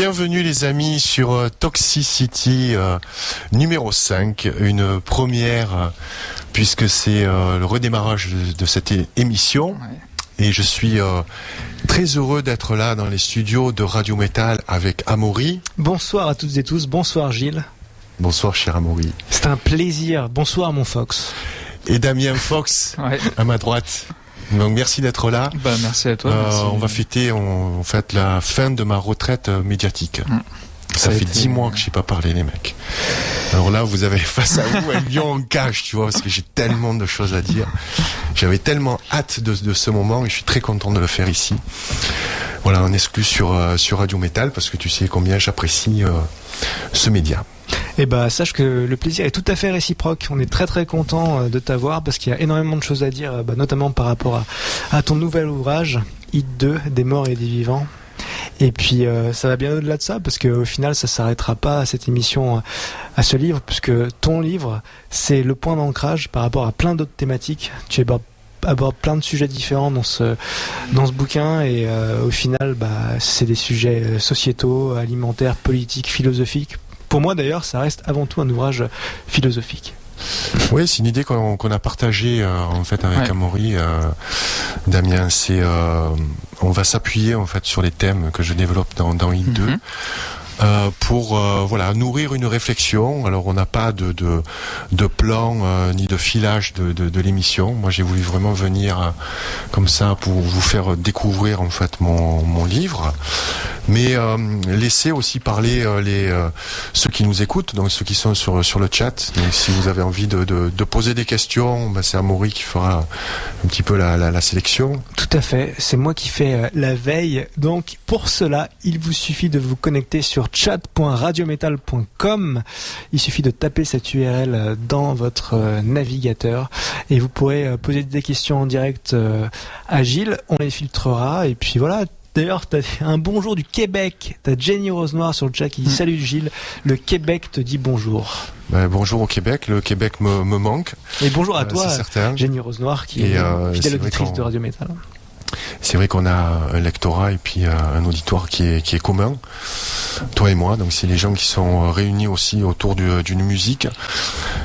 Bienvenue les amis sur Toxicity numéro 5, une première puisque c'est le redémarrage de cette émission. Ouais. Et je suis très heureux d'être là dans les studios de Radio Métal avec Amaury. Bonsoir à toutes et tous, bonsoir Gilles. Bonsoir cher Amaury. C'est un plaisir, bonsoir mon Fox. Et Damien Fox ouais. À ma droite. Donc merci d'être là. Bah, merci à toi. Merci. On va fêter en fait la fin de ma retraite médiatique. Ça fait 10 mois que je n'ai pas parlé les mecs. Alors là vous avez face à vous un lion en cage, tu vois, parce que j'ai tellement de choses à dire. J'avais tellement hâte de ce moment et je suis très content de le faire ici. Voilà, on exclut sur Radio Métal parce que tu sais combien j'apprécie ce média. Eh ben, sache que le plaisir est tout à fait réciproque. On est très très content de t'avoir parce qu'il y a énormément de choses à dire, notamment par rapport à ton nouvel ouvrage, Hit 2, des morts et des vivants. Et puis ça va bien au-delà de ça parce qu'au final ça s'arrêtera pas à cette émission, à ce livre, puisque ton livre c'est le point d'ancrage par rapport à plein d'autres thématiques. Tu abordes plein de sujets différents dans ce bouquin et au final c'est des sujets sociétaux, alimentaires, politiques, philosophiques. Pour moi d'ailleurs ça reste avant tout un ouvrage philosophique. Oui, c'est une idée qu'on a partagée en fait avec Amaury, Damien. C'est on va s'appuyer en fait sur les thèmes que je développe dans Hit 2 pour voilà nourrir une réflexion. Alors on n'a pas de plan ni de filage de l'émission. Moi j'ai voulu vraiment venir comme ça pour vous faire découvrir en fait mon livre. Mais laissez aussi parler ceux qui nous écoutent, donc ceux qui sont sur le chat. Donc, si vous avez envie de poser des questions, c'est Amaury qui fera un petit peu la sélection. Tout à fait, c'est moi qui fais la veille. Donc pour cela, il vous suffit de vous connecter sur chat.radiometal.com. Il suffit de taper cette URL dans votre navigateur et vous pourrez poser des questions en direct à Gilles. On les filtrera et puis voilà. D'ailleurs, t'as un bonjour du Québec. T'as Jenny Rose Noire sur le chat qui dit salut Gilles. Le Québec te dit bonjour. Bonjour au Québec. Le Québec me manque. Et bonjour à toi, Jenny Rose Noire, qui est fidèle auditrice de Radio Métal. C'est vrai qu'on a un lectorat et puis un auditoire qui est commun, toi et moi. Donc c'est les gens qui sont réunis aussi autour d'une musique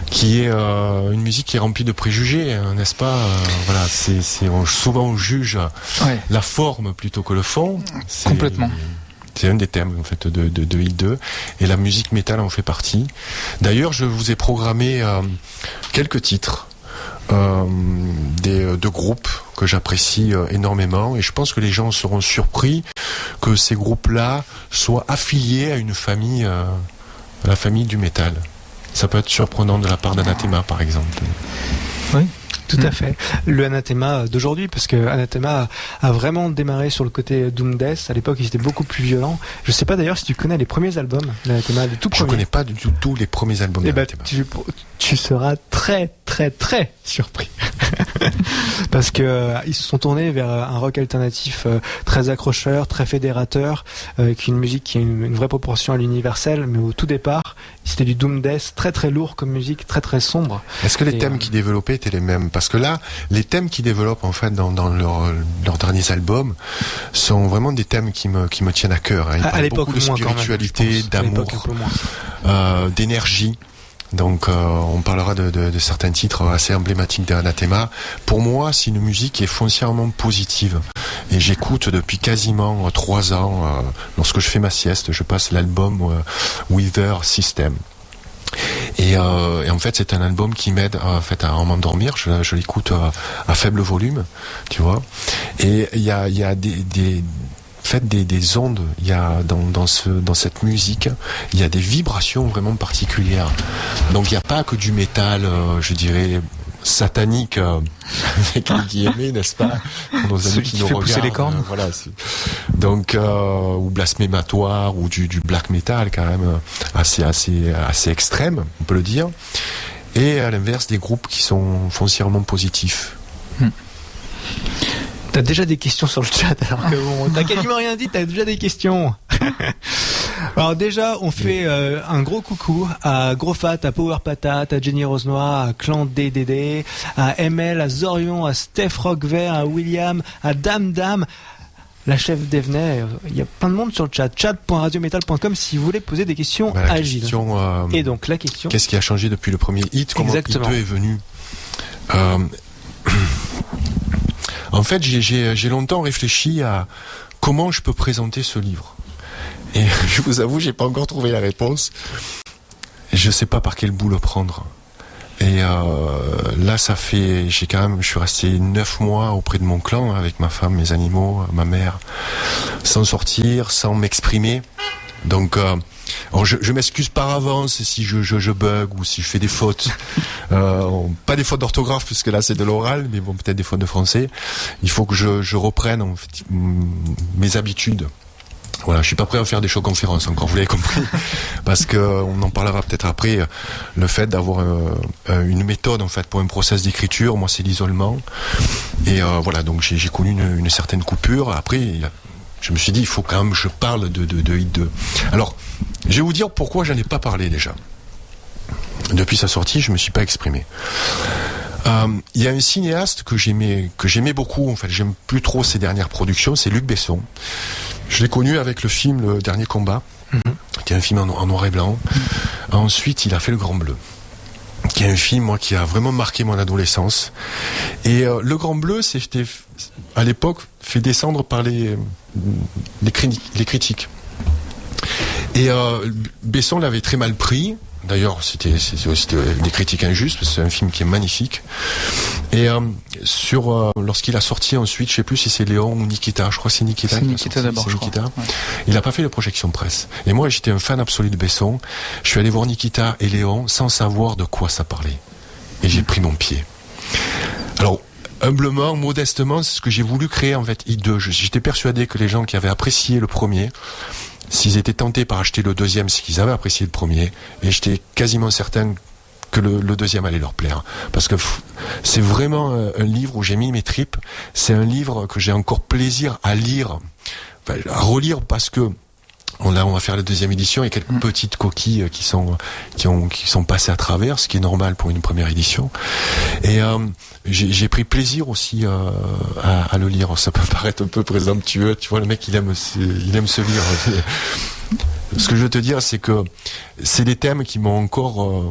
qui est une musique qui est remplie de préjugés, n'est-ce pas? Voilà, souvent on juge la forme plutôt que le fond. Complètement. C'est un des thèmes en fait de Hit 2 et la musique métal en fait partie. D'ailleurs, je vous ai programmé quelques titres. De groupes que j'apprécie énormément et je pense que les gens seront surpris que ces groupes-là soient affiliés à une famille, à la famille du métal. Ça peut être surprenant de la part d'Anathema par exemple. Oui. Tout à fait. Le Anathema d'aujourd'hui, parce que Anathema a vraiment démarré sur le côté Doom Death. À l'époque, ils étaient beaucoup plus violents. Je sais pas d'ailleurs si tu connais les premiers albums d'Anathema, les tout premiers. Je connais pas du tout tous les premiers albums d'Anathema. Tu seras très très très surpris. Parce que ils se sont tournés vers un rock alternatif très accrocheur, très fédérateur, avec une musique qui a une vraie proportion à l'universel, mais au tout départ, c'était du Doom Death, très très lourd comme musique, très très sombre. Est-ce que les thèmes qu'ils développaient étaient les mêmes? Parce que là, les thèmes qu'ils développent en fait dans leurs derniers albums sont vraiment des thèmes qui me tiennent à cœur. Ils parlent beaucoup de spiritualité, d'amour, d'énergie. Donc on parlera de certains titres assez emblématiques d'Anathema. Pour moi, c'est une musique qui est foncièrement positive. Et j'écoute depuis quasiment 3 ans. Lorsque je fais ma sieste, je passe l'album Weather System. Et en fait, c'est un album qui m'aide en fait à m'endormir. Je l'écoute à faible volume, tu vois. Et il y a des ondes, il y a dans cette musique, il y a des vibrations vraiment particulières. Donc il n'y a pas que du métal, je dirais satanique avec les guillemets, n'est-ce pas, pour nos amis qui nous regardent. Pousser les cornes. Voilà. Donc ou blasphématoire ou du black metal quand même assez extrême, on peut le dire. Et à l'inverse des groupes qui sont foncièrement positifs. T'as déjà des questions sur le chat, alors que bon, t'as quasiment rien dit, t'as déjà des questions. Alors déjà, on fait un gros coucou à Gros Fat, à Power Patate, à Jenny Rose Noire, à Clan DDD, à ML, à Zorion, à Steph Rock Vert, à William, à Dame Dame, la chef d'Evenay. Il y a plein de monde sur le chat. chat.radiometal.com si vous voulez poser des questions à Gilles. Et donc la question. Qu'est-ce qui a changé depuis le premier hit? Comment Exactement. Hit 2 est venu? En fait, j'ai longtemps réfléchi à comment je peux présenter ce livre. Et je vous avoue, j'ai pas encore trouvé la réponse. Je sais pas par quel bout le prendre. Et là, je suis resté 9 mois auprès de mon clan, avec ma femme, mes animaux, ma mère, sans sortir, sans m'exprimer. Donc, je m'excuse par avance si je bug ou si je fais des fautes. Pas des fautes d'orthographe, puisque là c'est de l'oral, mais bon, peut-être des fautes de français. Il faut que je reprenne en fait, mes habitudes. Voilà, je suis pas prêt à faire des show-conférences encore, vous l'avez compris, parce que on en parlera peut-être après. Le fait d'avoir une méthode en fait pour un process d'écriture, moi c'est l'isolement. Et voilà, donc j'ai connu une certaine coupure. Après, je me suis dit, il faut quand même que je parle de Hit 2. Alors, je vais vous dire pourquoi j'en ai pas parlé déjà. Depuis sa sortie, je me suis pas exprimé. Il y a un cinéaste que j'aimais beaucoup, en fait, j'aime plus trop ses dernières productions, c'est Luc Besson. Je l'ai connu avec le film Le Dernier Combat, qui est un film en noir et blanc. Ensuite, il a fait Le Grand Bleu, qui est un film, moi, qui a vraiment marqué mon adolescence. Et Le Grand Bleu, c'était, à l'époque, fait descendre par les critiques. Et Besson l'avait très mal pris. D'ailleurs, c'était des critiques injustes, parce que c'est un film qui est magnifique. Et lorsqu'il a sorti ensuite, je sais plus si c'est Léon ou Nikita, je crois que c'est Nikita. C'est Nikita d'abord, c'est je Nikita. crois. Ouais. Il n'a pas fait de projection presse. Et moi, j'étais un fan absolu de Besson. Je suis allé voir Nikita et Léon sans savoir de quoi ça parlait. Et j'ai pris mon pied. Alors, humblement, modestement, c'est ce que j'ai voulu créer en fait, Hit 2. J'étais persuadé que les gens qui avaient apprécié le premier, s'ils étaient tentés par acheter le deuxième, c'est qu'ils avaient apprécié le premier. Et j'étais quasiment certain que le deuxième allait leur plaire. Parce que c'est vraiment un livre où j'ai mis mes tripes. C'est un livre que j'ai encore plaisir à lire, enfin, à relire, parce que on va faire la deuxième édition et quelques petites coquilles qui sont passées à travers, ce qui est normal pour une première édition. Et j'ai pris plaisir aussi à le lire. Ça peut paraître un peu présomptueux, tu vois, le mec il aime se lire. Ce que je veux te dire, c'est que c'est des thèmes qui m'ont encore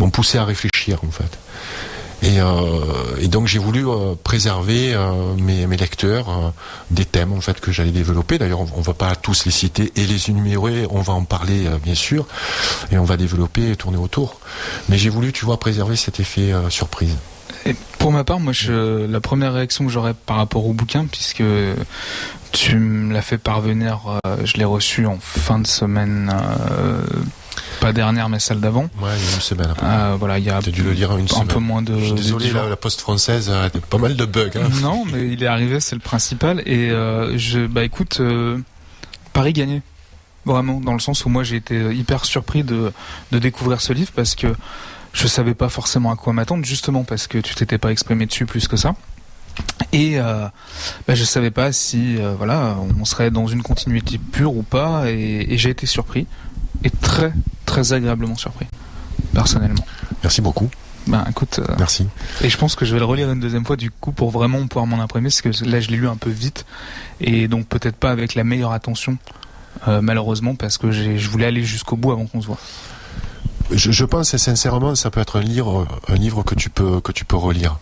m'ont poussé à réfléchir en fait. Et donc j'ai voulu préserver mes lecteurs des thèmes en fait que j'allais développer. D'ailleurs, on va pas tous les citer et les énumérer, on va en parler bien sûr, et on va développer et tourner autour. Mais j'ai voulu, tu vois, préserver cet effet surprise. Et pour ma part, moi, la première réaction que j'aurais par rapport au bouquin, puisque tu me l'as fait parvenir, je l'ai reçu en fin de semaine. Pas dernière, mais celle d'avant. Ouais, il y a une semaine après. Voilà, il y a t'as dû le lire une semaine. Un peu moins de. Je suis désolé, la poste française a pas mal de bugs. Hein. Non, mais il est arrivé, c'est le principal. Et écoute, Paris gagné. Vraiment, dans le sens où moi j'ai été hyper surpris de découvrir ce livre, parce que je savais pas forcément à quoi m'attendre, justement parce que tu t'étais pas exprimé dessus plus que ça. Et je savais pas si on serait dans une continuité pure ou pas, et j'ai été surpris. Et très très agréablement surpris, personnellement. Merci beaucoup. Écoute, merci. Et je pense que je vais le relire une deuxième fois du coup pour vraiment pouvoir m'en imprimer, parce que là je l'ai lu un peu vite et donc peut-être pas avec la meilleure attention, malheureusement, parce que je voulais aller jusqu'au bout avant qu'on se voit. Je pense sincèrement, ça peut être un livre que tu peux relire,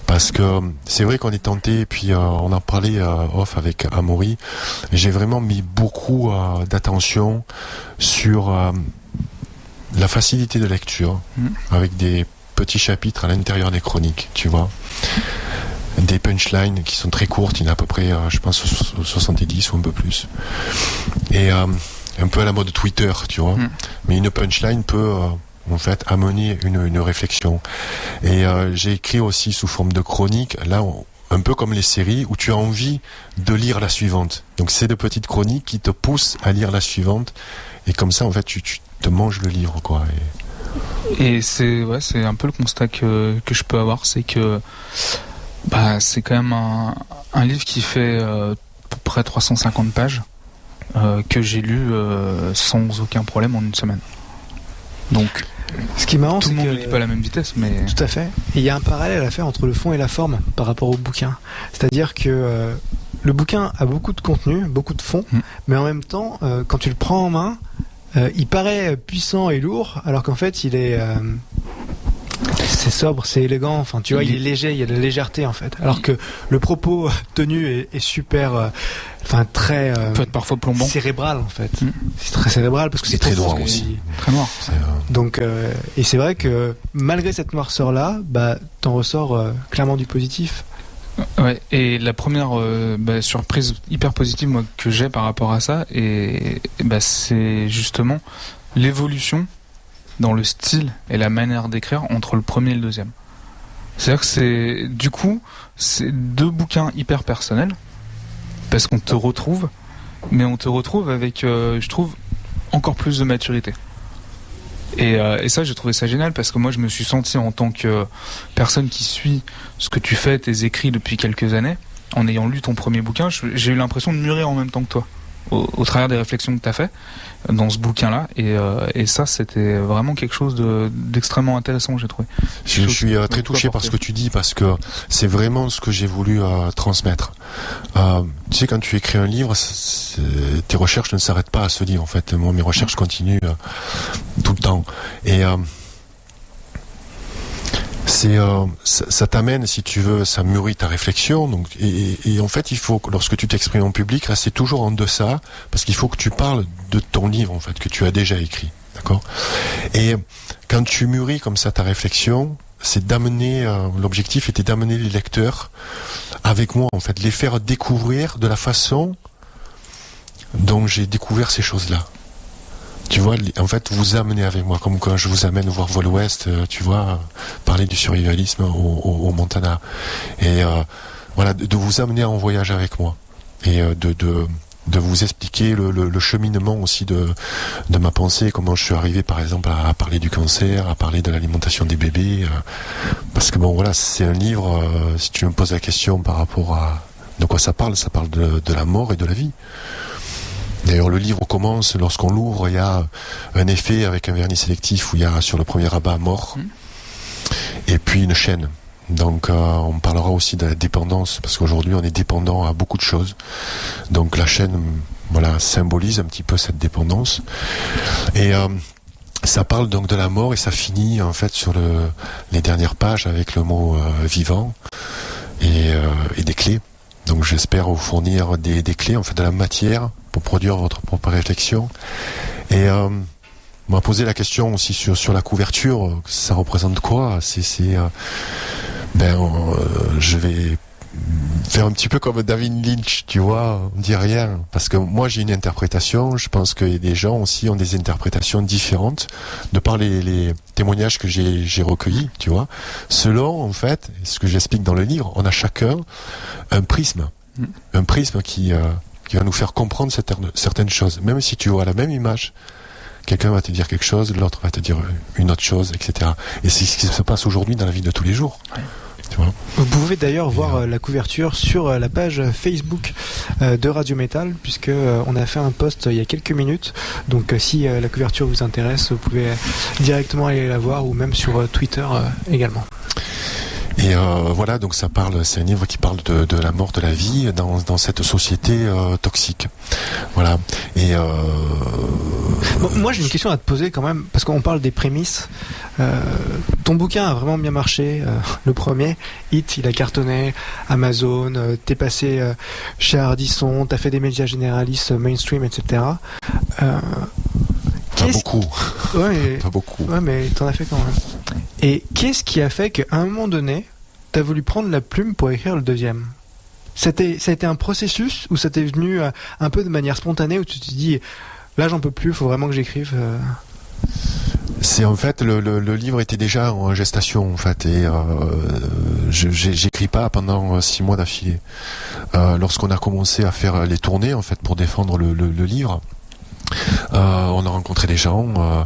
parce que c'est vrai qu'on est tenté, et puis on en parlait off avec Amaury. J'ai vraiment mis beaucoup d'attention sur la facilité de lecture, avec des petits chapitres à l'intérieur des chroniques, tu vois, des punchlines qui sont très courtes, il y en a à peu près, je pense 70 ou un peu plus, et un peu à la mode Twitter, tu vois. Mais une punchline peut en fait amener une réflexion. Et j'ai écrit aussi sous forme de chronique, là un peu comme les séries, où tu as envie de lire la suivante. Donc c'est de petites chroniques qui te poussent à lire la suivante, et comme ça en fait tu te manges le livre, quoi. Et c'est un peu le constat que je peux avoir, c'est que c'est quand même un livre qui fait à peu près 350 pages. Que j'ai lu sans aucun problème en une semaine. Donc Ce qui est marrant, Tout c'est le monde que ne lit pas à la même vitesse, mais tout à fait. Et il y a un parallèle à faire entre le fond et la forme par rapport au bouquin. C'est-à-dire que le bouquin a beaucoup de contenu, beaucoup de fond, mais en même temps, quand tu le prends en main, il paraît puissant et lourd, alors qu'en fait, il est c'est sobre, c'est élégant. Enfin, tu vois, il est léger, il y a de la légèreté en fait. Alors que le propos tenu est super, enfin très peut être parfois plombant, cérébral en fait. C'est très cérébral parce que c'est très profond, noir aussi. Très noir. Donc, et c'est vrai que malgré cette noirceur là, bah, t'en ressors clairement du positif. Ouais, et la première surprise hyper positive moi, que j'ai par rapport à ça, c'est justement l'évolution dans le style et la manière d'écrire entre le premier et le deuxième. C'est-à-dire que c'est deux bouquins hyper personnels, parce qu'on te retrouve, mais on te retrouve avec, je trouve, encore plus de maturité. Et ça, j'ai trouvé ça génial, parce que moi, je me suis senti en tant que personne qui suit ce que tu fais, tes écrits depuis quelques années, en ayant lu ton premier bouquin, j'ai eu l'impression de mûrir en même temps que toi, au travers des réflexions que tu as fait dans ce bouquin-là, et ça, c'était vraiment quelque chose d'extrêmement intéressant, j'ai trouvé. Je suis très touché par ce que tu dis, parce que c'est vraiment ce que j'ai voulu transmettre. Tu sais, quand tu écris un livre, tes recherches ne s'arrêtent pas à ce livre, en fait. Moi, mes recherches continuent tout le temps. Et ça t'amène, si tu veux, ça mûrit ta réflexion. Donc, et en fait, il faut, lorsque tu t'exprimes en public, rester toujours en deçà, parce qu'il faut que tu parles de ton livre, en fait, que tu as déjà écrit. D'accord ? Et quand tu mûris comme ça ta réflexion, c'est d'amener, l'objectif était d'amener les lecteurs avec moi, en fait, les faire découvrir de la façon dont j'ai découvert ces choses-là. Tu vois, en fait, vous amenez avec moi, comme quand je vous amène voir Vol Ouest, tu vois, parler du survivalisme au Montana. Et voilà, de vous amener en voyage avec moi. Et de vous expliquer le cheminement aussi de ma pensée, comment je suis arrivé, par exemple, à parler du cancer, à parler de l'alimentation des bébés. Parce que bon, voilà, c'est un livre, si tu me poses la question par rapport à de quoi ça parle de la mort et de la vie. D'ailleurs, le livre commence, lorsqu'on l'ouvre, il y a un effet avec un vernis sélectif où il y a sur le premier rabat mort, et puis une chaîne. Donc on parlera aussi de la dépendance, parce qu'aujourd'hui on est dépendant à beaucoup de choses. Donc la chaîne, voilà, symbolise un petit peu cette dépendance. Et ça parle donc de la mort, et ça finit en fait sur les dernières pages avec le mot vivant et des clés. Donc j'espère vous fournir des clés, en fait, de la matière pour produire votre propre réflexion. Et on m'a posé la question aussi sur la couverture, ça représente quoi ? Je vais faire un petit peu comme David Lynch, tu vois, on dit rien, parce que moi j'ai une interprétation, je pense que les gens aussi ont des interprétations différentes de par les témoignages que j'ai recueillis, tu vois, selon, en fait, ce que j'explique dans le livre, on a chacun un prisme qui va nous faire comprendre certaines choses, même si tu vois la même image, quelqu'un va te dire quelque chose, l'autre va te dire une autre chose, etc. Et c'est ce qui se passe aujourd'hui dans la vie de tous les jours. Ouais. Tu vois. Vous pouvez d'ailleurs voir la couverture sur la page Facebook de Radio Métal, puisque on a fait un post il y a quelques minutes. Donc si la couverture vous intéresse, vous pouvez directement aller la voir, ou même sur Twitter également. Et voilà, donc c'est un livre qui parle de la mort, de la vie dans cette société toxique. Voilà. Et bon, moi j'ai une question à te poser quand même, parce qu'on parle des prémices. Ton bouquin a vraiment bien marché, le premier, Hit, il a cartonné, Amazon, t'es passé chez Ardisson, t'as fait des médias généralistes, mainstream, etc. Pas beaucoup. Ouais, pas beaucoup. Ouais, mais t'en as fait quand même. Et qu'est-ce qui a fait qu'à un moment donné, t'as voulu prendre la plume pour écrire le deuxième ? Ça a été un processus, ou ça t'est venu un peu de manière spontanée, où tu te dis, là j'en peux plus, il faut vraiment que j'écrive C'est en fait, le livre était déjà en gestation, en fait, et j'écris pas pendant 6 mois d'affilée. Lorsqu'on a commencé à faire les tournées, en fait, pour défendre le livre, on a rencontré des gens,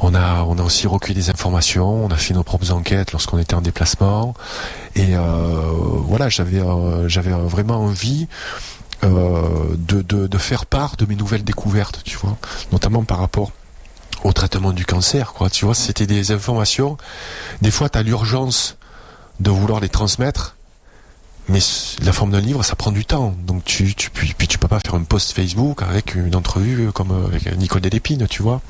on a aussi recueilli des informations, on a fait nos propres enquêtes lorsqu'on était en déplacement, et voilà, j'avais vraiment envie de faire part de mes nouvelles découvertes, tu vois, notamment par rapport au traitement du cancer, quoi. Tu vois, c'était des informations. Des fois, t'as l'urgence de vouloir les transmettre, mais la forme d'un livre, ça prend du temps. Donc puis tu peux pas faire un post Facebook avec une entrevue comme avec Nicole Delépine, tu vois.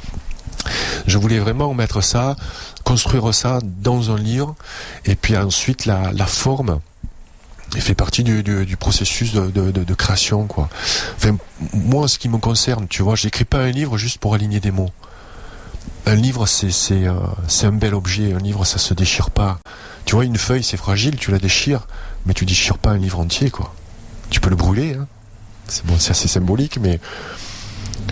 Je voulais vraiment mettre ça, construire ça dans un livre, et puis ensuite la forme fait partie du processus de création, quoi. Enfin, moi, en ce qui me concerne, tu vois, j'écris pas un livre juste pour aligner des mots. Un livre, c'est un bel objet. Un livre, ça se déchire pas. Tu vois, une feuille, c'est fragile, tu la déchires, mais tu déchires pas un livre entier, quoi. Tu peux le brûler, hein. C'est assez symbolique, mais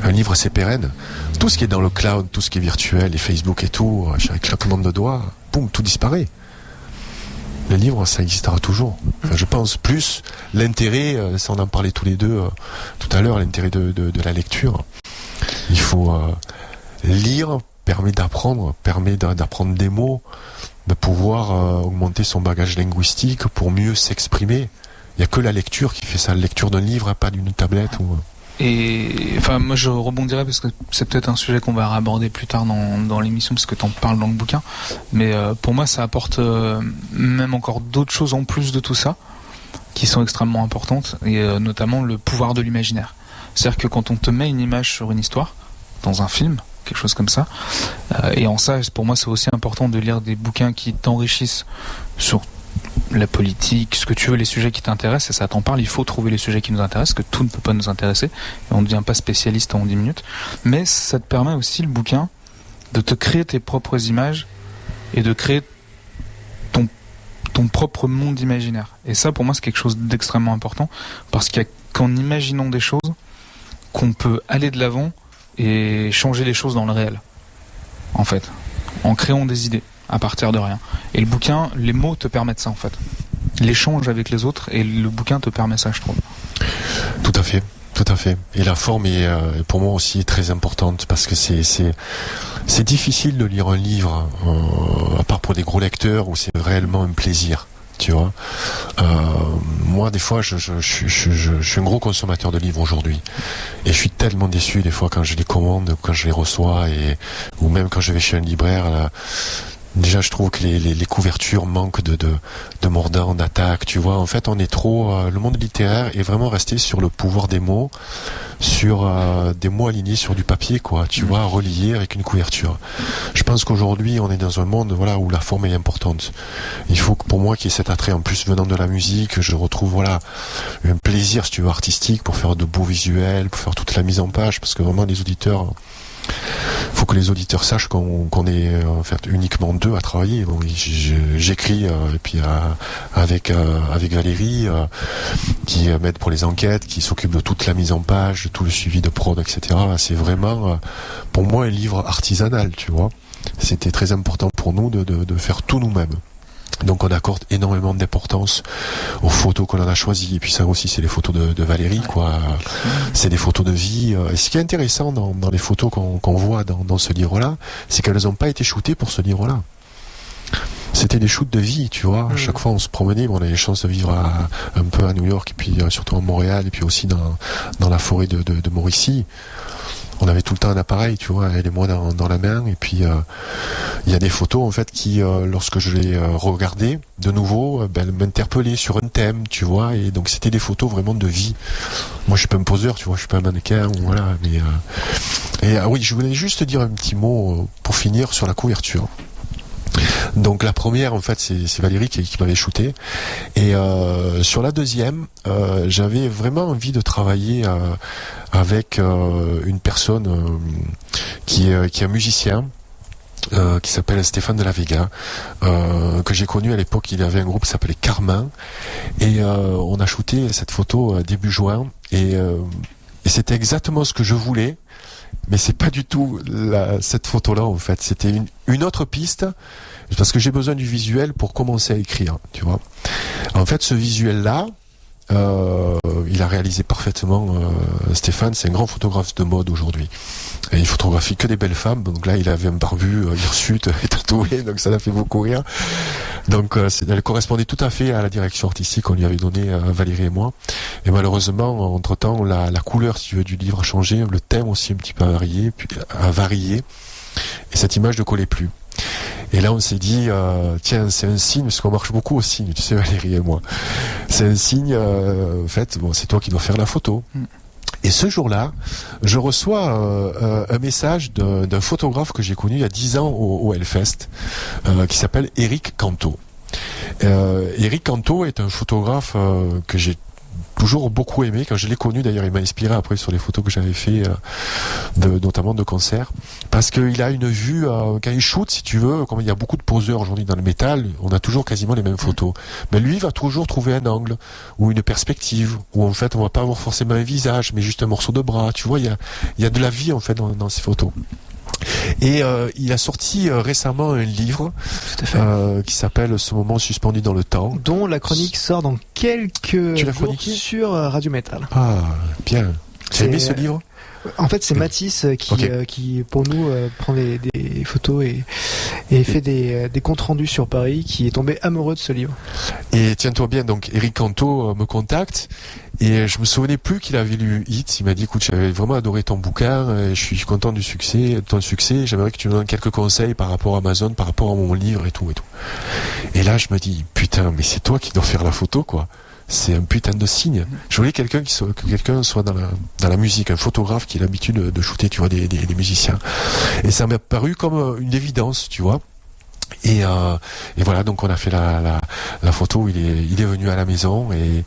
un livre, c'est pérenne. Tout ce qui est dans le cloud, tout ce qui est virtuel, les Facebook et tout, avec claquement de doigts, boum, tout disparaît. Le livre, ça existera toujours. Enfin, je pense plus l'intérêt, ça on en parlait tous les deux tout à l'heure, l'intérêt de la lecture. Il faut lire, permet d'apprendre des mots, de pouvoir augmenter son bagage linguistique pour mieux s'exprimer. Il n'y a que la lecture qui fait ça, la lecture d'un livre, pas d'une tablette ou... Et enfin, moi je rebondirais parce que c'est peut-être un sujet qu'on va aborder plus tard dans l'émission parce que t'en parles dans le bouquin. Mais pour moi, ça apporte même encore d'autres choses en plus de tout ça qui sont extrêmement importantes et notamment le pouvoir de l'imaginaire. C'est-à-dire que quand on te met une image sur une histoire, dans un film, quelque chose comme ça, et en ça, pour moi, c'est aussi important de lire des bouquins qui t'enrichissent sur la politique, ce que tu veux, les sujets qui t'intéressent, et ça t'en parle, il faut trouver les sujets qui nous intéressent, que tout ne peut pas nous intéresser, et on ne devient pas spécialiste en 10 minutes, mais ça te permet aussi, le bouquin, de te créer tes propres images, et de créer ton propre monde imaginaire. Et ça, pour moi, c'est quelque chose d'extrêmement important, parce qu'il y a qu'en imaginant des choses, qu'on peut aller de l'avant, et changer les choses dans le réel, en fait, en créant des idées à partir de rien. Et le bouquin, les mots te permettent ça, en fait. L'échange avec les autres, et le bouquin te permet ça, je trouve. Tout à fait. Et la forme est pour moi aussi très importante, parce que c'est difficile de lire un livre, à part pour des gros lecteurs, où c'est réellement un plaisir. Tu vois, moi des fois je suis un gros consommateur de livres aujourd'hui, et je suis tellement déçu des fois quand je les commande, quand je les reçois, ou même quand je vais chez un libraire là. Déjà, je trouve que les couvertures manquent de mordant, d'attaque, tu vois. En fait, on est trop... le monde littéraire est vraiment resté sur le pouvoir des mots, sur des mots alignés sur du papier, quoi, tu vois, reliés avec une couverture. Je pense qu'aujourd'hui, on est dans un monde, voilà, où la forme est importante. Il faut que, pour moi, qu'il y ait cet attrait, en plus, venant de la musique, je retrouve, voilà, un plaisir, si tu veux, artistique, pour faire de beaux visuels, pour faire toute la mise en page, parce que vraiment, les auditeurs... faut que les auditeurs sachent qu'on est en fait uniquement deux à travailler. Bon, j'écris et puis avec Valérie qui m'aide pour les enquêtes, qui s'occupe de toute la mise en page, de tout le suivi de prod, etc. C'est vraiment pour moi un livre artisanal, tu vois. C'était très important pour nous de faire tout nous-mêmes. Donc on accorde énormément d'importance aux photos qu'on en a choisies. Et puis ça aussi, c'est les photos de Valérie, quoi. C'est des photos de vie. Et ce qui est intéressant dans les photos qu'on voit dans ce livre-là, c'est qu'elles n'ont pas été shootées pour ce livre-là. C'était des shoots de vie, tu vois. À chaque fois, on se promenait, on avait les chances de vivre un peu à New York, et puis surtout à Montréal, et puis aussi dans la forêt de Mauricie. On avait tout le temps un appareil, tu vois, elle et moi dans la main, et puis il y a des photos en fait qui, lorsque je les regardais de nouveau, m'interpellaient sur un thème, tu vois, et donc c'était des photos vraiment de vie. Moi, je suis pas un poseur, tu vois, je suis pas un mannequin, ou voilà, mais oui, je voulais juste dire un petit mot pour finir sur la couverture. Donc la première, en fait, c'est Valérie qui m'avait shooté, et sur la deuxième, j'avais vraiment envie de travailler avec une personne qui est un musicien, qui s'appelle Stéphane de la Vega, que j'ai connu à l'époque. Il avait un groupe qui s'appelait Carmin, et on a shooté cette photo début juin, et c'était exactement ce que je voulais, mais c'est pas du tout cette photo-là, en fait. C'était une autre piste, parce que j'ai besoin du visuel pour commencer à écrire, tu vois. En fait, ce visuel-là, il a réalisé parfaitement. Stéphane, c'est un grand photographe de mode aujourd'hui. Et il photographie que des belles femmes. Donc là, il avait un barbu hirsute et tatoué, donc ça l'a fait beaucoup rire. Donc elle correspondait tout à fait à la direction artistique qu'on lui avait donnée, Valérie et moi. Et malheureusement, entre-temps, la couleur, si tu veux, du livre a changé, le thème aussi un petit peu a varié, et cette image ne collait plus. Et là, on s'est dit, tiens, c'est un signe, parce qu'on marche beaucoup au signe, tu sais, Valérie et moi. C'est un signe, en fait, bon, c'est toi qui dois faire la photo. Et ce jour-là, je reçois un message d'un photographe que j'ai connu il y a 10 ans au Hellfest, qui s'appelle Eric Canto. Eric Canto est un photographe que j'ai toujours beaucoup aimé. Quand je l'ai connu, d'ailleurs, il m'a inspiré après sur les photos que j'avais fait, notamment de concerts, parce qu'il a une vue, quand il shoot, si tu veux, comme il y a beaucoup de poseurs aujourd'hui dans le métal, on a toujours quasiment les mêmes photos. Mais lui, il va toujours trouver un angle, ou une perspective, où en fait, on va pas avoir forcément un visage, mais juste un morceau de bras. Tu vois, il y a de la vie, en fait, dans ces photos. Et il a sorti récemment un livre qui s'appelle Ce moment suspendu dans le temps, dont la chronique sort dans quelques jours sur Radio Metal. Ah, bien. Tu as aimé ce livre ? En fait, c'est Mathis qui pour nous, prend des photos et fait des comptes rendus sur Paris, qui est tombé amoureux de ce livre. Et tiens-toi bien, donc Eric Canto me contacte, et je me souvenais plus qu'il avait lu Hit. Il m'a dit, écoute, j'avais vraiment adoré ton bouquin, et je suis content de ton succès, j'aimerais que tu me donnes quelques conseils par rapport à Amazon, par rapport à mon livre et tout. Et là, je me dis, putain, mais c'est toi qui dois faire la photo, quoi. C'est un putain de signe. Je voulais que quelqu'un soit dans la musique, un photographe qui a l'habitude de shooter, tu vois, des musiciens. Et ça m'a paru comme une évidence, tu vois. Et voilà, donc on a fait la photo. Il est venu à la maison, et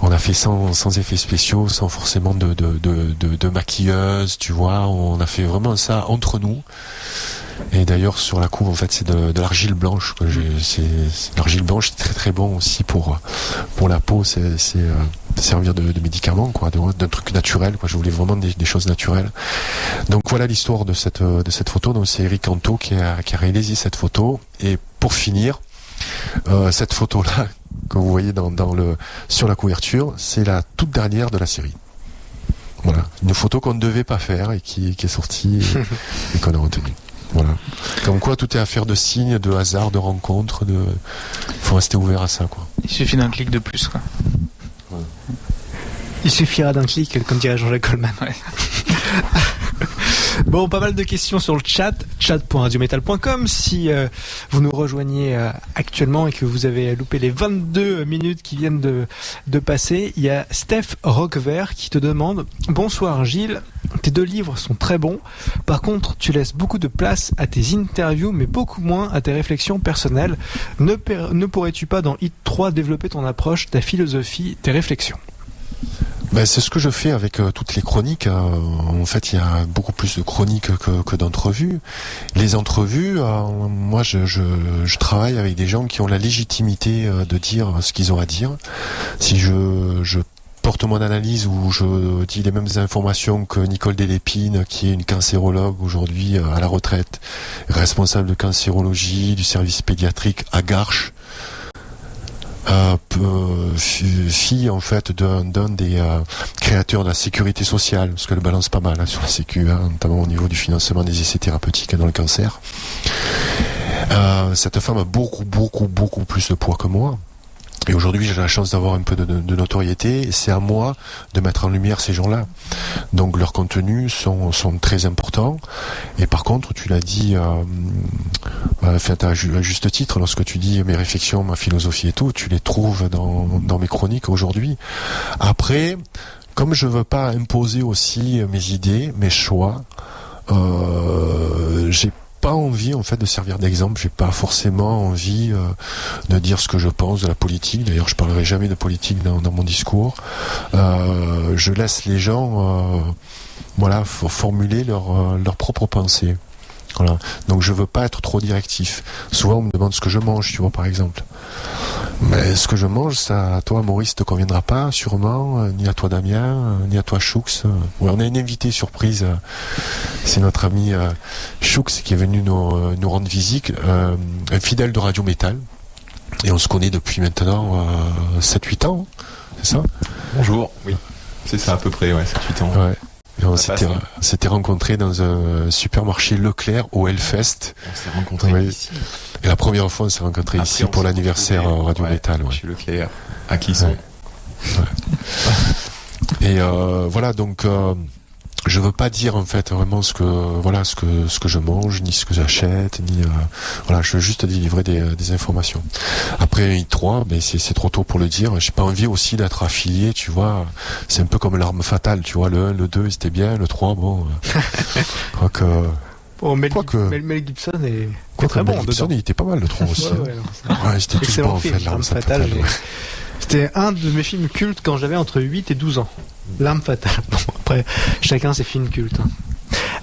on a fait sans effets spéciaux, sans forcément de maquilleuse, tu vois. On a fait vraiment ça entre nous. Et d'ailleurs, sur la couve, en fait, c'est de l'argile blanche que l'argile blanche, c'est très très bon aussi pour la peau. C'est servir de médicament, quoi, d'un truc naturel, quoi. Je voulais vraiment des choses naturelles. Donc voilà l'histoire de cette photo. Donc c'est Eric Canto qui a réalisé cette photo. Et pour finir, cette photo-là que vous voyez sur la couverture, c'est la toute dernière de la série. Voilà, une photo qu'on ne devait pas faire et qui est sortie et qu'on a retenue. Voilà. Comme quoi, tout est affaire de signes, de hasard, de rencontres. Faut rester ouvert à ça, quoi. Il suffit d'un clic de plus, quoi. Ouais. Il suffira d'un clic, comme dirait Jean-Jacques Goldman. Ouais. Bon, pas mal de questions sur le chat.radiometal.com. Si vous nous rejoignez actuellement et que vous avez loupé les 22 minutes qui viennent de passer, il y a Steph Roquevert qui te demande: bonsoir Gilles, tes 2 livres sont très bons. Par contre, tu laisses beaucoup de place à tes interviews, mais beaucoup moins à tes réflexions personnelles. Ne pourrais-tu pas, dans Hit 3, développer ton approche, ta philosophie, tes réflexions ? Ben, c'est ce que je fais avec toutes les chroniques. En fait, il y a beaucoup plus de chroniques que d'entrevues. Les entrevues, moi, je travaille avec des gens qui ont la légitimité de dire ce qu'ils ont à dire. Si je porte mon analyse ou je dis les mêmes informations que Nicole Delépine, qui est une cancérologue aujourd'hui à la retraite, responsable de cancérologie du service pédiatrique à Garches, fille en fait d'un des créateurs de la sécurité sociale, parce qu'elle balance pas mal sur la sécu, notamment au niveau du financement des essais thérapeutiques dans le cancer. Cette femme a beaucoup plus de poids que moi. Et aujourd'hui, j'ai la chance d'avoir un peu de notoriété, et c'est à moi de mettre en lumière ces gens-là. Donc leurs contenus sont très importants. Et par contre, tu l'as dit à juste titre, lorsque tu dis mes réflexions, ma philosophie et tout, tu les trouves dans mes chroniques aujourd'hui. Après, comme je veux pas imposer aussi mes idées, mes choix, j'ai pas envie en fait de servir d'exemple. J'ai pas forcément envie de dire ce que je pense de la politique. D'ailleurs, je parlerai jamais de politique dans mon discours. Je laisse les gens formuler leur propre pensée. Voilà. Donc je veux pas être trop directif. Souvent on me demande ce que je mange, tu vois, par exemple. Mais ce que je mange, ça à toi Maurice te conviendra pas sûrement, ni à toi Damien, ni à toi Choux. Ouais, on a une invitée surprise, c'est notre ami Choux qui est venu nous rendre visite, un fidèle de Radio Metal, et on se connaît depuis maintenant 7-8 ans, c'est ça ? Bonjour, oui, c'est ça à peu près, 7-8 ans. Ouais. Et on s'était rencontrés dans un supermarché Leclerc au Hellfest. On s'est rencontrés ici. Et la première fois, on s'est rencontrés ici pour l'anniversaire Radio Métal. Chez Leclerc, à Clisson. Et voilà, donc je veux pas dire en fait vraiment ce que je mange, ni ce que j'achète, ni voilà, je veux juste délivrer des informations. Après I3, mais c'est trop tôt pour le dire. J'ai pas envie aussi d'être affilié, tu vois. C'est un peu comme l'arme fatale, tu vois. Le 1, le 2, c'était bien, le 3, bon. Je crois que. Bon, Mel Gibson est très bon. Mel Gibson, il était pas mal le 3 aussi. Ouais, c'était tout bon en fait, l'arme fatale. C'était un de mes films cultes quand j'avais entre 8 et 12 ans. L'arme fatale. Bon, après, chacun ses films cultes.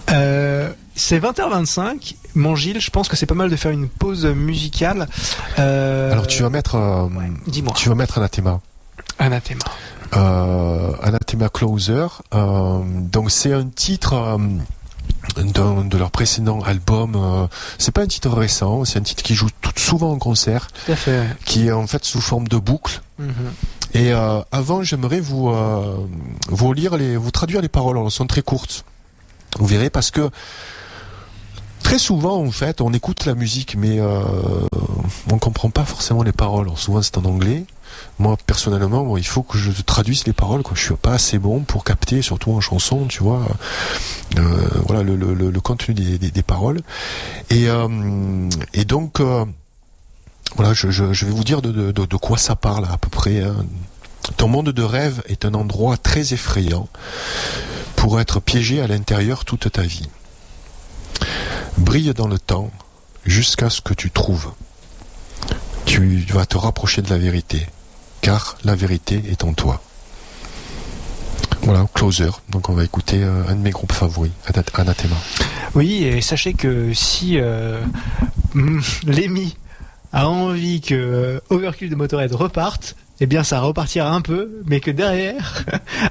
C'est 20h25. Mon Gilles, je pense que c'est pas mal de faire une pause musicale. Alors tu vas mettre... dis-moi. Tu vas mettre Anathema. Anathema. Anathema Closer. Donc c'est un titre... de leur précédent album, c'est pas un titre récent, c'est un titre qui joue souvent en concert, tout à fait, qui est en fait sous forme de boucle. Et avant, j'aimerais vous traduire les paroles. Elles sont très courtes. Vous verrez, parce que très souvent, en fait, on écoute la musique, mais on comprend pas forcément les paroles. Alors, souvent, c'est en anglais. Moi, personnellement, il faut que je traduise les paroles, quoi. Je suis pas assez bon pour capter, surtout en chanson, tu vois, voilà, le contenu des paroles. Et donc, voilà, je vais vous dire de quoi ça parle à peu près. Hein. Ton monde de rêve est un endroit très effrayant pour être piégé à l'intérieur toute ta vie. Brille dans le temps jusqu'à ce que tu trouves. Tu vas te rapprocher de la vérité, car la vérité est en toi. Voilà, Closer. Donc on va écouter un de mes groupes favoris, Anathema. Oui, et sachez que si Lémi a envie que Overkill de Motorhead reparte, eh bien ça repartira un peu, mais que derrière,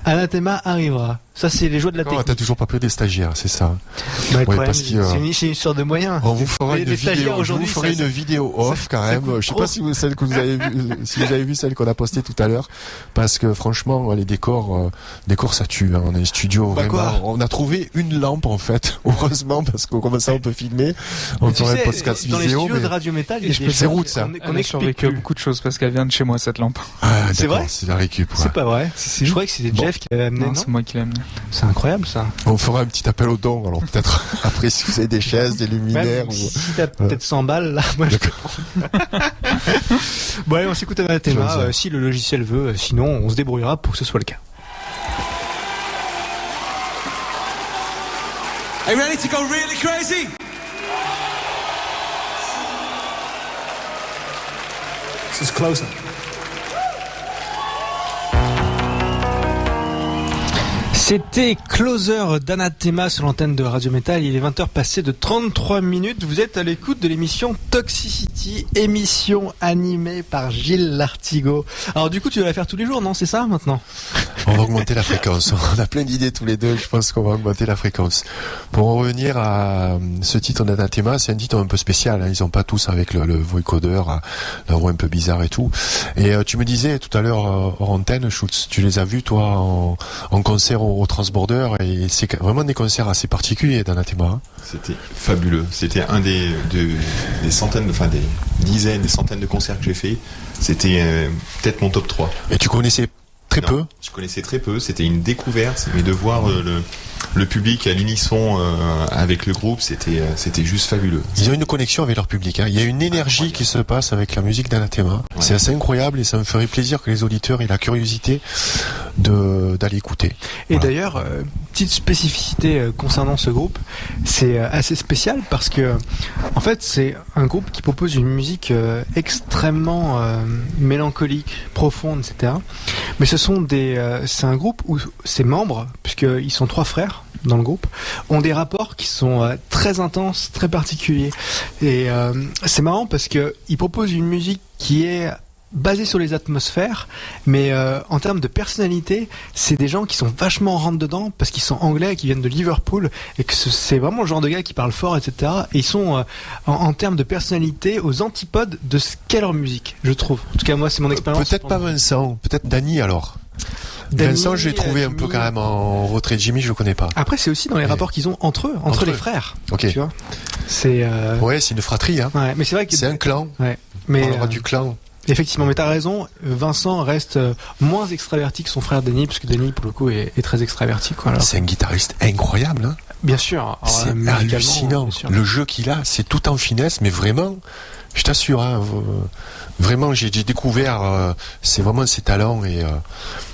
Anathema arrivera. Ça, c'est les joies de la technique. T'as toujours pas pris des stagiaires, c'est ça? Ouais, c'est une histoire de moyens. On vous fera une vidéo off, quand même. Je sais pas si vous avez vu celle qu'on a postée tout à l'heure, parce que franchement, les décors, ça tue. Hein. On a un studio vraiment. On a trouvé une lampe en fait, heureusement, parce que comme ça on peut filmer. On ferait un podcast vidéo. Dans les studios de Radio Métal, il y a des routes, ça. On explique beaucoup de choses parce qu'elle vient de chez moi cette lampe. Ah, c'est vrai. C'est la récup. C'est pas vrai. Je croyais que c'était Jeff qui l'avait amené. Non, c'est moi qui l'ai amené. C'est incroyable ça. On fera un petit appel aux dons, alors peut-être après si vous avez des chaises, des luminaires. Même si t'as peut-être 100 balles là, moi je comprends. Bon allez, on s'écoute Anathema, si le logiciel veut, sinon on se débrouillera pour que ce soit le cas. Are you ready to go really crazy? This is Closer. C'était Closer d'Anathema sur l'antenne de Radio Métal. Il est 20h passé de 33 minutes. Vous êtes à l'écoute de l'émission Toxicity, émission animée par Gilles Lartigot. Alors du coup, tu vas la faire tous les jours, non? C'est ça maintenant? On va augmenter la fréquence. On a plein d'idées tous les deux. Je pense qu'on va augmenter la fréquence. Pour en revenir à ce titre d'Anathema, c'est un titre un peu spécial. Hein. Ils sont pas tous avec le voicodeur, la voix un peu bizarre et tout. Et tu me disais tout à l'heure hors antenne, Schultz, tu les as vus toi en concert au Transborder, et c'est vraiment des concerts assez particuliers d'Anathema. Hein. C'était fabuleux. C'était un des centaines, enfin des dizaines, des centaines de concerts que j'ai fait. C'était peut-être mon top 3. Et tu connaissais très peu? Je connaissais très peu. C'était une découverte, mais de voir le public à l'unisson avec le groupe, c'était juste fabuleux. Ils ont une connexion avec leur public. Hein. Il y a une énergie qui se passe avec la musique d'Anathema. Ouais. C'est assez incroyable, et ça me ferait plaisir que les auditeurs aient la curiosité d'aller écouter. Et voilà. D'ailleurs, petite spécificité concernant ce groupe, c'est assez spécial parce que en fait c'est un groupe qui propose une musique extrêmement mélancolique, profonde, etc. Mais c'est un groupe où ses membres, puisqu'ils sont 3 frères dans le groupe, ont des rapports qui sont très intenses, très particuliers. Et c'est marrant parce que ils proposent une musique qui est basée sur les atmosphères, mais en termes de personnalité, c'est des gens qui sont vachement rentre dedans parce qu'ils sont anglais, qui viennent de Liverpool, et que c'est vraiment le genre de gars qui parlent fort, etc. Et ils sont en termes de personnalité aux antipodes de ce qu'est leur musique, je trouve. En tout cas, moi, c'est mon expérience. Peut-être pas Vincent, peut-être Dany alors. Vincent, je l'ai trouvé un peu quand même en retrait. Jimmy, je le connais pas. Après, c'est aussi dans les rapports qu'ils ont entre eux, entre les frères. Ok. Tu vois, c'est. Ouais, c'est une fratrie. Hein. Ouais, mais c'est vrai que c'est un clan. Ouais. On Mais parlera du clan. effectivement, mais t'as raison. Vincent reste moins extraverti que son frère Denis, parce que Denis, pour le coup, est très extraverti. Quoi, alors. C'est un guitariste incroyable. Hein. Bien sûr. C'est musicalement, hallucinant. bien sûr. Le jeu qu'il a, c'est tout en finesse, mais vraiment, je t'assure, hein, vraiment, j'ai découvert, c'est vraiment ses talents et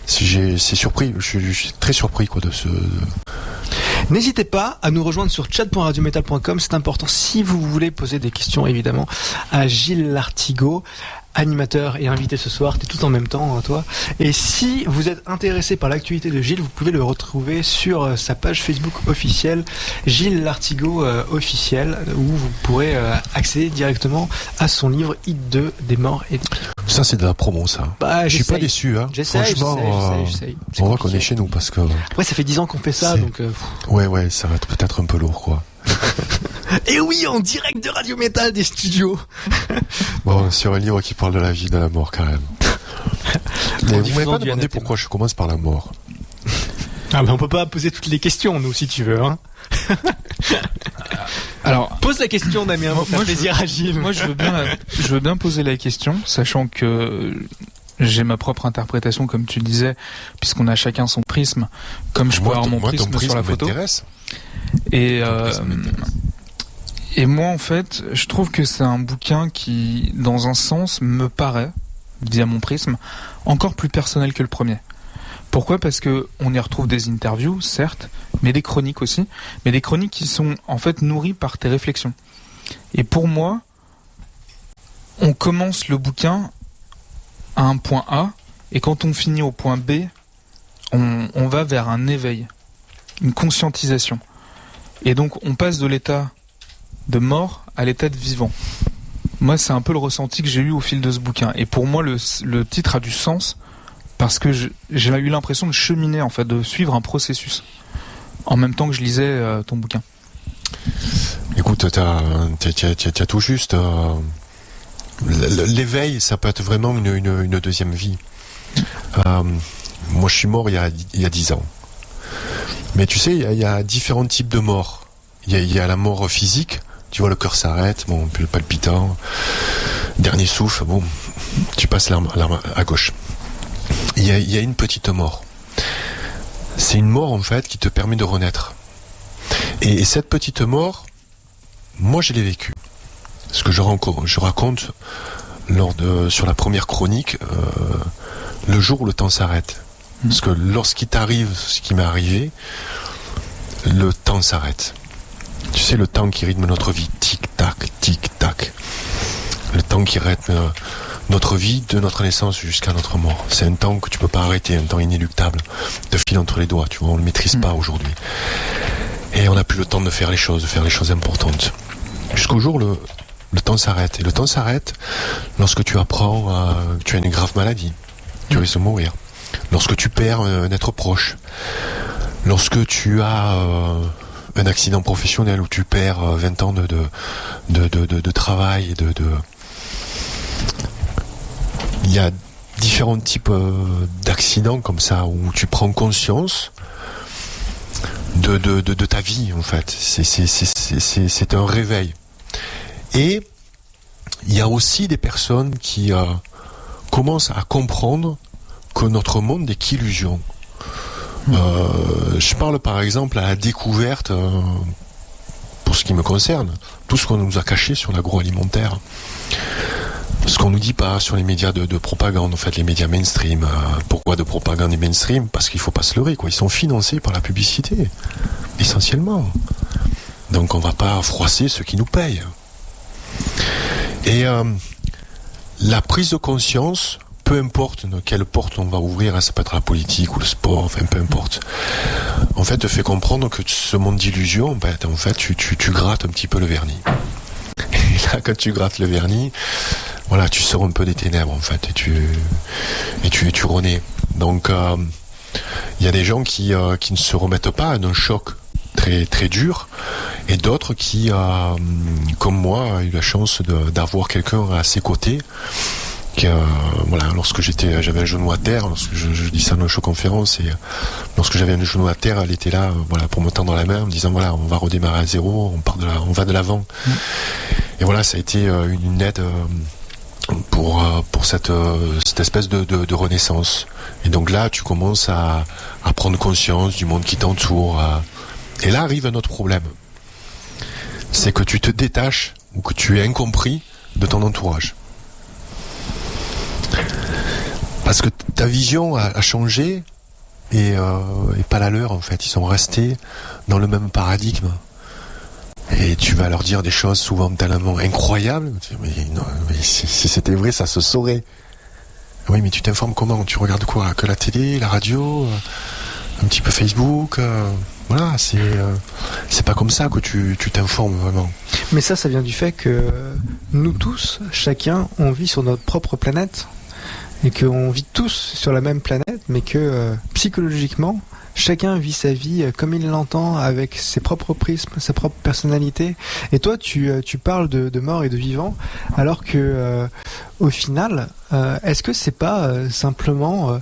c'est surpris. Je suis très surpris quoi de ce. N'hésitez pas à nous rejoindre sur chat.radiometal.com, c'est important si vous voulez poser des questions évidemment à Gilles Lartigot, animateur et invité ce soir, t'es tout en même temps hein, toi. Et si vous êtes intéressé par l'actualité de Gilles, vous pouvez le retrouver sur sa page Facebook officielle, Gilles Lartigot officiel, où vous pourrez accéder directement à son livre Hit 2 des morts et des vivants. Ça, c'est de la promo, ça. Bah, je suis pas déçu, hein. Franchement, j'essaye. On voit qu'on est chez nous parce que. Ouais, ça fait 10 ans qu'on fait ça, donc. Ouais, ça va être peut-être un peu lourd, quoi. Et oui, en direct de Radio Métal des studios. Bon, sur un livre qui parle de la vie et de la mort, quand même. Mais vous m'avez pas demandé pourquoi je commence par la mort. Ah, mais on peut pas poser toutes les questions, nous, si tu veux, hein. Alors, pose la question, Damien, pour faire plaisir à Gilles. Moi, je veux bien poser la question, sachant que j'ai ma propre interprétation, comme tu disais, puisqu'on a chacun son prisme, comme je peux avoir mon prisme sur la photo. Et moi, en fait, je trouve que c'est un bouquin qui, dans un sens, me paraît, via mon prisme, encore plus personnel que le premier. Pourquoi ? Parce que on y retrouve des interviews, certes, mais des chroniques aussi, mais des chroniques qui sont en fait nourries par tes réflexions. Et pour moi, on commence le bouquin à un point A, et quand on finit au point B, on va vers un éveil, une conscientisation. Et donc on passe de l'état de mort à l'état de vivant. Moi, c'est un peu le ressenti que j'ai eu au fil de ce bouquin. Et pour moi, le titre a du sens, parce que j'ai eu l'impression de cheminer, en fait, de suivre un processus, en même temps que je lisais ton bouquin. Écoute, t'as tout juste. L'éveil, ça peut être vraiment une deuxième vie. Moi, je suis mort il y a 10 ans. Mais tu sais, il y a différents types de morts. Il y a la mort physique. Tu vois, le cœur s'arrête, bon, puis le palpitant. Dernier souffle, bon, tu passes l'arme à gauche. Il y a une petite mort. C'est une mort, en fait, qui te permet de renaître. Et cette petite mort, moi, je l'ai vécue. Ce que je raconte sur la première chronique, le jour où le temps s'arrête. Parce que lorsqu'il t'arrive ce qui m'est arrivé, le temps s'arrête. Tu sais, le temps qui rythme notre vie, tic-tac, tic-tac. Le temps qui rythme notre vie de notre naissance jusqu'à notre mort. C'est un temps que tu peux pas arrêter, un temps inéluctable, de fil entre les doigts, tu vois, on le maîtrise pas aujourd'hui. Et on n'a plus le temps de faire les choses importantes. Jusqu'au jour où le temps s'arrête. Et le temps s'arrête lorsque tu apprends que tu as une grave maladie. Tu risques de mourir. Lorsque tu perds un être proche. Lorsque tu as un accident professionnel où tu perds 20 ans de travail. Il y a différents types d'accidents comme ça où tu prends conscience de ta vie, en fait. C'est un réveil. Et il y a aussi des personnes qui commencent à comprendre que notre monde n'est qu'illusion. Je parle par exemple à la découverte, pour ce qui me concerne, tout ce qu'on nous a caché sur l'agroalimentaire. Ce qu'on nous dit pas sur les médias de propagande, en fait, les médias mainstream. Pourquoi de propagande et mainstream ? Parce qu'il faut pas se leurrer, quoi. Ils sont financés par la publicité, essentiellement. Donc on va pas froisser ceux qui nous payent. Et la prise de conscience, peu importe quelle porte on va ouvrir, ça peut être la politique ou le sport, enfin peu importe, en fait te fait comprendre que ce monde d'illusion, en fait tu grattes un petit peu le vernis. Et là, quand tu grattes le vernis, voilà, tu sors un peu des ténèbres, en fait, et tu renais. Donc il y a des gens qui ne se remettent pas d'un choc très très dur, et d'autres qui, comme moi, ont eu la chance d'avoir quelqu'un à ses côtés Voilà, lorsque j'avais un genou à terre, lorsque je dis ça dans une conférence, et lorsque j'avais un genou à terre, elle était là, voilà, pour me tendre la main, en me disant voilà, on va redémarrer à zéro, on va de l'avant. Et voilà, ça a été une aide pour cette espèce de renaissance. Et donc là, tu commences à prendre conscience du monde qui t'entoure. Et là arrive un autre problème. C'est que tu te détaches ou que tu es incompris de ton entourage. Parce que ta vision a changé et pas la leur en fait. Ils sont restés dans le même paradigme. Et tu vas leur dire des choses souvent tellement incroyables. Mais si c'était vrai, ça se saurait. Oui, mais tu t'informes comment? Tu regardes quoi? Que la télé, la radio, un petit peu Facebook. Voilà, c'est pas comme ça que tu t'informes vraiment. Mais ça vient du fait que nous tous, chacun, on vit sur notre propre planète. Et qu'on vit tous sur la même planète, mais que psychologiquement, chacun vit sa vie comme il l'entend, avec ses propres prismes, sa propre personnalité. Et toi, tu parles de mort et de vivant, alors que au final, est-ce que c'est pas simplement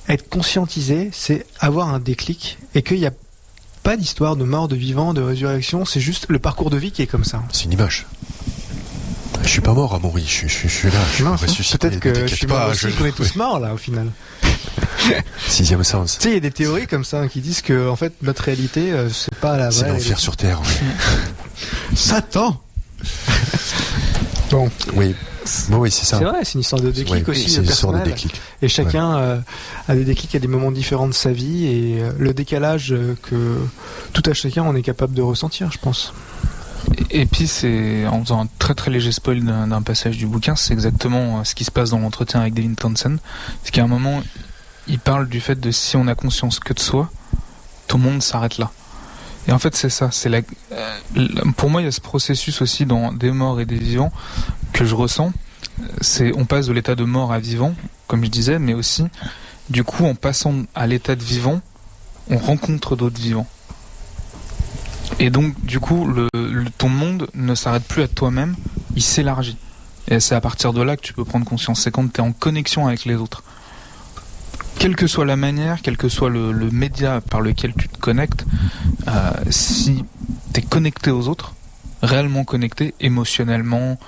être conscientisé, c'est avoir un déclic, et qu'il n'y a pas d'histoire de mort, de vivant, de résurrection, c'est juste le parcours de vie qui est comme ça. C'est une image. Je suis pas mort, Amaury, je suis là, je suis ressuscité. Peut-être que je suis mort aussi, qu'on est tous morts là au final. Sixième sens. Tu sais, il y a des théories comme ça qui disent que en fait notre réalité c'est pas la vraie. C'est l'enfer sur terre. Oui. Satan. Bon. Oui. Oui, c'est ça. C'est vrai, c'est une histoire de déclic aussi. C'est une histoire de déclic. Et chacun a des déclics à des moments différents de sa vie, et le décalage que tout à chacun on est capable de ressentir, je pense. Et puis c'est, en faisant un très très léger spoil d'un passage du bouquin, c'est exactement ce qui se passe dans l'entretien avec Devin Townsend. C'est qu'à un moment, il parle du fait de si on a conscience que de soi, tout le monde s'arrête là. Et en fait c'est ça, pour moi il y a ce processus aussi dans Des morts et des vivants que je ressens. C'est, on passe de l'état de mort à vivant, comme je disais, mais aussi du coup en passant à l'état de vivant, on rencontre d'autres vivants. Et donc, du coup, ton monde ne s'arrête plus à toi-même, il s'élargit. Et c'est à partir de là que tu peux prendre conscience. C'est quand tu es en connexion avec les autres. Quelle que soit la manière, quel que soit le média par lequel tu te connectes, si tu es connecté aux autres, réellement connecté, émotionnellement,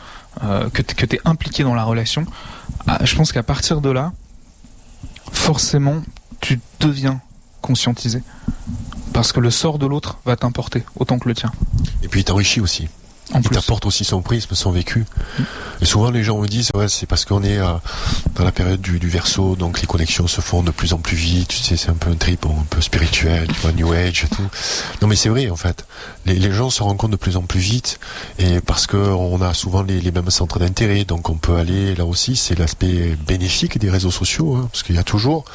que tu es impliqué dans la relation, je pense qu'à partir de là, forcément, tu deviens conscientisé. Parce que le sort de l'autre va t'importer autant que le tien. Et puis il t'enrichit aussi. Il t'apporte aussi son prisme, son vécu. Et souvent les gens me disent ouais, c'est parce qu'on est dans la période du Verseau, donc les connexions se font de plus en plus vite. Tu sais, c'est un peu un trip un peu spirituel, tu vois, New Age et tout. Non mais c'est vrai en fait. Les gens se rencontrent de plus en plus vite, et parce que on a souvent les mêmes centres d'intérêt, donc on peut aller là aussi. C'est l'aspect bénéfique des réseaux sociaux, parce qu'il y a toujours,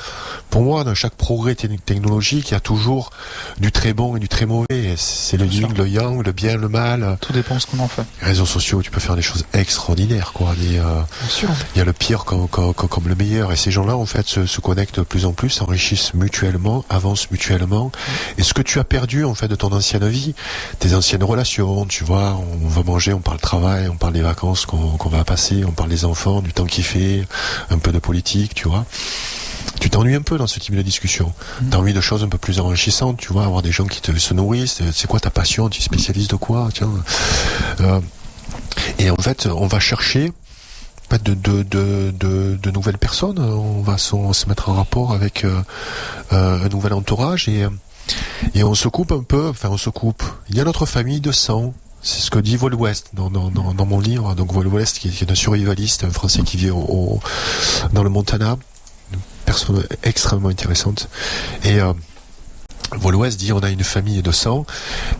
pour moi, dans chaque progrès technologique, il y a toujours du très bon et du très mauvais. C'est le yin, le yang, le bien, le mal. Tout dépend ce qu'on en fait. Les réseaux sociaux, tu peux faire des choses extraordinaires, quoi. Il y a le pire comme le meilleur, et ces gens-là, en fait, se connectent de plus en plus, s'enrichissent mutuellement, avancent mutuellement. Et ce que tu as perdu, en fait, de ton ancienne vie, tes anciennes relations, tu vois, on va manger, on parle travail, on parle des vacances qu'on va passer, on parle des enfants, du temps qu'il fait, un peu de politique, tu vois. Tu t'ennuies un peu dans ce type de discussion. T'as envie de choses un peu plus enrichissantes, tu vois, avoir des gens qui se nourrissent. C'est quoi ta passion? Tu es spécialiste de quoi? Tiens. Et en fait, on va chercher de nouvelles personnes. On va se mettre en rapport avec un nouvel entourage, et on se coupe un peu. Enfin, on se coupe. Il y a notre famille de sang. C'est ce que dit Vol West dans mon livre. Donc Vol West, qui est un survivaliste, un Français qui vit dans le Montana. Personne extrêmement intéressante. Et Vol West dit on a une famille de sang,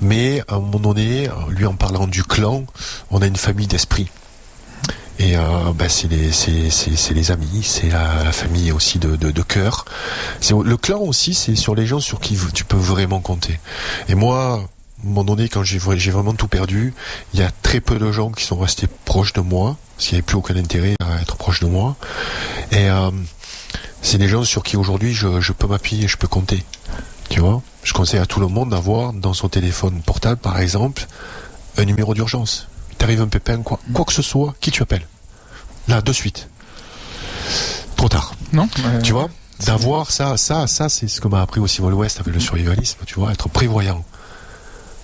mais à un moment donné, lui en parlant du clan, on a une famille d'esprit. Et c'est les amis, c'est la famille aussi de cœur. Le clan aussi, c'est sur les gens sur qui tu peux vraiment compter. Et moi, à un moment donné, quand j'ai vraiment tout perdu, il y a très peu de gens qui sont restés proches de moi, parce qu'il n'y avait plus aucun intérêt à être proche de moi. Et c'est des gens sur qui aujourd'hui je peux m'appuyer, je peux compter. Tu vois, je conseille à tout le monde d'avoir dans son téléphone portable, par exemple, un numéro d'urgence. T'arrive un pépin, quoi que ce soit, qui tu appelles? Là, de suite. trop tard. Non Tu vois, d'avoir ça, c'est ce que m'a appris aussi Vol West avec le survivalisme, tu vois, être prévoyant.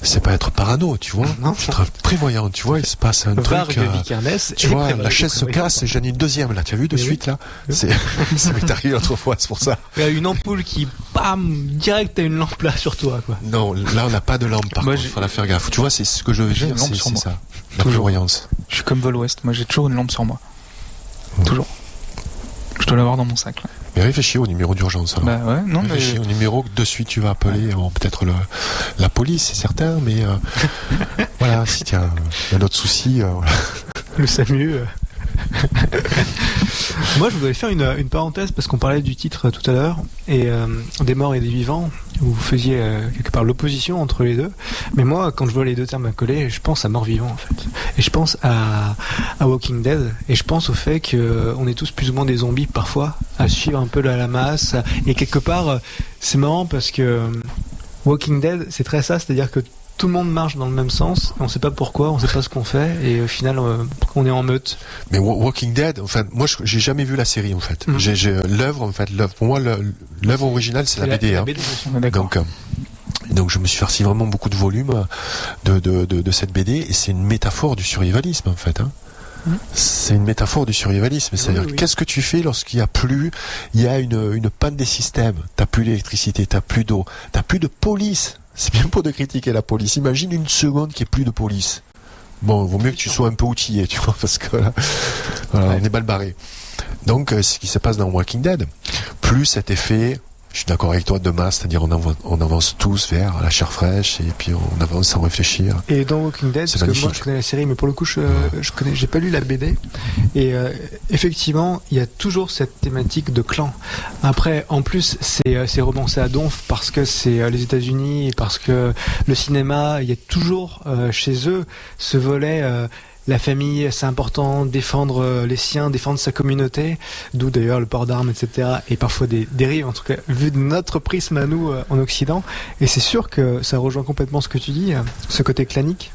C'est pas être parano, tu vois. Non. Être prévoyant, tu vois, il se passe un Varg truc. Vikernes Tu vois, la chaise se casse et j'en ai une deuxième là. Tu as vu de Mais suite là ça m'est arrivé l'autre fois, c'est pour ça. Il y a une ampoule qui, bam, direct t'as une lampe là sur toi, quoi. Non, là on n'a pas de lampe par contre, il faudra faire gaffe. Tu vois, c'est ce que je veux J'ai dire, une lampe c'est sur moi. ça. La Toujours. prévoyance. Je suis comme Vol West, moi j'ai toujours une lampe sur moi. Toujours. Je dois l'avoir dans mon sac. Là. Mais réfléchis au numéro d'urgence. Alors. Bah ouais, non mais... Réfléchis au numéro que de suite tu vas appeler. Bon, peut-être la police, c'est certain, mais voilà, si tu as un autre souci, voilà. Le SAMU. Moi, je voudrais faire une parenthèse parce qu'on parlait du titre tout à l'heure et des morts et des vivants. Où vous faisiez quelque part l'opposition entre les deux. Mais moi, quand je vois les deux termes accolés, je pense à mort-vivant en fait. Et je pense à Walking Dead. Et je pense au fait qu'on est tous plus ou moins des zombies parfois, à suivre un peu la masse. Et quelque part, c'est marrant parce que Walking Dead, c'est très ça, c'est-à-dire que tout le monde marche dans le même sens, on sait pas pourquoi, on sait pas ce qu'on fait, et au final, on est en meute. Mais Walking Dead, enfin, moi, j'ai jamais vu la série, en fait. J'ai l'œuvre, en fait, pour moi, l'œuvre originale, c'est la BD, hein. BD, Donc, je me suis farci vraiment beaucoup de volumes de cette BD, et c'est une métaphore du survivalisme, en fait, hein. C'est une métaphore du survivalisme, c'est-à-dire qu'est-ce que tu fais lorsqu'il y a plus, il y a une panne des systèmes, t'as plus d'électricité, t'as plus d'eau, t'as plus de police. C'est bien pour de critiquer la police. Imagine une seconde qu'il n'y ait plus de police. Bon, il vaut mieux que tu sois un peu outillé, tu vois, parce que là, voilà, on est mal barré. Donc, ce qui se passe dans Walking Dead, plus cet effet, je suis d'accord avec toi, de masse, c'est-à-dire on avance tous vers la chair fraîche et puis on avance sans réfléchir. Et dans Walking Dead, parce que moi je connais la série, mais pour le coup j'ai pas lu la BD. Et effectivement, il y a toujours cette thématique de clan. Après, en plus, c'est romancé à donf parce que c'est les États-Unis, parce que le cinéma, il y a toujours chez eux ce volet. La famille, c'est important, défendre les siens, défendre sa communauté, d'où d'ailleurs le port d'armes, etc. Et parfois des dérives, en tout cas, vu de notre prisme à nous en Occident. Et c'est sûr que ça rejoint complètement ce que tu dis, ce côté clanique.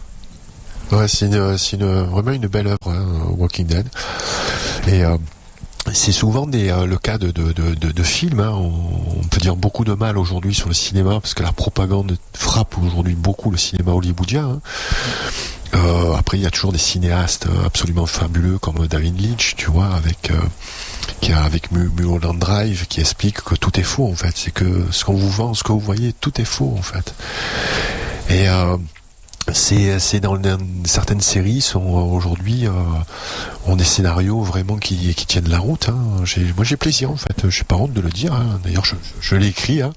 Ouais, c'est vraiment une belle œuvre, hein, Walking Dead. Et c'est souvent le cas de films, hein. On peut dire beaucoup de mal aujourd'hui sur le cinéma, parce que la propagande frappe aujourd'hui beaucoup le cinéma hollywoodien, hein. Après, il y a toujours des cinéastes absolument fabuleux comme David Lynch, tu vois, avec Mulholland Drive, qui explique que tout est faux en fait. C'est que ce qu'on vous vend, ce que vous voyez, tout est faux en fait. Et c'est dans certaines séries sont aujourd'hui ont des scénarios vraiment qui tiennent la route, hein. Moi j'ai plaisir en fait, j'ai pas honte de le dire, hein. D'ailleurs je l'écris, hein.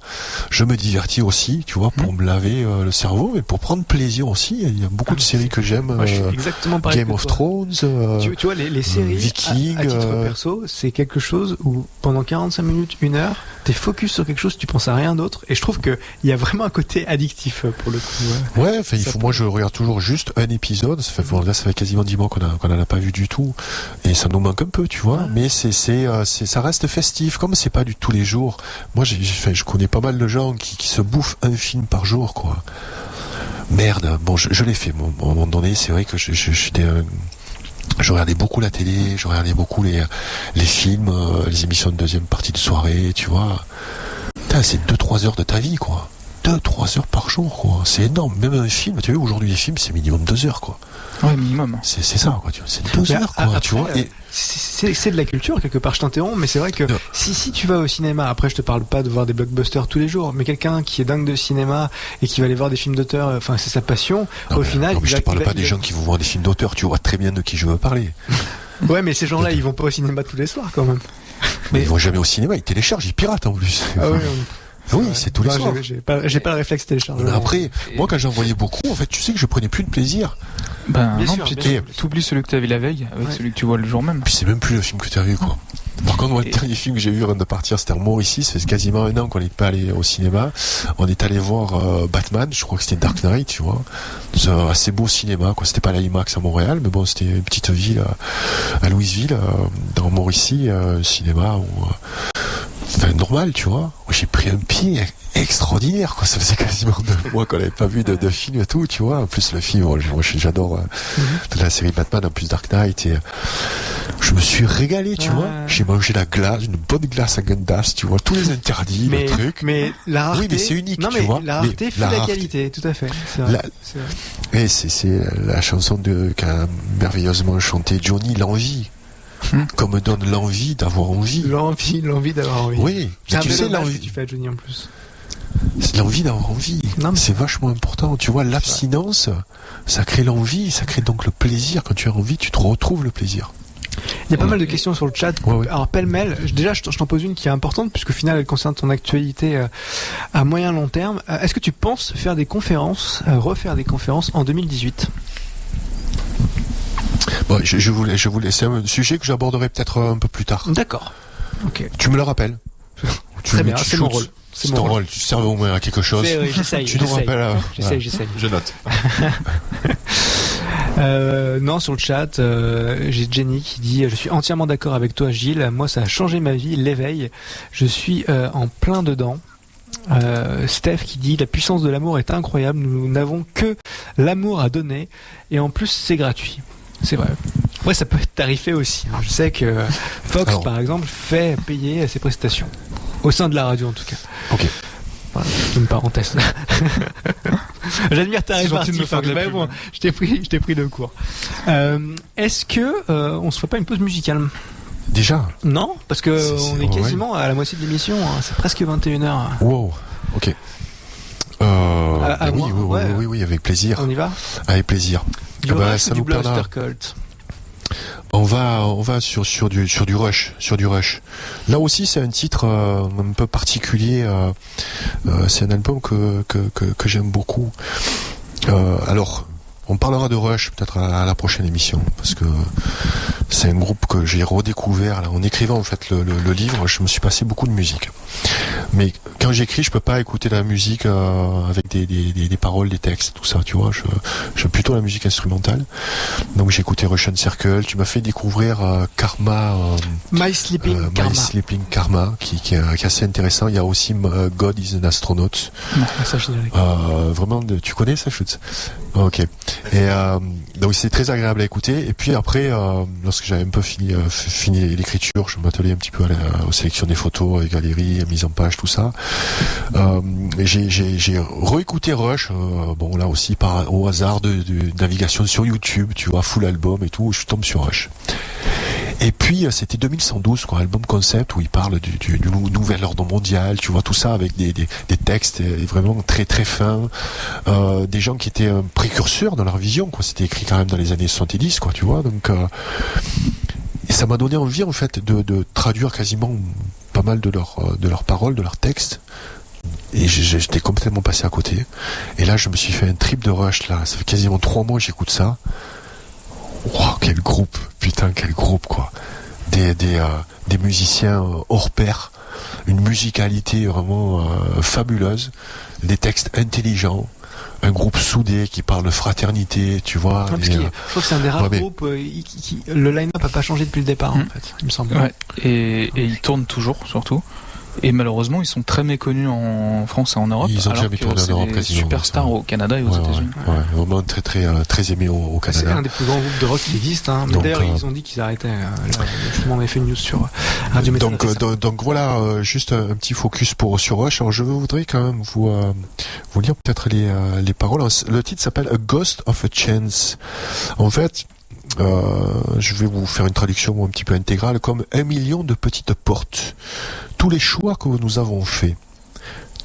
Je me divertis aussi, tu vois, pour me laver le cerveau, mais pour prendre plaisir aussi. Il y a beaucoup de séries que j'aime, moi, je suis exactement pareil Game que of toi. Thrones, tu vois les séries Viking, à titre perso, c'est quelque chose où pendant 45 minutes, 1 heure, t'es focus sur quelque chose, tu penses à rien d'autre, et je trouve que il y a vraiment un côté addictif pour le coup. Ouais, enfin, moi je regarde toujours juste un épisode. Ça fait quasiment 10 mois qu'on en a pas vu du tout, et ça nous manque un peu, tu vois. Mais ça reste festif, comme c'est pas du tous les jours. Moi, je connais pas mal de gens qui se bouffent un film par jour, quoi. Merde. Bon, je l'ai fait. Bon, à un moment donné, c'est vrai que je regardais beaucoup la télé, je regardais beaucoup les films, les émissions de deuxième partie de soirée, tu vois. Putain, c'est 2-3 heures de ta vie, quoi. 2-3 heures par jour, quoi. C'est énorme. Même un film, tu vois, aujourd'hui les films, c'est minimum 2 heures, quoi. Ouais, minimum. C'est ça, quoi. C'est 2 heures, quoi. Après, tu vois. Et c'est de la culture quelque part. Je t'interromps, mais c'est vrai que si tu vas au cinéma, après je te parle pas de voir des blockbusters tous les jours, mais quelqu'un qui est dingue de cinéma et qui va aller voir des films d'auteur, enfin c'est sa passion. Non, au final, non, mais je te parle pas des gens qui vont voir des films d'auteur. Tu vois très bien de qui je veux parler. Ouais, mais ces gens-là, ils vont pas au cinéma tous les soirs, quand même. Mais ils vont jamais au cinéma. Ils téléchargent, ils piratent en plus. Ah oui. Oui, c'est tous les soirs. J'ai pas le réflexe téléchargement. Après, moi quand j'en voyais beaucoup, en fait, tu sais que je prenais plus de plaisir. Ben Bien non, sûr, tu oublies celui que tu as vu la veille avec celui que tu vois le jour même. Puis c'est même plus le film que tu as vu, quoi. Par contre, moi, le dernier film que j'ai vu avant de partir, c'était en Mauricie. Ça fait quasiment 1 an qu'on n'est pas allé au cinéma. On est allé voir Batman. Je crois que c'était Dark Knight, tu vois. C'est un assez beau cinéma, quoi. C'était pas la IMAX à Montréal, mais bon, c'était une petite ville à Louisville, dans Mauricie, cinéma où. normal, tu vois. J'ai pris un pied extraordinaire, quoi. Ça faisait quasiment 2 mois qu'on n'avait pas vu de film et tout, tu vois. En plus, le film, j'adore la série Batman, en plus Dark Knight, et je me suis régalé, tu vois. J'ai mangé la glace, une bonne glace à Gundas, tu vois, tous les interdits, le truc. Mais la rareté. Oui, mais c'est unique, non, tu mais vois. la rareté fait la qualité, tout à fait. C'est vrai. Et c'est la chanson qu'a merveilleusement chanté Johnny, L'envie. Qu'on me donne l'envie d'avoir envie. L'envie d'avoir envie. Oui, c'est tu sais l'envie que tu fais à Johnny en plus. C'est l'envie d'avoir envie. C'est vachement important. Tu vois, l'abstinence, ça crée l'envie, ça crée donc le plaisir. Quand tu as envie, tu te retrouves le plaisir. Il y a pas mal de questions sur le chat. Ouais. Alors, pêle-mêle, déjà, je t'en pose une qui est importante, puisqu'au final, elle concerne ton actualité à moyen long terme. Est-ce que tu penses faire des conférences, refaire des conférences en 2018 ? Bon, je voulais, c'est un sujet que j'aborderai peut-être un peu plus tard. D'accord. Ok. Tu me le rappelles. Très bien, c'est mon rôle. C'est ton rôle. Tu serves au moins à quelque chose. J'essaye. Tu nous rappelles. J'essaye. Je note. Non, sur le chat, j'ai Jenny qui dit: je suis entièrement d'accord avec toi, Gilles. Moi, ça a changé ma vie, l'éveil. Je suis en plein dedans. Steph qui dit: la puissance de l'amour est incroyable. Nous n'avons que l'amour à donner, et en plus, c'est gratuit. C'est vrai. Ouais, ça peut être tarifé aussi. Je sais que Fox, par exemple, fait payer ses prestations au sein de la radio, en tout cas. Ok. Voilà, c'est une parenthèse. J'admire ta répartie, de me faire de la mais pub. bon, je t'ai pris de court. Est-ce que on se ferait pas une pause musicale? Déjà? Non, parce que on est quasiment à la moitié de l'émission. Hein. C'est presque 21h. Wow. Ok. Oui, avec plaisir. On y va? Avec plaisir. Ça nous perdra. On va sur du rush. Là aussi, c'est un titre un peu particulier. C'est un album que j'aime beaucoup. Alors, on parlera de Rush peut-être à la prochaine émission, parce que c'est un groupe que j'ai redécouvert là, en écrivant en fait le livre. Je me suis passé beaucoup de musique, mais quand j'écris, je peux pas écouter la musique avec des paroles, des textes, tout ça, tu vois. J'aime plutôt la musique instrumentale. Donc j'ai écouté Russian Circle. Tu m'as fait découvrir Karma, My Sleeping Karma, qui est assez intéressant. Il y a aussi God is an Astronaut. Non, ça, je vraiment, tu connais ça, Schutz? Ok. Et donc c'est très agréable à écouter. Et puis après, lorsque j'avais un peu fini l'écriture, je m'attelais un petit peu aux sélections des photos, les galeries, mise en page, tout ça. J'ai réécouté Rush, bon là aussi au hasard de navigation sur YouTube, tu vois, full album et tout. Je tombe sur Rush. Et puis c'était 2112, quoi, album concept où il parle du nouvel ordre mondial, tu vois, tout ça avec des textes vraiment très très fins, des gens qui étaient précurseurs dans leur vision, quoi. C'était écrit quand même dans les années 70, quoi, tu vois. Donc et ça m'a donné envie en fait de traduire quasiment pas mal de leurs paroles, de leurs textes. Et j'étais complètement passé à côté. Et là, je me suis fait un trip de Rush. Là, ça fait quasiment 3 mois que j'écoute ça. Wow, quel groupe, putain, quel groupe, quoi. Des musiciens hors pair, une musicalité vraiment fabuleuse, des textes intelligents, un groupe soudé qui parle de fraternité, tu vois. Je trouve que c'est un des rares groupes le line-up n'a pas changé depuis le départ, en fait, il me semble. Ouais. Et ils tournent toujours, surtout. Et malheureusement, ils sont très méconnus en France et en Europe. Ils ont alors jamais que tourné en Europe, c'est des quasiment. superstars au Canada et aux États-Unis. Ouais, vraiment très aimé au Canada. C'est un des plus grands groupes de rock qui existent. Hein. Donc, d'ailleurs, ils ont dit qu'ils arrêtaient. Justement, on avait fait une news sur Radio Métal. Donc voilà, juste un petit focus sur Rush. Alors je voudrais quand même vous lire peut-être les paroles. Le titre s'appelle A Ghost of a Chance. En fait, je vais vous faire une traduction un petit peu intégrale, comme 1 million de petites portes. Tous les choix que nous avons faits,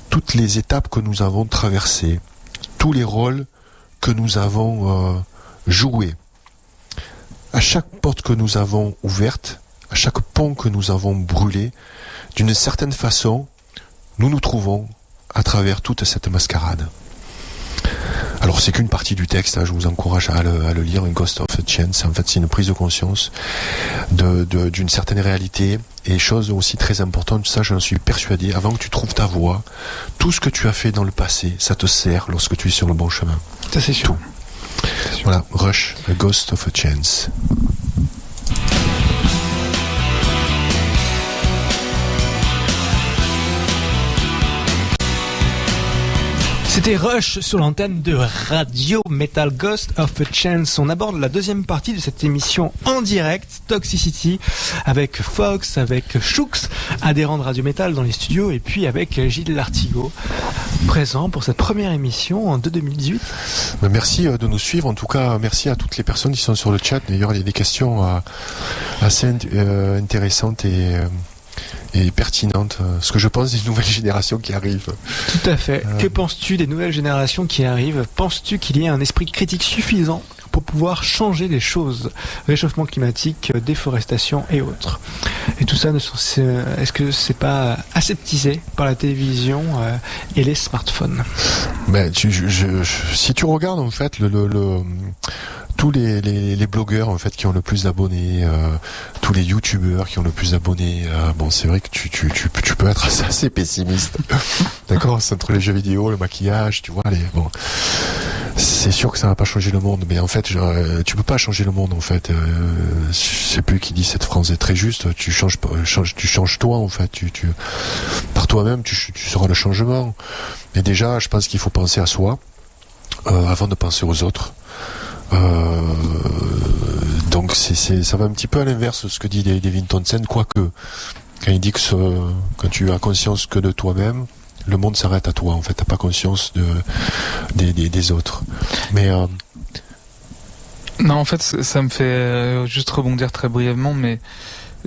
toutes les étapes que nous avons traversées, tous les rôles que nous avons joués. À chaque porte que nous avons ouverte, à chaque pont que nous avons brûlé, d'une certaine façon, nous nous trouvons à travers toute cette mascarade. Alors c'est qu'une partie du texte, hein, je vous encourage à le lire, un Ghost of a Chance. En fait, c'est une prise de conscience d'une certaine réalité. Et chose aussi très importante, ça j'en suis persuadé, avant que tu trouves ta voie, tout ce que tu as fait dans le passé, ça te sert lorsque tu es sur le bon chemin. Ça c'est sûr. Tout. Voilà, Rush, A Ghost of a Chance. C'était Rush sur l'antenne de Radio Metal Ghost of a Chance. On aborde la deuxième partie de cette émission en direct, Toxicity, avec Fox, avec Shooks, adhérent de Radio Metal dans les studios, et puis avec Gilles Lartigot, présent pour cette première émission de 2018. Merci de nous suivre. En tout cas, merci à toutes les personnes qui sont sur le chat. D'ailleurs, il y a des questions assez intéressantes et pertinente, ce que je pense des nouvelles générations qui arrivent. Tout à fait. Que penses-tu des nouvelles générations qui arrivent ? Penses-tu qu'il y ait un esprit critique suffisant pour pouvoir changer les choses ? Réchauffement climatique, déforestation et autres. Et tout ça, est-ce que c'est pas aseptisé par la télévision et les smartphones ? Ben, si tu regardes en fait tous les blogueurs en fait qui ont le plus d'abonnés, tous les youtubeurs qui ont le plus d'abonnés, bon c'est vrai que tu peux être assez pessimiste. D'accord, c'est entre les jeux vidéo, le maquillage, tu vois, bon. C'est sûr que ça va pas changer le monde, mais en fait, tu peux pas changer le monde en fait. Je sais plus qui dit cette phrase est très juste. Tu changes toi en fait. Par toi-même, tu seras le changement. Et déjà, je pense qu'il faut penser à soi avant de penser aux autres. Donc ça va un petit peu à l'inverse de ce que dit Devin Townsend, quoique quand il dit que quand tu as conscience que de toi-même, le monde s'arrête à toi. En fait, t'as pas conscience des autres. Mais non, en fait, ça me fait juste rebondir très brièvement, mais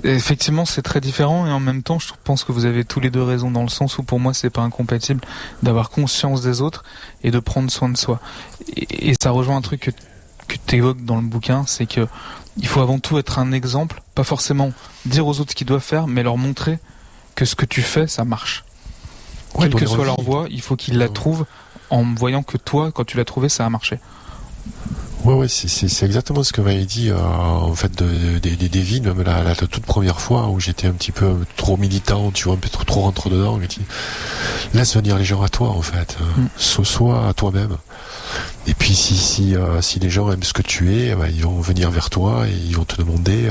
effectivement, c'est très différent et en même temps, je pense que vous avez tous les deux raison dans le sens où pour moi, c'est pas incompatible d'avoir conscience des autres et de prendre soin de soi. Et ça rejoint un truc que tu évoques dans le bouquin, c'est que il faut avant tout être un exemple, pas forcément dire aux autres ce qu'ils doivent faire, mais leur montrer que ce que tu fais, ça marche. Ouais, quelle que soit leur voie, il faut qu'ils la trouvent en voyant que toi, quand tu l'as trouvé, ça a marché. Ouais, c'est exactement ce que m'avait dit en fait Devin, même la toute première fois où j'étais un petit peu trop militant, tu vois, un peu trop rentre dedans. Il dit laisse venir les gens à toi en fait, sois à toi-même. Et puis si les gens aiment ce que tu es, ils vont venir vers toi et ils vont te demander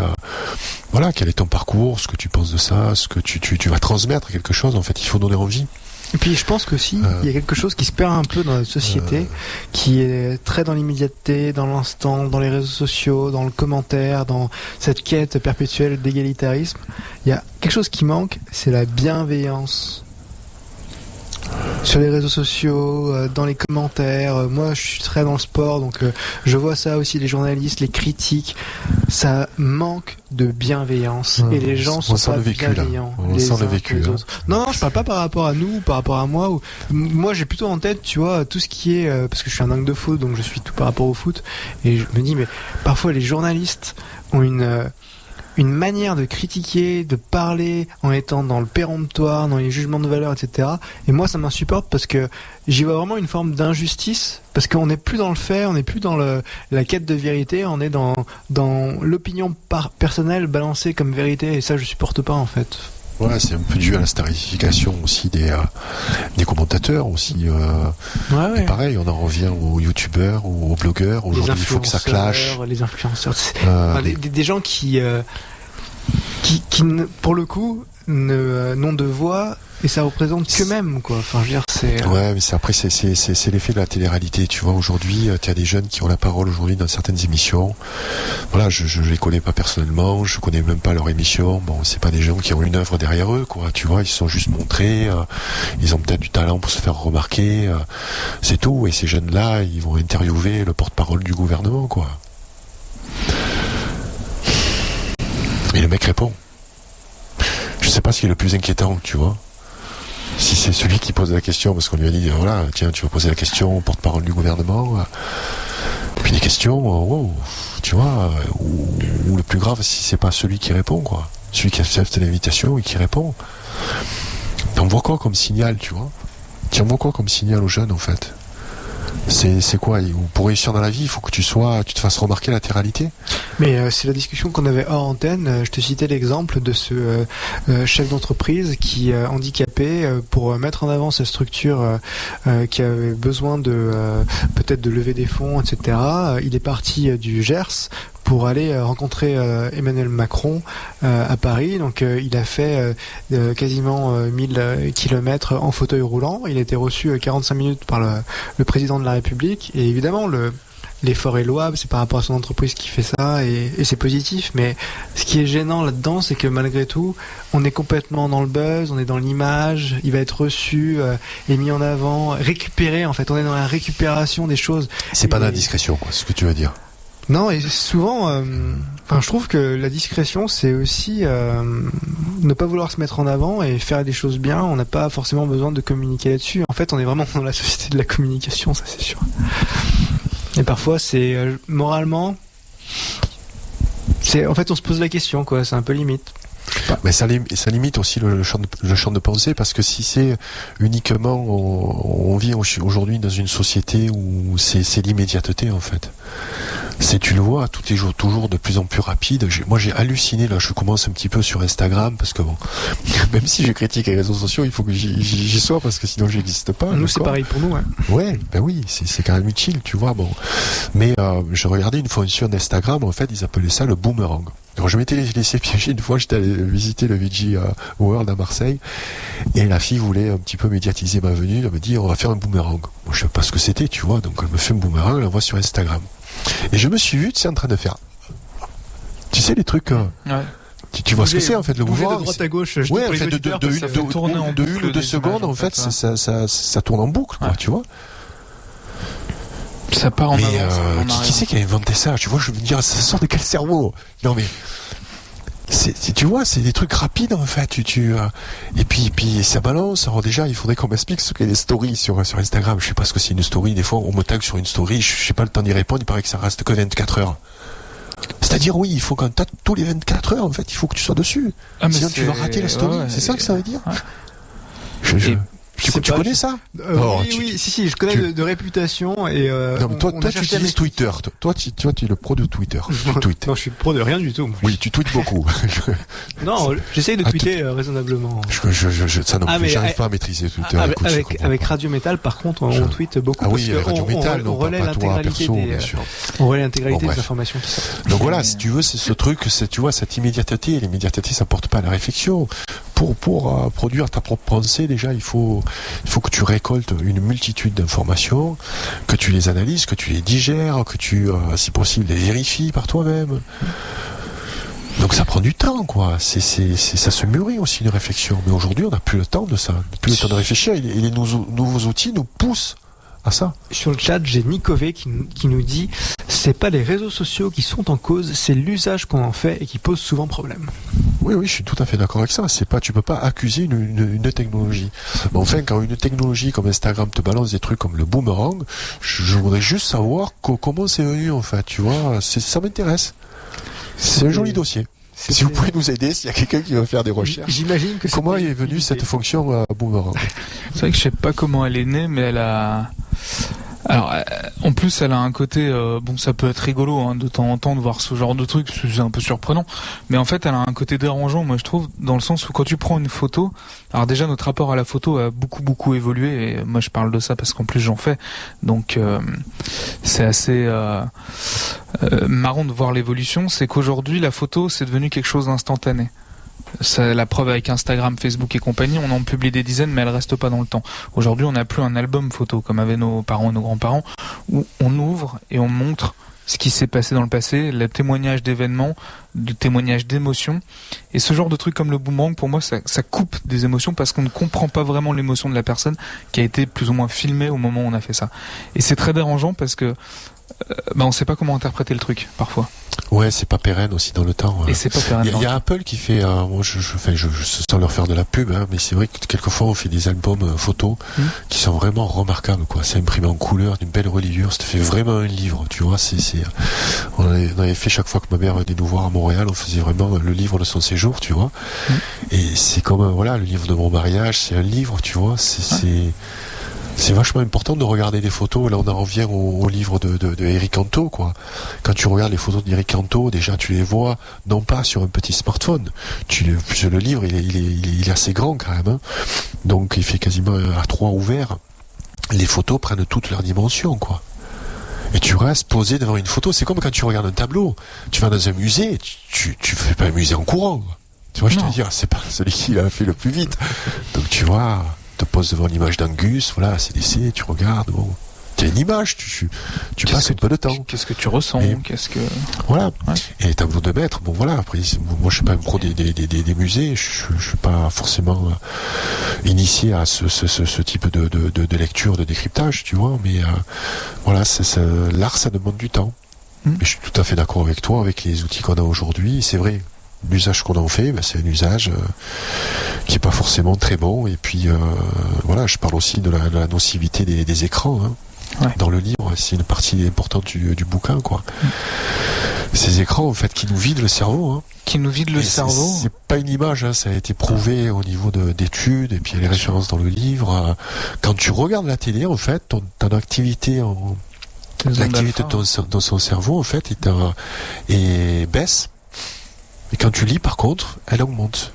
voilà quel est ton parcours, ce que tu penses de ça, ce que tu vas transmettre quelque chose. En fait, il faut donner envie. Et puis je pense qu'aussi il y a quelque chose qui se perd un peu dans notre société, qui est très dans l'immédiateté, dans l'instant, dans les réseaux sociaux, dans le commentaire, dans cette quête perpétuelle d'égalitarisme. Il y a quelque chose qui manque, c'est la bienveillance. Sur les réseaux sociaux, dans les commentaires, moi je suis très dans le sport, donc je vois ça aussi, les journalistes, les critiques, ça manque de bienveillance et les gens sont pas bienveillants. On sent le vécu. Non, je parle pas par rapport à nous, par rapport à moi. Moi j'ai plutôt en tête, tu vois, tout ce qui est, parce que je suis un dingue de foot, donc je suis tout par rapport au foot, et je me dis, mais parfois les journalistes ont une manière de critiquer, de parler en étant dans le péremptoire, dans les jugements de valeur, etc. Et moi, ça m'insupporte parce que j'y vois vraiment une forme d'injustice, parce qu'on n'est plus dans le fait, on n'est plus dans la quête de vérité, on est dans l'opinion personnelle balancée comme vérité, et ça, je supporte pas en fait. Ouais, c'est un peu dû à la starification aussi des commentateurs aussi. Ouais. Et pareil, on en revient aux youtubeurs ou aux blogueurs. Aujourd'hui, il faut que ça clash. Les influenceurs, des gens qui pour le coup n'ont de voix et ça représente qu'eux-mêmes, quoi. Enfin, je veux dire, c'est. Ouais, mais c'est l'effet de la télé-réalité. Tu vois, aujourd'hui, tu as des jeunes qui ont la parole aujourd'hui dans certaines émissions. Voilà, je les connais pas personnellement, je connais même pas leur émission. Bon, c'est pas des gens qui ont une œuvre derrière eux, quoi. Tu vois, ils se sont juste montrés. Ils ont peut-être du talent pour se faire remarquer. C'est tout. Et ces jeunes-là, ils vont interviewer le porte-parole du gouvernement, quoi. Et le mec répond. Je sais pas ce qui est le plus inquiétant, tu vois. Si c'est celui qui pose la question, parce qu'on lui a dit, voilà, tiens, tu vas poser la question au porte-parole du gouvernement. Puis des questions, wow, tu vois, ou le plus grave, si c'est pas celui qui répond, quoi. Celui qui accepte l'invitation et qui répond. T'envoies quoi comme signal, tu vois? Tu envoies quoi comme signal aux jeunes, en fait? C'est quoi? Pour réussir dans la vie, il faut que tu te fasses remarquer latéralité. Mais c'est la discussion qu'on avait hors antenne. Je te citais l'exemple de ce chef d'entreprise qui handicapé pour mettre en avant sa structure qui avait besoin de peut-être de lever des fonds, etc. Il est parti du Gers pour aller rencontrer Emmanuel Macron à Paris. Donc il a fait quasiment 1000 kilomètres en fauteuil roulant. Il a été reçu 45 minutes par le président de la République. Et évidemment, l'effort est louable, c'est par rapport à son entreprise qui fait ça et c'est positif, mais ce qui est gênant là-dedans, c'est que malgré tout, on est complètement dans le buzz, on est dans l'image, il va être reçu et mis en avant, récupéré, en fait, on est dans la récupération des choses. C'est pas d'indiscrétion, quoi, c'est ce que tu veux dire. Non, et souvent, je trouve que la discrétion, c'est aussi ne pas vouloir se mettre en avant et faire des choses bien. On n'a pas forcément besoin de communiquer là-dessus. En fait, on est vraiment dans la société de la communication, ça c'est sûr. Et parfois, c'est moralement, en fait, on se pose la question, quoi. C'est un peu limite. Mais ça limite aussi le champ de pensée, parce que si c'est uniquement, on vit aujourd'hui dans une société où c'est l'immédiateté, en fait. Tu le vois, tout est toujours de plus en plus rapide. Moi, j'ai halluciné, là, je commence un petit peu sur Instagram, parce que bon, même si je critique les réseaux sociaux, il faut que j'y sois, parce que sinon j'existe pas. Nous, c'est pareil pour nous, hein. Ouais, ben oui, c'est quand même utile, tu vois, bon. Mais, j'ai regardé une fonction d'Instagram, en fait, ils appelaient ça le boomerang. Alors, je m'étais laissé piéger une fois, j'étais allé visiter le VG World à Marseille, et la fille voulait un petit peu médiatiser ma venue, elle me dit, on va faire un boomerang. Moi, je sais pas ce que c'était, tu vois, donc elle me fait un boomerang, elle l'envoie sur Instagram. Et je me suis vu, tu sais, en train de faire, tu sais, les trucs, ouais. Tu vois ce que c'est, en fait, le boomerang. De droite à gauche, ouais, en fait, de 1 ou 2 secondes, en fait, ça tourne en boucle, quoi, tu vois. Ça part en avance. Qui c'est qui a inventé ça? Tu vois, je veux me dire, ça sort de quel cerveau? Non, mais tu vois, c'est des trucs rapides, en fait. Et puis ça balance. Alors déjà, il faudrait qu'on m'explique ce qu'est les stories sur Instagram. Je sais pas ce que c'est une story. Des fois, on me tag sur une story. Je sais pas le temps d'y répondre. Il paraît que ça reste que 24 heures. C'est-à-dire, oui, il faut quand t'as tous les 24 heures, en fait, il faut que tu sois dessus. Sinon, tu vas rater la story. Ouais, c'est ça que ça veut dire? Ouais. Tu connais ça? Oui, si, je connais de réputation et. Non, mais toi, tu utilises Twitter. Toi, tu es le pro de Twitter. Tu tweets. Non, je suis pro de rien du tout. Moi. Oui, tu tweets beaucoup. Non, j'essaye de tweeter raisonnablement. Ça non plus, j'arrive pas à maîtriser Twitter. Avec Radio Metal, par contre, on tweete beaucoup. Ah oui, Radio Metal, on relaie l'intégralité des informations qui sortent. Donc voilà, si tu veux, c'est ce truc, tu vois, cette immédiateté. L'immédiateté, ça porte pas à la réflexion. Pour produire ta propre pensée, déjà, il faut que tu récoltes une multitude d'informations, que tu les analyses, que tu les digères, que tu, si possible, les vérifies par toi-même. Donc ça prend du temps, quoi. Ça se mûrit aussi, une réflexion. Mais aujourd'hui, on n'a plus le temps de ça. On n'a plus le temps de réfléchir. Et les nouveaux outils nous poussent à ça. Sur le chat, j'ai Nicové qui nous dit « C'est pas les réseaux sociaux qui sont en cause, c'est l'usage qu'on en fait et qui pose souvent problème. » Oui, je suis tout à fait d'accord avec ça. Tu peux pas accuser une technologie. Mais enfin, quand une technologie comme Instagram te balance des trucs comme le boomerang, je voudrais juste savoir comment c'est venu, en fait. Tu vois, ça m'intéresse. C'est un joli dossier. Si vous pouvez nous aider, s'il y a quelqu'un qui veut faire des recherches. J'imagine que comment est venue cette fonction boomerang? C'est vrai que je sais pas comment elle est née, mais elle a. Alors, en plus, elle a un côté, ça peut être rigolo, hein, de temps en temps de voir ce genre de truc, c'est un peu surprenant, mais en fait, elle a un côté dérangeant, moi je trouve, dans le sens où quand tu prends une photo, alors déjà notre rapport à la photo a beaucoup évolué, et moi je parle de ça parce qu'en plus j'en fais, donc c'est assez marrant de voir l'évolution, c'est qu'aujourd'hui la photo c'est devenu quelque chose d'instantané. C'est la preuve avec Instagram, Facebook et compagnie, on en publie des dizaines mais elles restent pas dans le temps. Aujourd'hui on n'a plus un album photo comme avaient nos parents et nos grands-parents où on ouvre et on montre ce qui s'est passé dans le passé, le témoignage d'événements, le témoignage d'émotions. Et ce genre de truc comme le boomerang, pour moi, ça coupe des émotions parce qu'on ne comprend pas vraiment l'émotion de la personne qui a été plus ou moins filmée au moment où on a fait ça. Et c'est très dérangeant parce que on sait pas comment interpréter le truc parfois. Ouais, c'est pas pérenne aussi dans le temps. Et c'est pas pérenne. Il y a Apple qui fait, moi je sans leur faire de la pub, hein, mais c'est vrai que quelquefois on fait des albums photos qui sont vraiment remarquables, quoi. C'est imprimé en couleur, d'une belle reliure, ça te fait vraiment un livre, tu vois. On avait fait chaque fois que ma mère venait nous voir à Montréal, on faisait vraiment le livre de son séjour, tu vois. Et c'est comme le livre de mon mariage, c'est un livre, tu vois. C'est vachement important de regarder des photos. Là, on en revient au livre de Eric Canto, quoi. Quand tu regardes les photos d'Eric Canto, déjà, tu les vois, non pas sur un petit smartphone. Le livre, il est assez grand, quand même, hein. Donc, il fait quasiment A3 ouvert. Les photos prennent toutes leurs dimensions, quoi. Et tu restes posé devant une photo. C'est comme quand tu regardes un tableau. Tu vas dans un musée, tu fais pas un musée en courant. Tu vois, je te dis, c'est pas celui qui l'a fait le plus vite. Donc tu vois, te poses devant l'image d'Angus, voilà, c'est d'essai, tu regardes, bon. Tu as une image, tu passes un peu de temps. Qu'est-ce que tu ressens, Voilà. Ouais. Et les tableaux de maître, bon voilà, après, moi je suis pas un pro des musées, je suis pas forcément initié à ce type de lecture, de décryptage, tu vois, mais voilà, l'art ça demande du temps. Et je suis tout à fait d'accord avec toi, avec les outils qu'on a aujourd'hui, c'est vrai. L'usage qu'on en fait, c'est un usage qui est pas forcément très bon. Et puis voilà, je parle aussi de la nocivité des écrans. Hein. Ouais. Dans le livre, c'est une partie importante du bouquin, quoi. Ces écrans, en fait, qui nous vident le cerveau. Hein. Qui nous vident le cerveau. C'est pas une image, hein, ça a été prouvé au niveau d'études, et puis il y a les références dans le livre. Quand tu regardes la télé, en fait, ton activité l'activité de son cerveau, en fait, et baisse. Et quand tu lis, par contre, elle augmente.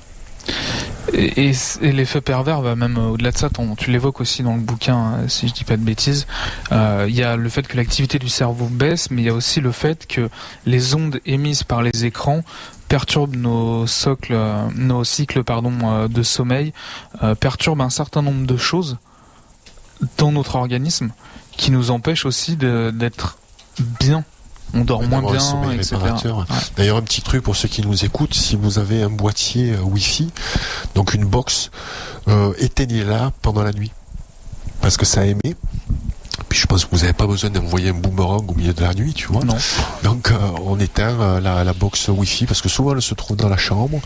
Et l'effet pervers va même au-delà de ça, tu l'évoques aussi dans le bouquin, si je dis pas de bêtises. Il y a le fait que l'activité du cerveau baisse, mais il y a aussi le fait que les ondes émises par les écrans perturbent nos cycles de sommeil, perturbent un certain nombre de choses dans notre organisme qui nous empêchent aussi d'être bien. On dort moins bien, etc. Ouais. D'ailleurs, un petit truc pour ceux qui nous écoutent, si vous avez un boîtier Wi-Fi, donc une box, éteignez-la pendant la nuit. Parce que ça émet. Puis je pense que vous n'avez pas besoin d'envoyer un boomerang au milieu de la nuit, tu vois. Non. Donc on éteint la box Wi-Fi parce que souvent elle se trouve dans la chambre,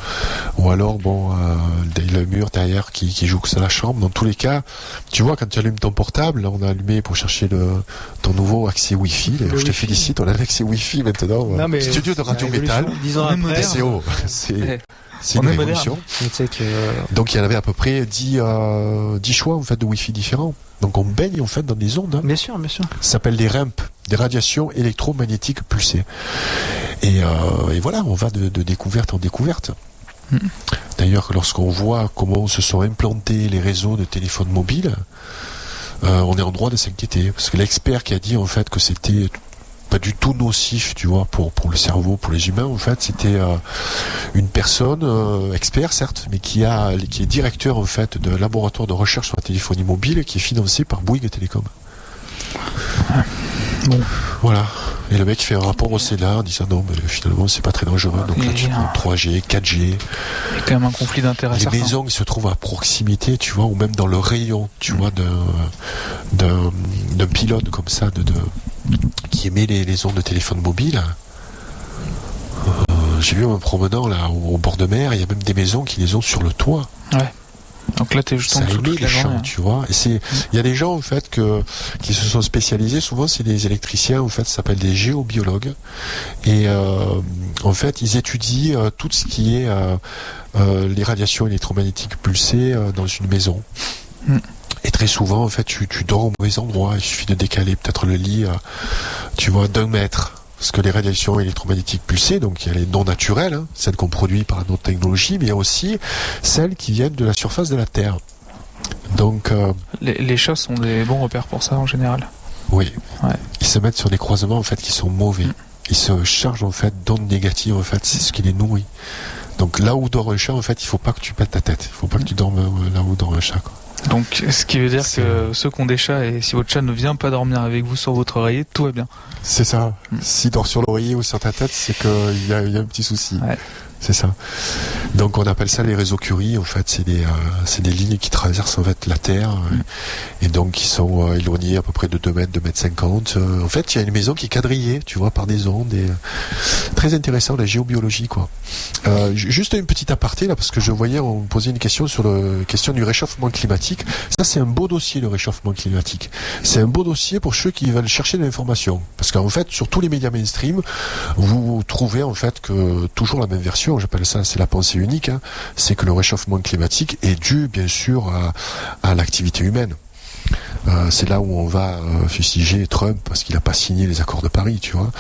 ou alors le mur derrière qui joue que c'est la chambre. Dans tous les cas, tu vois, quand tu allumes ton portable, là, on a allumé pour chercher ton nouveau accès Wi-Fi. Je te félicite, on a l'accès Wi-Fi maintenant. Studio de Radio Métal. 10 ans après. C'est une révolution. Donc il y en avait à peu près 10 choix en fait de Wi-Fi différents. Donc on baigne en fait dans des ondes. Hein. Bien sûr, bien sûr. Ça s'appelle des REMP, des radiations électromagnétiques pulsées. Et voilà, on va de découverte en découverte. D'ailleurs, lorsqu'on voit comment se sont implantés les réseaux de téléphones mobiles, on est en droit de s'inquiéter. Parce que l'expert qui a dit en fait que c'était pas du tout nocif, tu vois, pour le cerveau, pour les humains, en fait, c'était une personne, expert certes, mais qui est directeur en fait d'un laboratoire de recherche sur la téléphonie mobile qui est financé par Bouygues Télécom. Bon. Voilà. Et le mec fait un rapport au Sénat en disant non, mais finalement c'est pas très dangereux. Donc là tu prends 3G, 4G. Il y a quand même un conflit d'intérêts. Les maisons qui se trouvent à proximité, tu vois, ou même dans le rayon, tu vois, d'un pylône comme ça, qui émet les ondes de téléphone mobile. J'ai vu en me promenant là au bord de mer, il y a même des maisons qui les ont sur le toit. Ouais. Donc là, t'es juste en dessous toute la journée. Tu vois. Et il y a des gens en fait qui se sont spécialisés. Souvent, c'est des électriciens. En fait, ça s'appelle des géobiologues. Et en fait, ils étudient tout ce qui est les radiations électromagnétiques pulsées dans une maison. Et très souvent, en fait, tu dors au mauvais endroit. Il suffit de décaler peut-être le lit, tu vois, d'1 mètre. Parce que les radiations électromagnétiques pulsées, donc il y a les non naturelles, hein, celles qu'on produit par notre technologie, mais il y a aussi celles qui viennent de la surface de la Terre. Donc les chats sont des bons repères pour ça en général. Oui. Ouais. Ils se mettent sur des croisements en fait qui sont mauvais. Ils se chargent en fait d'ondes négatives en fait, c'est ce qui les nourrit. Donc là où dort un chat en fait, il faut pas que tu pètes ta tête. Il faut pas que tu dormes là où dort un chat, quoi. Donc, ce qui veut dire que ceux qui ont des chats, et si votre chat ne vient pas dormir avec vous sur votre oreiller, tout va bien. C'est ça. S'il dort sur l'oreiller ou sur ta tête, c'est qu'il y a un petit souci. Ouais. C'est ça. Donc on appelle ça les réseaux Curie. En fait, c'est des lignes qui traversent en fait la Terre et donc qui sont éloignées à peu près de 2 mètres, 2 mètres 50. En fait, il y a une maison qui est quadrillée, tu vois, par des ondes. Et très intéressant, la géobiologie, quoi. Juste une petite aparté là, parce que je voyais on me posait une question sur la question du réchauffement climatique. Ça, c'est un beau dossier, le réchauffement climatique. C'est un beau dossier pour ceux qui veulent chercher de l'information, parce qu'en fait, sur tous les médias mainstream, vous trouvez en fait que toujours la même version. J'appelle ça, c'est la pensée unique, hein, c'est que le réchauffement climatique est dû bien sûr à l'activité humaine. c'est là où on va fustiger Trump parce qu'il n'a pas signé les accords de Paris, tu vois.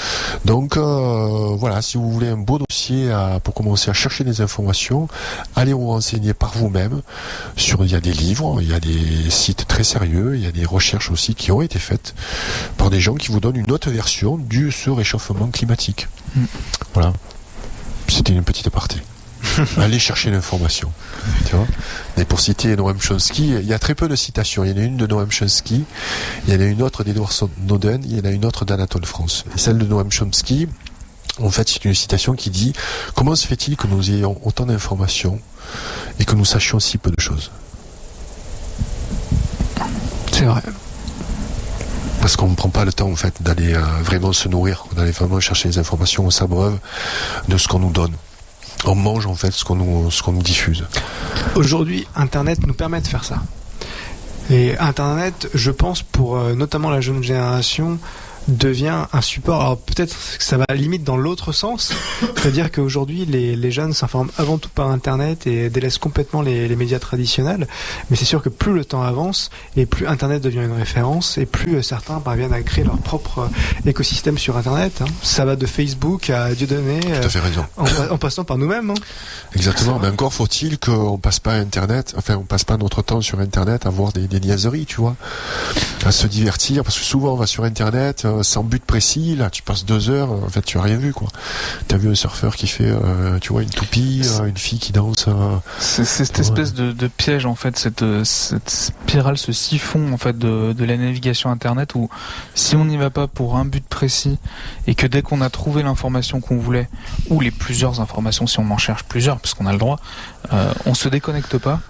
Donc voilà, si vous voulez un beau dossier pour commencer à chercher des informations, allez vous renseigner par vous-même. Il y a des livres, il y a des sites très sérieux, il y a des recherches aussi qui ont été faites par des gens qui vous donnent une autre version de ce réchauffement climatique. Voilà. C'était une petite aparté. Allez chercher l'information. Tu vois. Et pour citer Noam Chomsky, il y a très peu de citations. Il y en a une de Noam Chomsky, il y en a une autre d'Edward Snowden, il y en a une autre d'Anatole France. Et celle de Noam Chomsky, en fait, c'est une citation qui dit « Comment se fait-il que nous ayons autant d'informations et que nous sachions si peu de choses ?» C'est vrai. Parce qu'on ne prend pas le temps en fait d'aller vraiment se nourrir, d'aller vraiment chercher les informations, on s'abreuve de ce qu'on nous donne. On mange en fait ce qu'on nous diffuse. Aujourd'hui, Internet nous permet de faire ça. Et Internet, je pense, pour notamment la jeune génération, devient un support. Alors peut-être que ça va à la limite dans l'autre sens, c'est-à-dire qu'aujourd'hui les jeunes s'informent avant tout par Internet et délaissent complètement les médias traditionnels, mais c'est sûr que plus le temps avance et plus Internet devient une référence et plus certains parviennent à créer leur propre écosystème sur Internet. Ça va de Facebook à Dieudonné, Tout à fait raison. en passant par nous-mêmes. Exactement, mais encore faut-il qu'on passe pas Internet, enfin on passe pas notre temps sur Internet à voir des niaiseries, tu vois, à se divertir, parce que souvent on va sur Internet sans but précis, là tu passes 2 heures, en fait tu as rien vu quoi. T'as vu un surfeur qui fait, tu vois, une toupie, une fille qui danse. C'est cette espèce de piège en fait, cette spirale, ce siphon en fait de la navigation Internet où si on n'y va pas pour un but précis et que dès qu'on a trouvé l'information qu'on voulait ou les plusieurs informations si on en cherche plusieurs parce qu'on a le droit, on se déconnecte pas.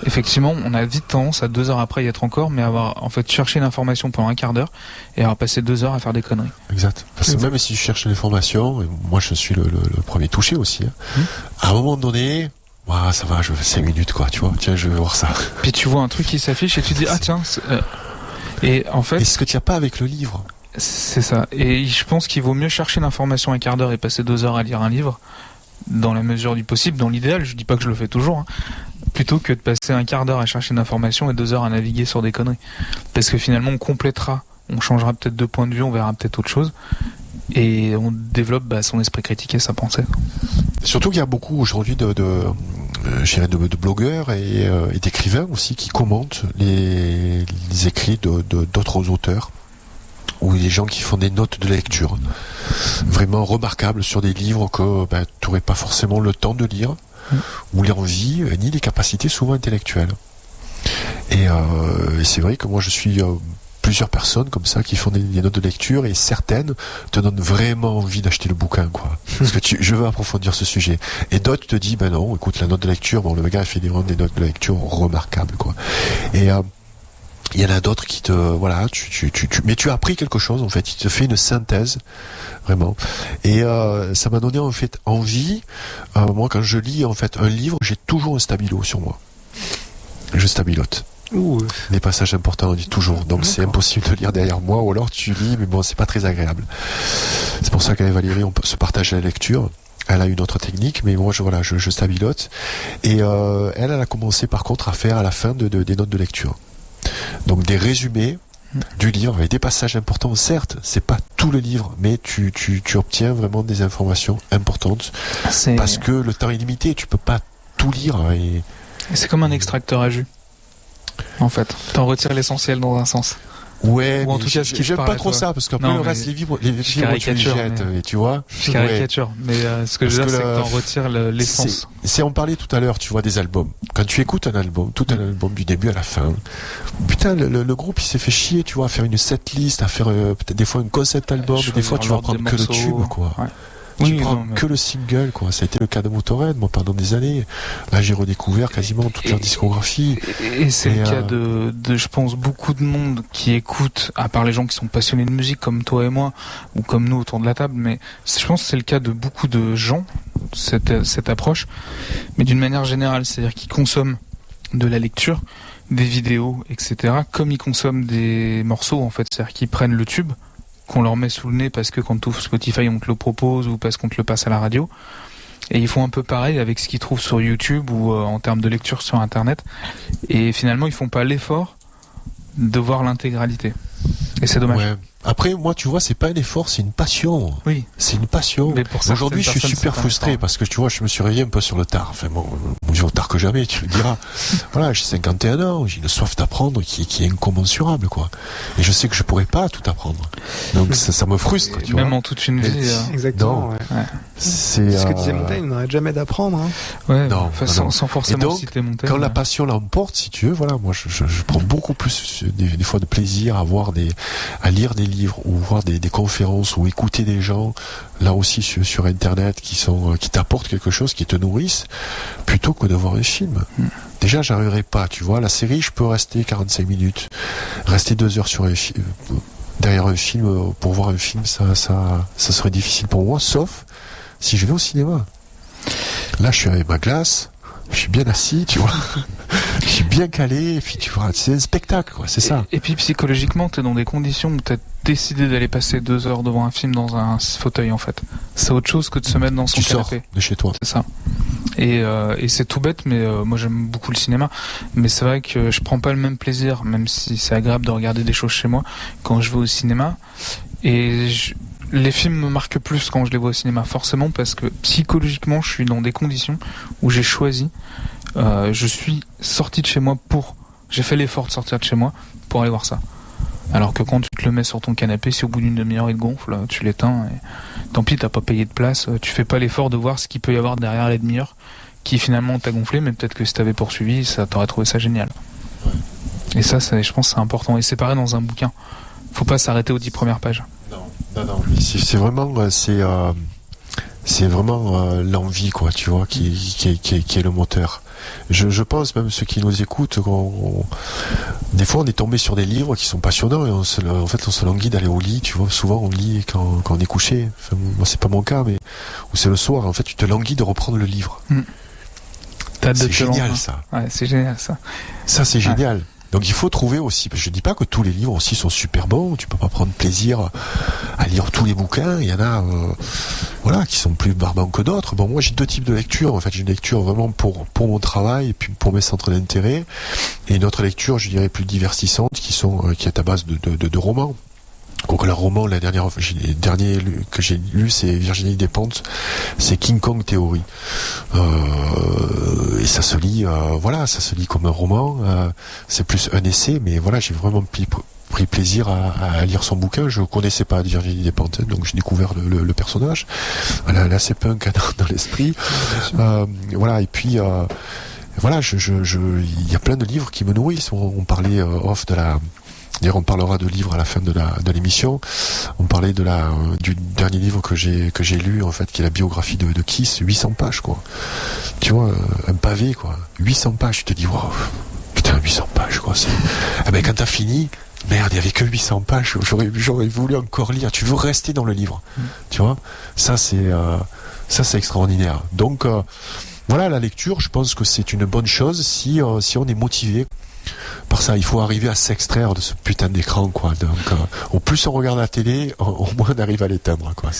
Effectivement, on a vite tendance à 2 heures après y être encore, mais avoir en fait cherché l'information pendant un quart d'heure et avoir passé 2 heures à faire des conneries. Exact. Parce que même si je cherche l'information, et moi je suis le premier touché aussi, à un moment donné, ça va, je fais 5 minutes quoi, tu vois, tiens je vais voir ça. Puis tu vois un truc qui s'affiche et tu dis ah tiens, et en fait... Et ce que tu n'as pas avec le livre. C'est ça. Et je pense qu'il vaut mieux chercher l'information un quart d'heure et passer 2 heures à lire un livre, dans la mesure du possible, dans l'idéal, je dis pas que je le fais toujours, plutôt que de passer un quart d'heure à chercher une information et 2 heures à naviguer sur des conneries. Parce que finalement on complétera, on changera peut-être de point de vue, on verra peut-être autre chose, et on développe son esprit critique et sa pensée. Surtout qu'il y a beaucoup aujourd'hui de blogueurs et d'écrivains aussi qui commentent les écrits d'autres auteurs, ou des gens qui font des notes de lecture vraiment remarquables sur des livres que tu n'aurais pas forcément le temps de lire, ou l'envie, ni les capacités souvent intellectuelles. Et c'est vrai que moi je suis plusieurs personnes comme ça qui font des notes de lecture, et certaines te donnent vraiment envie d'acheter le bouquin quoi, parce que je veux approfondir ce sujet, et d'autres te disent non, écoute, la note de lecture, le gars fait des notes de lecture remarquables quoi. Et il y en a d'autres qui te mais tu as appris quelque chose en fait, il te fait une synthèse vraiment, et ça m'a donné en fait envie. Moi quand je lis en fait un livre, j'ai toujours un stabilo sur moi, je stabilote. Les passages importants on dit toujours, donc c'est impossible de lire derrière moi, ou alors tu lis mais bon c'est pas très agréable. C'est pour ça qu'avec Valérie on peut se partager la lecture. Elle a une autre technique, mais moi je stabilote, et elle a commencé par contre à faire à la fin des notes de lecture, donc des résumés du livre avec des passages importants. Certes c'est pas tout le livre, mais tu obtiens vraiment des informations importantes, parce que le temps est limité, tu peux pas tout lire, et c'est comme un extracteur à jus en fait, t'en retires l'essentiel dans un sens. Ouais, ou en tout cas, ce qui j'aime pas trop ça, parce qu'après le reste, les livres tu les jettes, et tu vois. Je caricature, mais ce que je veux dire, c'est que t'en retires l'essence. On parlait tout à l'heure, tu vois, des albums. Quand tu écoutes un album, tout un album du début à la fin, putain, le groupe il s'est fait chier, tu vois, à faire une setlist, à faire peut-être des fois un concept album, des fois tu vas prendre que le tube, quoi. Ouais. Tu prends que le single, quoi. Ça a été le cas de Motörhead, moi, pendant des années. Là, j'ai redécouvert quasiment toute leur discographie. Et c'est le cas de, je pense, beaucoup de monde qui écoute, à part les gens qui sont passionnés de musique, comme toi et moi, ou comme nous autour de la table, mais je pense que c'est le cas de beaucoup de gens, cette approche, mais d'une manière générale, c'est-à-dire qu'ils consomment de la lecture, des vidéos, etc., comme ils consomment des morceaux, en fait. C'est-à-dire qu'ils prennent le tube, qu'on leur met sous le nez parce que quand tu ouvres Spotify on te le propose, ou parce qu'on te le passe à la radio, et ils font un peu pareil avec ce qu'ils trouvent sur YouTube ou en termes de lecture sur Internet, et finalement ils font pas l'effort de voir l'intégralité. Et c'est dommage. Ouais. Après, moi, tu vois, c'est pas un effort, c'est une passion. Oui. C'est une passion. Mais pour Aujourd'hui, je suis certaines super personnes, frustré c'est pas parce que tu vois, je me suis réveillé un peu sur le tard. Enfin bon, mieux tard que jamais, tu le diras. Voilà, j'ai 51 ans, j'ai une soif d'apprendre qui est incommensurable, quoi. Et je sais que je pourrais pas tout apprendre. Donc ça me frustre, tu Même vois. en toute une vie. Exactement. Non. Ouais. C'est Ce que disait Montaigne, on n'arrête jamais d'apprendre. Hein. Ouais, Non, enfin, non. sans forcément Et donc, citer Montaigne. quand la passion l'emporte, si tu veux, voilà, moi je prends beaucoup plus des fois de plaisir à lire des livres ou voir des conférences ou écouter des gens là aussi sur internet qui t'apportent quelque chose, qui te nourrissent, plutôt que de voir un film. Déjà, j'arriverai pas, tu vois, la série, je peux rester 45 minutes, rester 2 heures sur derrière un film pour voir un film, ça serait difficile pour moi, sauf si je vais au cinéma. Là, je suis avec ma glace, je suis bien assis, tu vois. Je suis bien calé, et puis tu vois, c'est un spectacle, quoi, c'est ça. Et puis psychologiquement, t'es dans des conditions où t'as décidé d'aller passer 2 heures devant un film dans un fauteuil, en fait. C'est autre chose que de se mettre dans son Tu sors canapé. de chez toi. C'est ça. Et c'est tout bête, mais moi j'aime beaucoup le cinéma. Mais c'est vrai que je prends pas le même plaisir, même si c'est agréable de regarder des choses chez moi, quand je vais au cinéma. Et les films me marquent plus quand je les vois au cinéma, forcément, parce que psychologiquement, je suis dans des conditions où j'ai choisi. Je suis sorti de chez moi j'ai fait l'effort de sortir de chez moi pour aller voir ça. Alors que quand tu te le mets sur ton canapé, si au bout d'une demi-heure il gonfle, tu l'éteins et tant pis, t'as pas payé de place, tu fais pas l'effort de voir ce qu'il peut y avoir derrière la demi-heure qui finalement t'a gonflé, mais peut-être que si t'avais poursuivi, ça t'aurait trouvé ça génial. Et ça, je pense que c'est important. Et c'est pareil dans un bouquin. Faut pas s'arrêter aux 10 premières pages. Non. C'est vraiment l'envie, quoi, tu vois, qui est le moteur. Je pense même ceux qui nous écoutent, des fois on est tombé sur des livres qui sont passionnants et on se languit d'aller au lit, tu vois. Souvent on lit quand on est couché. Enfin, moi c'est pas mon cas, mais où c'est le soir, en fait tu te languis de reprendre le livre. C'est génial ça. Ouais, c'est génial ça. Ça c'est génial. Donc il faut trouver aussi, parce que je dis pas que tous les livres aussi sont super bons, tu peux pas prendre plaisir à lire tous les bouquins, il y en a qui sont plus barbants que d'autres. Bon, moi j'ai 2 types de lecture, en fait j'ai une lecture vraiment pour mon travail et puis pour mes centres d'intérêt, et une autre lecture, je dirais, plus divertissante, qui est à base de romans. Donc le roman, le dernier que j'ai lu, c'est Virginie Despentes, c'est King Kong Theory. Et ça se lit, comme un roman. C'est plus un essai, mais voilà, j'ai vraiment pris plaisir à lire son bouquin. Je connaissais pas Virginie Despentes, donc j'ai découvert le personnage. Elle est assez punk dans l'esprit. Et puis voilà, il y a plein de livres qui me nourrissent. On parlait off de la. D'ailleurs, on parlera de livres à la fin de l'émission. On parlait du dernier livre que j'ai lu, en fait, qui est la biographie de Kiss, 800 pages, quoi. Tu vois, un pavé, quoi. 800 pages, tu te dis, waouh, putain, 800 pages, quoi. Quand t'as fini, merde, il y avait que 800 pages, j'aurais voulu encore lire. Tu veux rester dans le livre, tu vois. Ça, c'est extraordinaire. Donc, voilà, la lecture, je pense que c'est une bonne chose si on est motivé par ça. Il faut arriver à s'extraire de ce putain d'écran, quoi. Donc, au plus on regarde la télé, au moins on arrive à l'éteindre, quoi.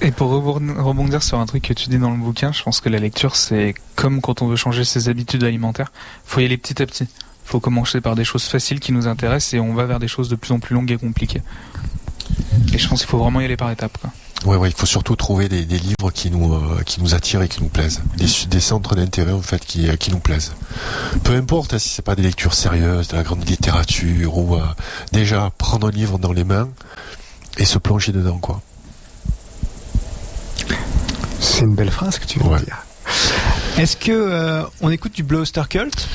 Et pour rebondir sur un truc que tu dis dans le bouquin, je pense que la lecture, c'est comme quand on veut changer ses habitudes alimentaires. Faut y aller petit à petit. Faut commencer par des choses faciles qui nous intéressent et on va vers des choses de plus en plus longues et compliquées. Et je pense qu'il faut vraiment y aller par étapes, quoi. Ouais, il faut surtout trouver des livres qui nous attirent et qui nous plaisent. Des centres d'intérêt, en fait, qui nous plaisent. Peu importe si c'est pas des lectures sérieuses, de la grande littérature, ou déjà prendre un livre dans les mains et se plonger dedans, quoi. C'est une belle phrase que tu viens de dire. Est-ce que on écoute du Blowster Cult ?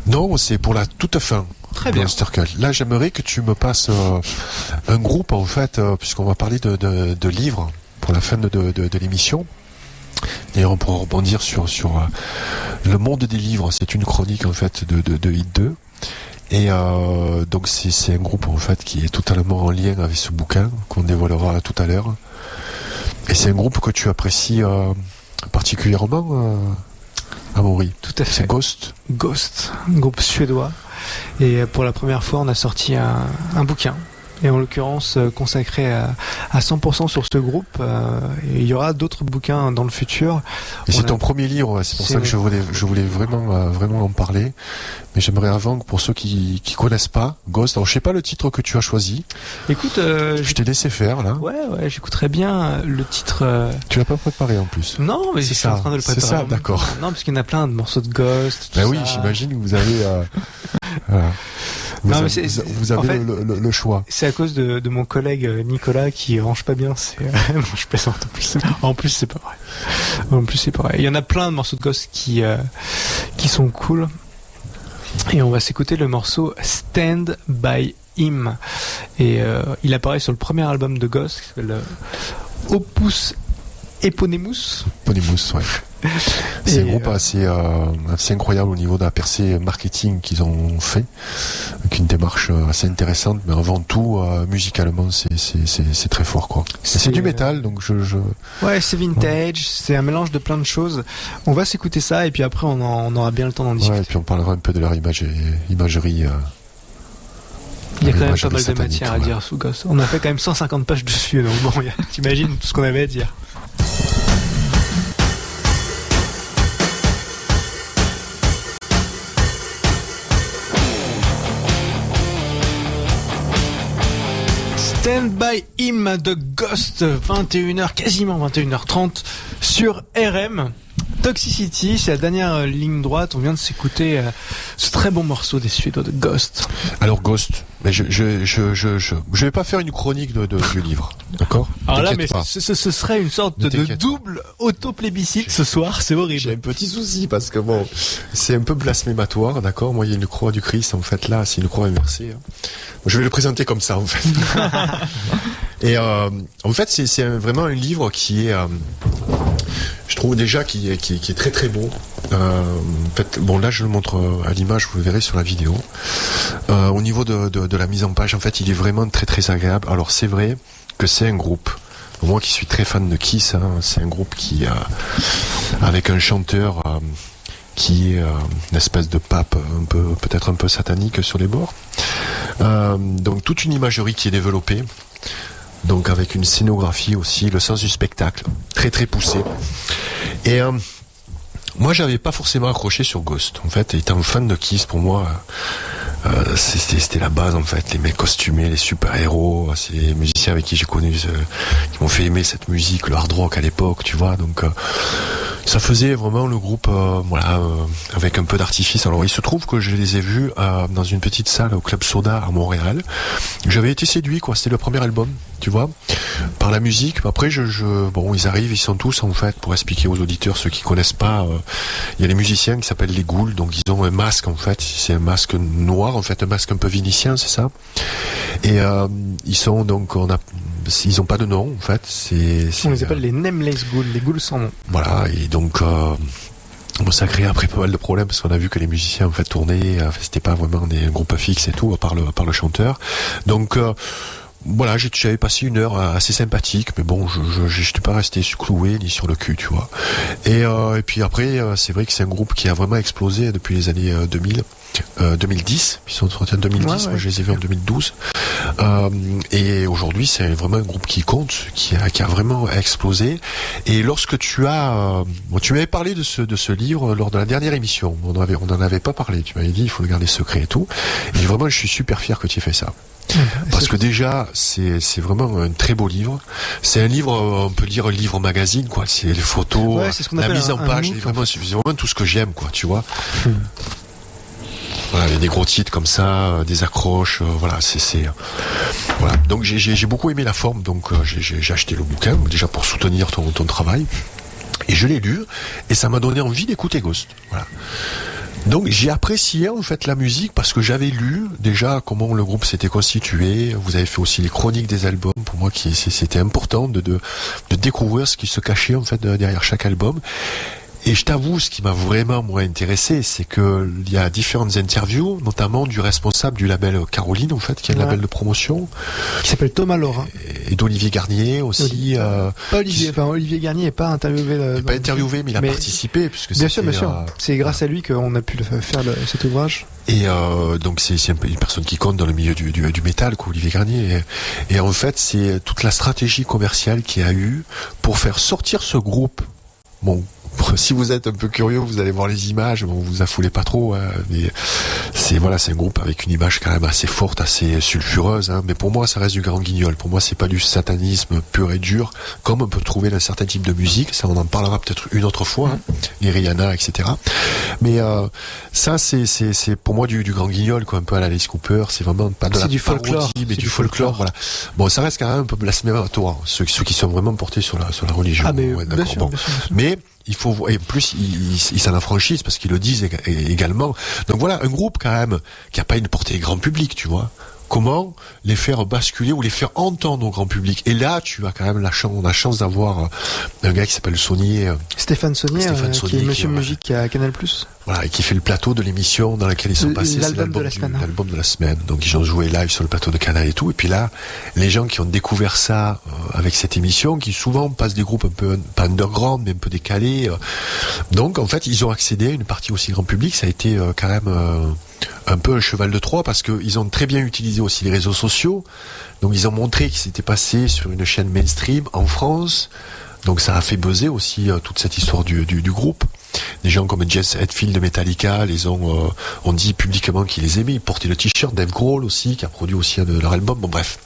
Non, c'est pour la toute fin. Très bien. Là, j'aimerais que tu me passes un groupe, en fait, puisqu'on va parler de livres pour la fin de l'émission. D'ailleurs, on pourra rebondir sur le monde des livres. C'est une chronique, en fait, de Hit 2. Et donc, c'est un groupe, en fait, qui est totalement en lien avec ce bouquin qu'on dévoilera tout à l'heure. Et c'est un groupe que tu apprécies particulièrement, Amaury. Tout à fait. C'est Ghost, un groupe suédois. Et pour la première fois, on a sorti un bouquin et en l'occurrence consacré à 100% sur ce groupe. Et il y aura d'autres bouquins dans le futur. Et c'est ton premier livre, c'est pour ça que je voulais vraiment en parler. Mais j'aimerais avant que pour ceux qui connaissent pas Ghost, alors je sais pas le titre que tu as choisi. Écoute, je t'ai laissé faire là. Ouais, j'écouterais bien le titre. Tu l'as pas préparé en plus. Non, mais je suis en train de le préparer. C'est ça, d'accord. Non, parce qu'il y en a plein de morceaux de Ghost. Tout ben ça. oui, j'imagine que vous avez. Vous avez en fait, le choix. C'est à cause de mon collègue Nicolas qui range pas bien. Non, je plaisante en plus. C'est pas vrai. Il y en a plein de morceaux de Ghost qui sont cool. Et on va s'écouter le morceau Stand By Him. Et il apparaît sur le premier album de Ghost qui s'appelle Opus Eponymous. Eponymous, ouais. C'est un groupe assez incroyable au niveau de la percée marketing qu'ils ont fait, avec une démarche assez intéressante, mais avant tout musicalement c'est très fort quoi. C'est du métal donc ouais, c'est vintage, c'est un mélange de plein de choses. On va s'écouter ça et puis après on aura bien le temps d'en discuter. Ouais, et puis on parlera un peu de leur imagerie. Il y a quand même pas mal de matière à dire sous Ghost. On a fait quand même 150 pages dessus, donc bon, t'imagines tout ce qu'on avait à dire. Stand By Him de Ghost, 21h, quasiment 21h30 sur RM. Toxicity, c'est la dernière ligne droite. On vient de s'écouter ce très bon morceau des Suédois de Ghost. Alors Ghost, mais je vais pas faire une chronique du livre, d'accord? Alors là, mais ce serait une sorte de double auto-plébiscite ce soir, c'est horrible. J'ai un petit souci parce que bon, c'est un peu blasphématoire, d'accord? Moi, il y a une croix du Christ, en fait, là, c'est une croix inversée. Je vais le présenter comme ça, en fait. Et en fait, c'est vraiment un livre qui est, je trouve déjà qui est très très beau. En fait, bon là je le montre à l'image, vous le verrez sur la vidéo. Au niveau de la mise en page, en fait, il est vraiment très très agréable. Alors c'est vrai que c'est un groupe. Moi qui suis très fan de Kiss, c'est un groupe qui avec un chanteur qui est une espèce de pape peut-être un peu satanique sur les bords. Donc toute une imagerie qui est développée. Donc avec une scénographie aussi, le sens du spectacle, très très poussé. Et moi j'avais pas forcément accroché sur Ghost. En fait, étant fan de Kiss, pour moi, c'était la base en fait. Les mecs costumés, les super-héros, c'est les musiciens avec qui j'ai connu, qui m'ont fait aimer cette musique, le hard rock à l'époque, tu vois. Donc ça faisait vraiment le groupe avec un peu d'artifice. Alors il se trouve que je les ai vus dans une petite salle au Club Soda à Montréal. J'avais été séduit quoi, c'était le premier album, tu vois, par la musique. Après bon, ils arrivent, ils sont tous en fait, pour expliquer aux auditeurs, ceux qui connaissent pas, il y a les musiciens qui s'appellent les Ghouls, donc ils ont un masque en fait, c'est un masque noir en fait, un masque un peu vénitien, c'est ça. Et ils sont donc ils ont pas de nom en fait, on les appelle les Nameless Ghouls, les Ghouls sans nom. Voilà, et donc bon, ça a créé après pas mal de problèmes parce qu'on a vu que les musiciens en fait tournaient, c'était pas vraiment des groupes fixes et tout, à part le chanteur. Donc voilà, j'avais passé une heure assez sympathique, mais bon, je n'étais pas resté cloué ni sur le cul, tu vois. Et puis après, c'est vrai que c'est un groupe qui a vraiment explosé depuis les années 2010. Ils sont sortis en 2010, ouais. Moi je les ai vus en 2012. Et aujourd'hui, c'est vraiment un groupe qui compte, qui a vraiment explosé. Et lorsque tu m'avais parlé de ce livre lors de la dernière émission. On n'en avait pas parlé. Tu m'avais dit, il faut le garder secret et tout. Et vraiment, je suis super fier que tu aies fait ça. Parce que déjà, c'est vraiment un très beau livre. C'est un livre, on peut dire un livre magazine, quoi. C'est les photos, ouais, c'est ce qu'on la appelle mise en page, c'est vraiment tout ce que j'aime, quoi, tu vois. Voilà, il y a des gros titres comme ça, des accroches, voilà, voilà. Donc j'ai beaucoup aimé la forme, donc j'ai acheté le bouquin déjà pour soutenir ton travail, et je l'ai lu, et ça m'a donné envie d'écouter Ghost. Voilà. Donc j'ai apprécié en fait la musique parce que j'avais lu déjà comment le groupe s'était constitué. Vous avez fait aussi les chroniques des albums. Pour moi, c'était important de découvrir ce qui se cachait en fait derrière chaque album. Et je t'avoue, ce qui m'a vraiment moi intéressé, c'est que il y a différentes interviews, notamment du responsable du label Caroline, en fait, qui est un label de promotion, qui s'appelle Thomas Laura, et d'Olivier Garnier aussi. Pas Olivier, Olivier Garnier n'est pas interviewé. Pas interviewé, mais il a participé, puisque bien sûr. C'est grâce à lui qu'on a pu faire cet ouvrage. Et donc c'est une personne qui compte dans le milieu du métal, quoi, Olivier Garnier. Et en fait, c'est toute la stratégie commerciale qu'il y a eu pour faire sortir ce groupe. Bon, si vous êtes un peu curieux, vous allez voir les images. Bon, vous affolez pas trop, hein, mais c'est un groupe avec une image quand même assez forte, assez sulfureuse. Hein, mais pour moi, ça reste du Grand Guignol. Pour moi, c'est pas du satanisme pur et dur, comme on peut trouver dans certains types de musique. Ça, on en parlera peut-être une autre fois. Hein, les Rihanna, etc. Mais ça, c'est pour moi du Grand Guignol, quoi, un peu à la Alice Cooper. C'est vraiment pas de la folklore, mais du folklore. Voilà. Bon, ça reste quand même un peu blasphématoire. Ceux qui sont vraiment portés sur la religion. Ah, mais ouais, bien sûr. Mais il faut, et en plus, ils s'en affranchissent parce qu'ils le disent également. Donc voilà, un groupe quand même qui a pas une portée grand public, tu vois. Comment les faire basculer ou les faire entendre au grand public. Et là, tu as quand même la chance d'avoir un gars qui s'appelle Saunier. Stéphane Saunier, qui est Monsieur Musique à Canal+. Voilà, et qui fait le plateau de l'émission dans laquelle ils sont passés. L'album de la semaine. L'album de la semaine. Donc ils ont joué live sur le plateau de Canal et tout. Et puis là, les gens qui ont découvert ça avec cette émission, qui souvent passent des groupes un peu, pas underground, mais un peu décalés. Donc en fait, ils ont accédé à une partie aussi grand public. Ça a été quand même un peu un cheval de Troie parce qu'ils ont très bien utilisé aussi les réseaux sociaux. Donc ils ont montré qu'ils s'étaient passés sur une chaîne mainstream en France. Donc ça a fait buzzer aussi toute cette histoire du groupe. Des gens comme Jess Hetfield de Metallica ont dit publiquement qu'ils les aimaient. Ils portaient le t-shirt. Dave Grohl aussi, qui a produit aussi un de leur album. Bon bref,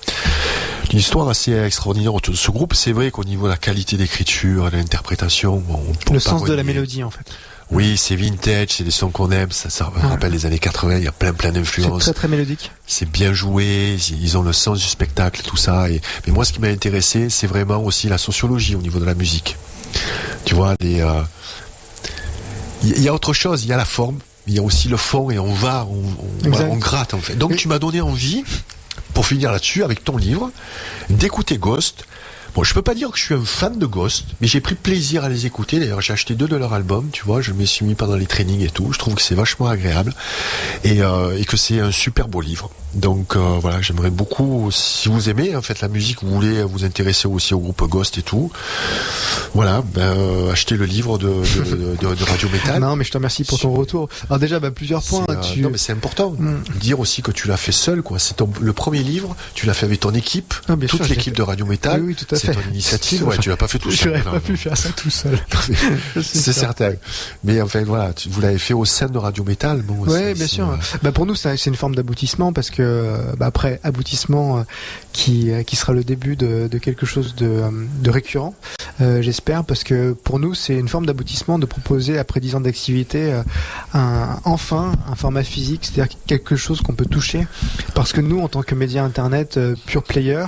une histoire assez extraordinaire autour de ce groupe. C'est vrai qu'au niveau de la qualité d'écriture, de l'interprétation, le sens de la mélodie en fait. Oui, c'est vintage, c'est des sons qu'on aime, ça rappelle les années 80, il y a plein d'influences. C'est très mélodique. C'est bien joué, ils ont le sens du spectacle, tout ça. Mais moi, ce qui m'a intéressé, c'est vraiment aussi la sociologie au niveau de la musique. Tu vois, il y a autre chose, il y a la forme, mais il y a aussi le fond et on gratte en fait. Donc tu m'as donné envie, pour finir là-dessus, avec ton livre, d'écouter Ghost. Bon, je peux pas dire que je suis un fan de Ghost, mais j'ai pris plaisir à les écouter. D'ailleurs, j'ai acheté 2 de leurs albums, tu vois, je me suis mis pendant les trainings et tout. Je trouve que c'est vachement agréable et que c'est un super beau livre. Donc voilà, j'aimerais beaucoup, si vous aimez en fait la musique, vous voulez vous intéresser aussi au groupe Ghost et tout, voilà, achetez le livre de Radio Metal. Non, mais je te remercie pour ton retour. Alors déjà, plusieurs points. Non, mais c'est important. Dire aussi que tu l'as fait seul, quoi. C'est le premier livre, tu l'as fait avec ton équipe, toute l'équipe de Radio Metal. Oui, tout à fait. C'est ton initiative. Ouais, tu l'as pas fait tout seul. Je n'aurais pas pu faire ça tout seul. C'est certain. Mais enfin voilà, vous l'avez fait au sein de Radio Metal. Bon, oui, bien sûr. Pour nous, c'est une forme d'aboutissement parce que après aboutissement qui sera le début de quelque chose de récurrent, j'espère, parce que pour nous, c'est une forme d'aboutissement de proposer après 10 ans d'activité enfin un format physique, c'est-à-dire quelque chose qu'on peut toucher. Parce que nous, en tant que média internet pure player,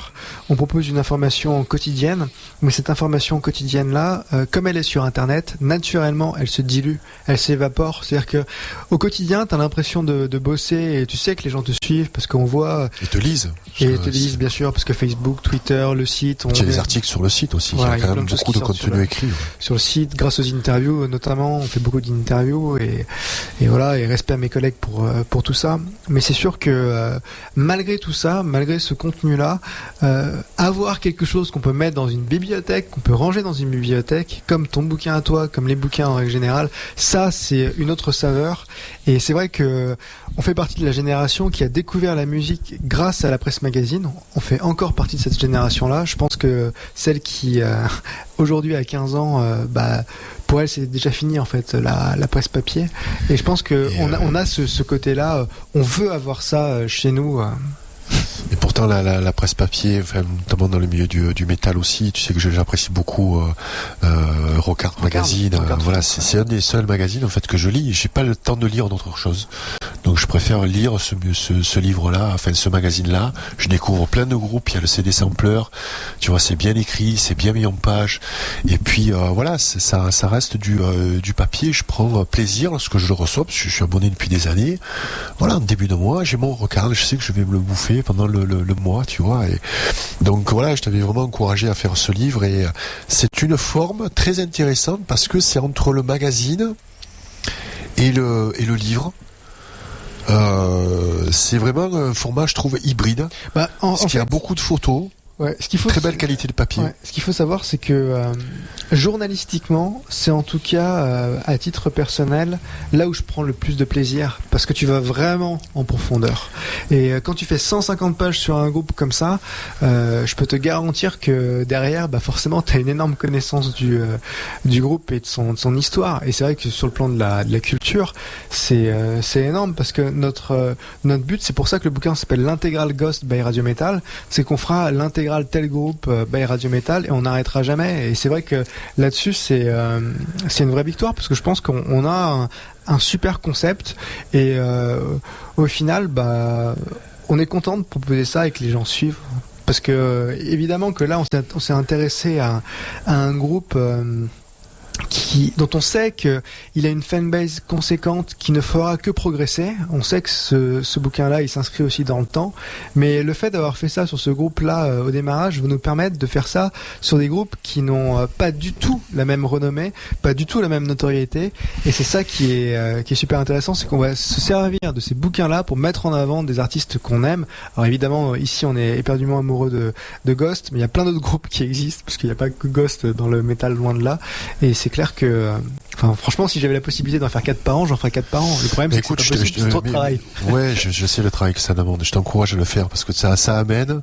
on propose une information quotidienne, mais cette information quotidienne-là, comme elle est sur Internet, naturellement, elle se dilue, elle s'évapore. C'est-à-dire que au quotidien, tu as l'impression de bosser et tu sais que les gens te suivent parce qu'on voit... Ils te lisent. Et ils te lisent, bien sûr, parce que Facebook, Twitter, le site... Il y a des articles sur le site aussi, voilà, il y a quand même beaucoup de contenu écrit. Sur le site, grâce aux interviews notamment, on fait beaucoup d'interviews et voilà, et respect à mes collègues pour tout ça. Mais c'est sûr que malgré tout ça, malgré ce contenu-là, avoir quelque chose qu'on peut mettre dans une bibliothèque, qu'on peut ranger dans une bibliothèque, comme ton bouquin à toi, comme les bouquins en règle générale, ça c'est une autre saveur. Et c'est vrai que on fait partie de la génération qui a découvert la musique grâce à la presse magazine. On fait encore partie de cette génération-là. Je pense que celle qui aujourd'hui a 15 ans, pour elle c'est déjà fini en fait la presse papier. Et je pense que on a ce côté-là. On veut avoir ça chez nous. Et pourtant la presse papier, enfin, notamment dans le milieu du métal aussi, tu sais que j'apprécie beaucoup Rockart Magazine. Voilà, c'est un des seuls magazines en fait que je lis. J'ai pas le temps de lire d'autres choses. Donc je préfère lire ce livre-là, enfin ce magazine-là. Je découvre plein de groupes, il y a le CD Sampler, tu vois, c'est bien écrit, c'est bien mis en page. Et puis voilà, ça reste du papier. Je prends plaisir lorsque je le reçois, parce que je suis abonné depuis des années. Voilà, en début de mois, j'ai mon recal, je sais que je vais me le bouffer pendant le mois, tu vois. Et donc voilà, je t'avais vraiment encouragé à faire ce livre, et c'est une forme très intéressante parce que c'est entre le magazine et le livre. C'est vraiment un format, je trouve, hybride. Parce qu'il y a beaucoup de photos. Ouais, ce qu'il faut, très belle qualité de papier. Ouais, ce qu'il faut savoir, c'est que journalistiquement, c'est en tout cas à titre personnel là où je prends le plus de plaisir, parce que tu vas vraiment en profondeur. Et quand tu fais 150 pages sur un groupe comme ça, je peux te garantir que derrière, forcément, tu as une énorme connaissance du groupe et de son histoire. Et c'est vrai que sur le plan de la culture, c'est énorme, parce que notre but, c'est pour ça que le bouquin s'appelle l'Intégral Ghost by Radio Metal, c'est qu'on fera l'intégral tel groupe by Radio Metal et on n'arrêtera jamais. Et c'est vrai que là-dessus c'est une vraie victoire, parce que je pense qu'on a un super concept, et au final on est content de proposer ça et que les gens suivent, parce que évidemment que là on s'est intéressé à un groupe dont on sait qu'il a une fanbase conséquente qui ne fera que progresser. On sait que ce bouquin-là, il s'inscrit aussi dans le temps, mais le fait d'avoir fait ça sur ce groupe-là au démarrage va nous permettre de faire ça sur des groupes qui n'ont pas du tout la même renommée, pas du tout la même notoriété, et c'est ça qui est super intéressant, c'est qu'on va se servir de ces bouquins-là pour mettre en avant des artistes qu'on aime. Alors évidemment, ici on est éperdument amoureux de Ghost, mais il y a plein d'autres groupes qui existent, parce qu'il n'y a pas que Ghost dans le métal, loin de là, et c'est clair que franchement, si j'avais la possibilité d'en faire 4 par an, j'en ferais 4 par an. Le problème, c'est que c'est trop de travail. Ouais, je sais le travail que ça demande. Je t'encourage à le faire, parce que ça amène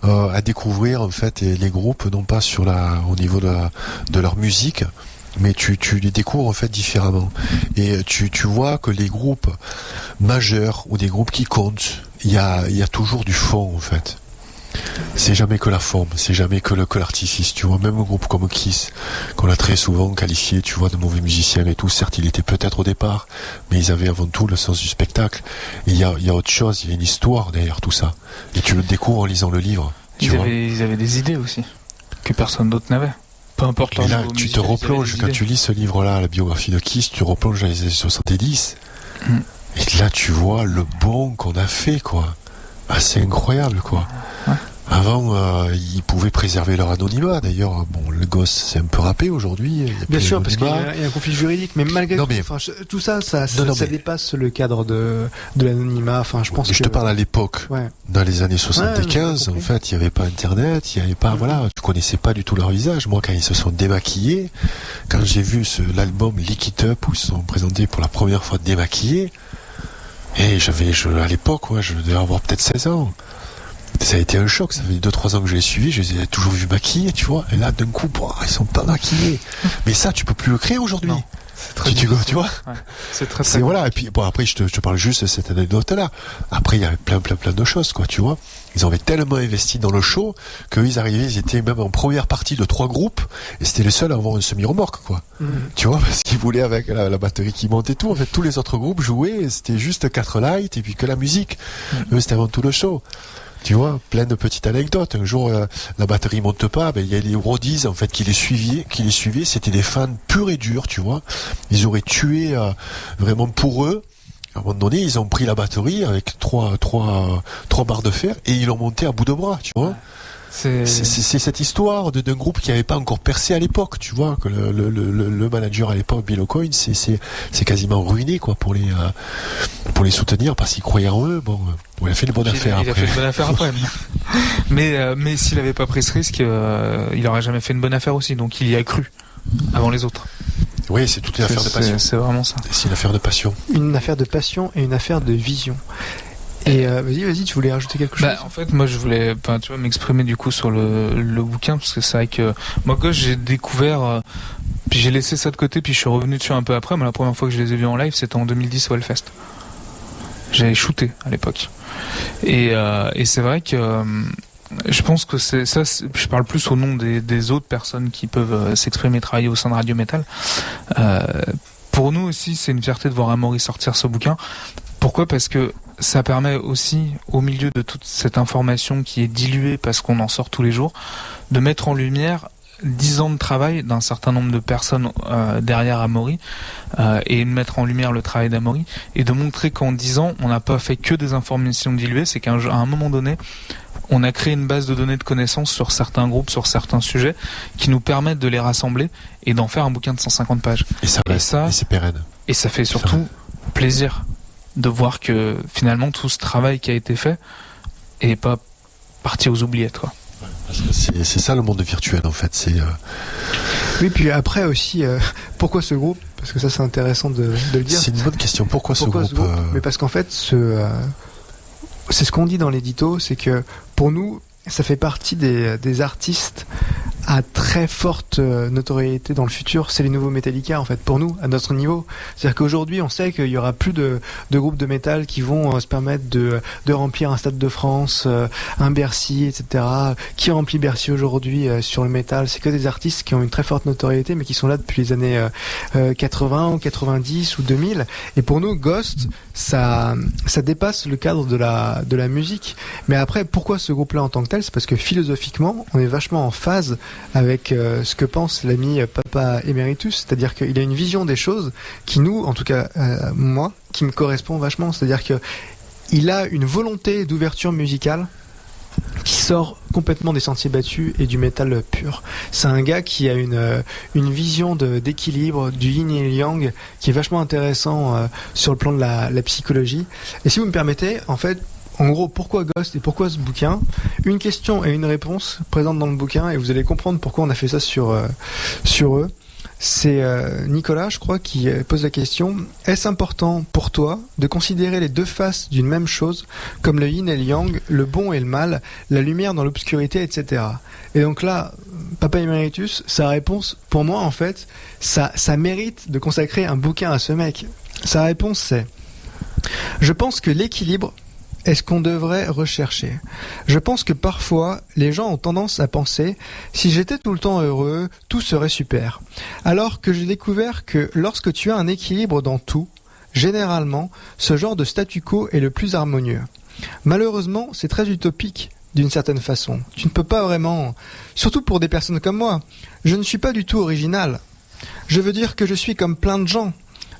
à découvrir en fait les groupes, non pas au niveau de leur musique, mais tu les découvres en fait différemment. Et tu vois que les groupes majeurs ou des groupes qui comptent, il y a toujours du fond en fait. C'est jamais que la forme, c'est jamais que l'artifice, tu vois. Même un groupe comme Kiss, qu'on a très souvent qualifié, tu vois, de mauvais musiciens et tout, certes il était peut-être au départ, mais ils avaient avant tout le sens du spectacle. Et il y a autre chose, il y a une histoire derrière tout ça, et tu le découvres en lisant le livre. Ils avaient des idées aussi que personne d'autre n'avait, peu importe leur niveau. Et là tu te replonges, quand tu lis ce livre-là, la biographie de Kiss, tu replonges dans les années 70, et là tu vois le bon qu'on a fait, quoi. C'est incroyable, quoi. Ouais. Avant, ils pouvaient préserver leur anonymat. D'ailleurs, le Ghost c'est un peu râpé aujourd'hui. Bien sûr, parce qu'il y a un conflit juridique, mais malgré tout ça, ça dépasse le cadre de l'anonymat. Je pense. Je te parle à l'époque, dans les années 75. En fait, il n'y avait pas Internet, il n'y avait pas, tu connaissais pas du tout leur visage. Moi, quand ils se sont démaquillés, quand j'ai vu l'album Lick It Up où ils se sont présentés pour la première fois démaquillés, et à l'époque, je devais avoir peut-être 16 ans. Ça a été un choc, ça fait 2-3 ans que je les suivis, je les ai toujours vus maquillés, tu vois, et là d'un coup, ils sont pas maquillés. Mais ça, tu peux plus le créer aujourd'hui. Non, c'est très tu vois. Ouais, c'est très voilà, et puis après je te parle juste de cette anecdote-là. Après il y avait plein de choses, quoi, tu vois. Ils avaient tellement investi dans le show qu'ils arrivaient, ils étaient même en première partie de 3 groupes, et c'était les seuls à avoir une semi-remorque, quoi. Tu vois, parce qu'ils voulaient avec la batterie qui monte et tout. En fait, tous les autres groupes jouaient, et c'était juste 4 lights et puis que la musique. Eux, c'était avant tout le show. Tu vois, plein de petites anecdotes. Un jour, la batterie monte pas, il y a les roadies en fait qui les suivaient. C'était des fans purs et durs, tu vois. Ils auraient tué vraiment pour eux. À un moment donné, ils ont pris la batterie avec trois barres de fer et ils l'ont monté à bout de bras, tu vois. C'est cette histoire d'un groupe qui n'avait pas encore percé à l'époque, tu vois, que le manager à l'époque, Bill O'Coin, c'est quasiment ruiné, quoi, pour les soutenir parce qu'il croyait en eux. Il a fait une bonne affaire après. Il a fait une bonne affaire après. Mais s'il n'avait pas pris ce risque, il n'aurait jamais fait une bonne affaire aussi. Donc il y a cru avant les autres. Oui, c'est toute une affaire de passion. C'est vraiment ça. C'est une affaire de passion. Une affaire de passion et une affaire de vision. Et vas-y, tu voulais rajouter quelque chose? En fait, moi, je voulais, m'exprimer du coup sur le bouquin, parce que c'est vrai que moi, quand j'ai découvert, puis j'ai laissé ça de côté, puis je suis revenu dessus un peu après. Mais la première fois que je les ai vus en live, c'était en 2010 au Hellfest. J'avais shooté à l'époque, et c'est vrai que je pense que c'est ça. Je parle plus au nom des autres personnes qui peuvent s'exprimer, travailler au sein de Radio Metal. Pour nous aussi, c'est une fierté de voir Amaury sortir ce bouquin. Pourquoi ? Parce que ça permet aussi, au milieu de toute cette information qui est diluée parce qu'on en sort tous les jours, de mettre en lumière 10 ans de travail d'un certain nombre de personnes derrière Amaury, et de mettre en lumière le travail d'Amaury, et de montrer qu'en 10 ans, on n'a pas fait que des informations diluées, c'est qu'à un moment donné, on a créé une base de données de connaissances sur certains groupes, sur certains sujets, qui nous permettent de les rassembler et d'en faire un bouquin de 150 pages. Et c'est pérenne. Et ça fait surtout plaisir de voir que finalement tout ce travail qui a été fait est pas parti aux oubliettes, quoi. C'est ça le monde virtuel en fait. Oui, puis après aussi, pourquoi ce groupe ? Parce que ça c'est intéressant de le dire. C'est une bonne question. Pourquoi ce groupe Mais parce qu'en fait, c'est ce qu'on dit dans l'édito, c'est que pour nous, ça fait partie des artistes à très forte notoriété dans le futur. C'est les nouveaux Metallica en fait, pour nous, à notre niveau. C'est-à-dire qu'aujourd'hui, on sait qu'il y aura plus de groupes de métal qui vont se permettre de remplir un Stade de France, un Bercy, etc. Qui remplit Bercy aujourd'hui sur le métal ? C'est que des artistes qui ont une très forte notoriété, mais qui sont là depuis les années 80 ou 90 ou 2000. Et pour nous, Ghost, ça dépasse le cadre de la musique. Mais après, pourquoi ce groupe-là en tant que tel ? C'est parce que philosophiquement, on est vachement en phase avec ce que pense l'ami Papa Emeritus, c'est-à-dire qu'il a une vision des choses qui nous, en tout cas moi, qui me correspond vachement, c'est-à-dire que il a une volonté d'ouverture musicale qui sort complètement des sentiers battus et du métal pur. C'est un gars qui a une vision d'équilibre, du yin et le yang, qui est vachement intéressant sur le plan de la psychologie. Et si vous me permettez, en fait, en gros, pourquoi Ghost et pourquoi ce bouquin ? Une question et une réponse présente dans le bouquin, et vous allez comprendre pourquoi on a fait ça sur eux. C'est Nicolas, je crois, qui pose la question : est-ce important pour toi de considérer les deux faces d'une même chose, comme le yin et le yang, le bon et le mal, la lumière dans l'obscurité, etc. Et donc là, Papa Emeritus, sa réponse, pour moi, en fait, ça mérite de consacrer un bouquin à ce mec. Sa réponse, c'est : je pense que l'équilibre est ce qu'on devrait rechercher. Je pense que parfois, les gens ont tendance à penser « si j'étais tout le temps heureux, tout serait super ». Alors que j'ai découvert que lorsque tu as un équilibre dans tout, généralement, ce genre de statu quo est le plus harmonieux. Malheureusement, c'est très utopique d'une certaine façon. Tu ne peux pas vraiment... Surtout pour des personnes comme moi. Je ne suis pas du tout original. Je veux dire que je suis comme plein de gens.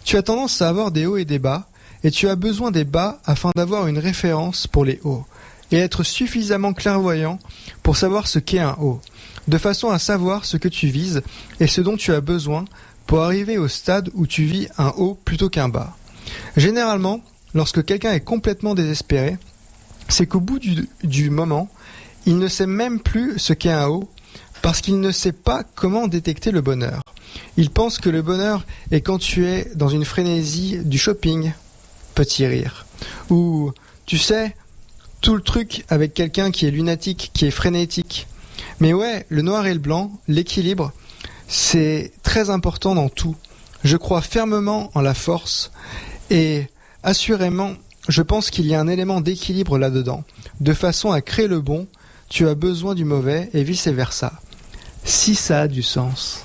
Tu as tendance à avoir des hauts et des bas, et tu as besoin des bas afin d'avoir une référence pour les hauts, et être suffisamment clairvoyant pour savoir ce qu'est un haut, de façon à savoir ce que tu vises et ce dont tu as besoin pour arriver au stade où tu vis un haut plutôt qu'un bas. Généralement, lorsque quelqu'un est complètement désespéré, c'est qu'au bout du moment, il ne sait même plus ce qu'est un haut, parce qu'il ne sait pas comment détecter le bonheur. Il pense que le bonheur est quand tu es dans une frénésie du shopping, petit rire. Ou, tu sais, tout le truc avec quelqu'un qui est lunatique, qui est frénétique. Mais ouais, le noir et le blanc, l'équilibre, c'est très important dans tout. Je crois fermement en la force et assurément, je pense qu'il y a un élément d'équilibre là-dedans. De façon à créer le bon, tu as besoin du mauvais et vice-versa. Si ça a du sens.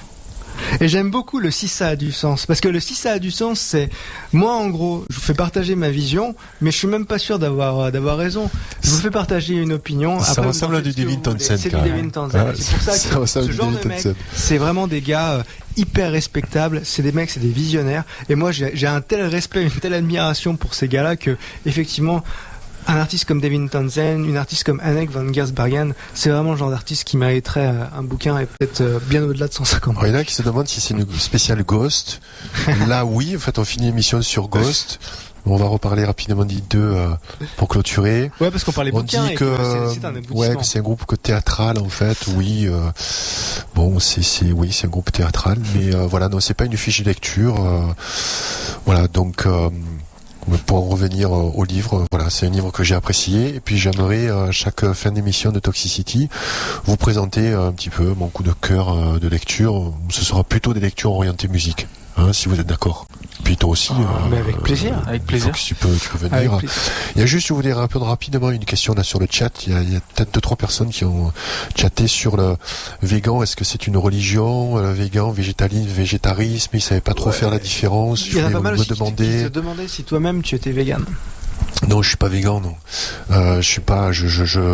Et j'aime beaucoup le si ça a du sens, parce que le si ça a du sens, c'est moi en gros, je vous fais partager ma vision, mais je suis même pas sûr d'avoir raison. Je vous fais partager une opinion. Ça après, ressemble à du Devin Townsend. C'est du Devin Townsend. C'est pour ça que ce genre de mecs, c'est vraiment des gars hyper respectables. C'est des mecs, c'est des visionnaires. Et moi, j'ai un tel respect, une telle admiration pour ces gars-là que effectivement. Un artiste comme Devin Townsend, une artiste comme Anneke van Giersbergen, c'est vraiment le genre d'artiste qui mériterait un bouquin et peut-être bien au-delà de 150. Alors, il y en a qui se demandent si c'est une spéciale Ghost. Là, oui, en fait, on finit l'émission sur Ghost. On va reparler rapidement d'I2 pour clôturer. Ouais, parce qu'on parlait bouquin et que c'est un aboutissement. Ouais, que c'est un groupe théâtral en fait. Oui, bon, c'est un groupe théâtral, mais voilà, non, c'est pas une fiche de lecture. Voilà, donc. Pour en revenir au livre, voilà, c'est un livre que j'ai apprécié, et puis j'aimerais à chaque fin d'émission de Toxicity vous présenter un petit peu mon coup de cœur de lecture. Ce sera plutôt des lectures orientées musique, hein, si vous êtes d'accord. Puis toi aussi. Mais avec plaisir. Avec plaisir. Tu peux venir. Il y a juste, je voulais répondre rapidement une question là sur le chat. Il y a peut-être 2-3 personnes qui ont chatté sur le végan. Est-ce que c'est une religion, végan, végétalisme, végétarisme? Ils savaient pas trop faire la différence. Il y en a pas mal aussi qui demander. te demandaient si toi-même tu étais vegan. Non, je suis pas végan, non. Je suis pas,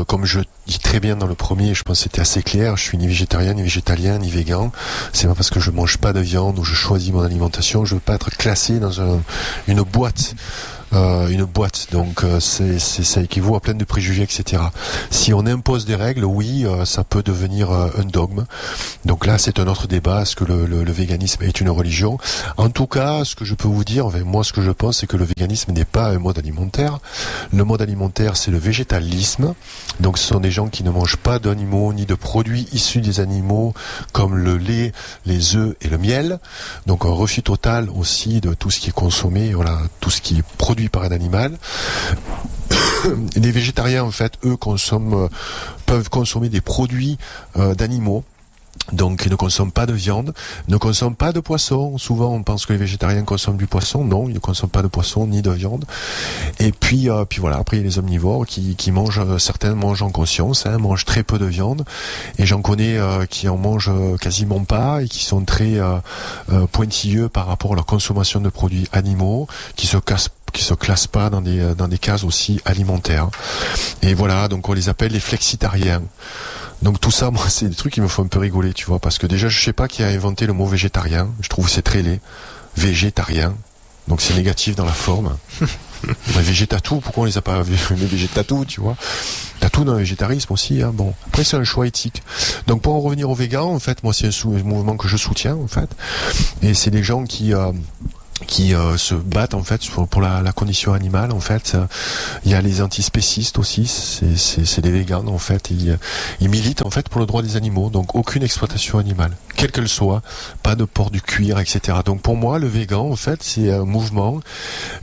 comme je dis très bien dans le premier, je pense que c'était assez clair, je suis ni végétarien, ni végétalien, ni végan. C'est pas parce que je mange pas de viande ou je choisis mon alimentation, je veux pas être classé dans une boîte. Donc ça équivaut à plein de préjugés, etc. Si on impose des règles, oui, ça peut devenir un dogme. Donc là, c'est un autre débat. Est-ce que le véganisme est une religion? En tout cas, ce que je peux vous dire, enfin, moi, ce que je pense, c'est que le véganisme n'est pas un mode alimentaire. Le mode alimentaire, c'est le végétalisme. Donc, ce sont des gens qui ne mangent pas d'animaux ni de produits issus des animaux, comme le lait, les œufs et le miel. Donc, un refus total aussi de tout ce qui est consommé, voilà, tout ce qui est produit par un animal. Les végétariens, en fait, eux, peuvent consommer des produits d'animaux. Donc, ils ne consomment pas de viande, ne consomment pas de poisson. Souvent, on pense que les végétariens consomment du poisson. Non, ils ne consomment pas de poisson ni de viande. Et puis voilà. Après, il y a les omnivores qui mangent. Certains mangent en conscience, mangent très peu de viande. Et j'en connais qui en mangent quasiment pas et qui sont très pointilleux par rapport à leur consommation de produits animaux, qui se classent pas dans des cases aussi alimentaires. Et voilà. Donc, on les appelle les flexitariens. Donc tout ça, moi, c'est des trucs qui me font un peu rigoler, tu vois, parce que déjà, je sais pas qui a inventé le mot végétarien. Je trouve que c'est très laid. Végétarien. Donc c'est négatif dans la forme. Mais végétatou, pourquoi on les a pas mais végétatou, tu vois? Tatou dans le végétarisme aussi, hein. Bon. Après, c'est un choix éthique. Donc pour en revenir aux végans, en fait, moi, c'est un mouvement que je soutiens, en fait. Et c'est des gens qui se battent en fait pour la condition animale. En fait, il y a les antispécistes aussi, c'est des végans en fait. Ils militent en fait pour le droit des animaux, donc aucune exploitation animale, quelle qu'elle soit, pas de port du cuir, etc. Donc pour moi, le végan en fait, c'est un mouvement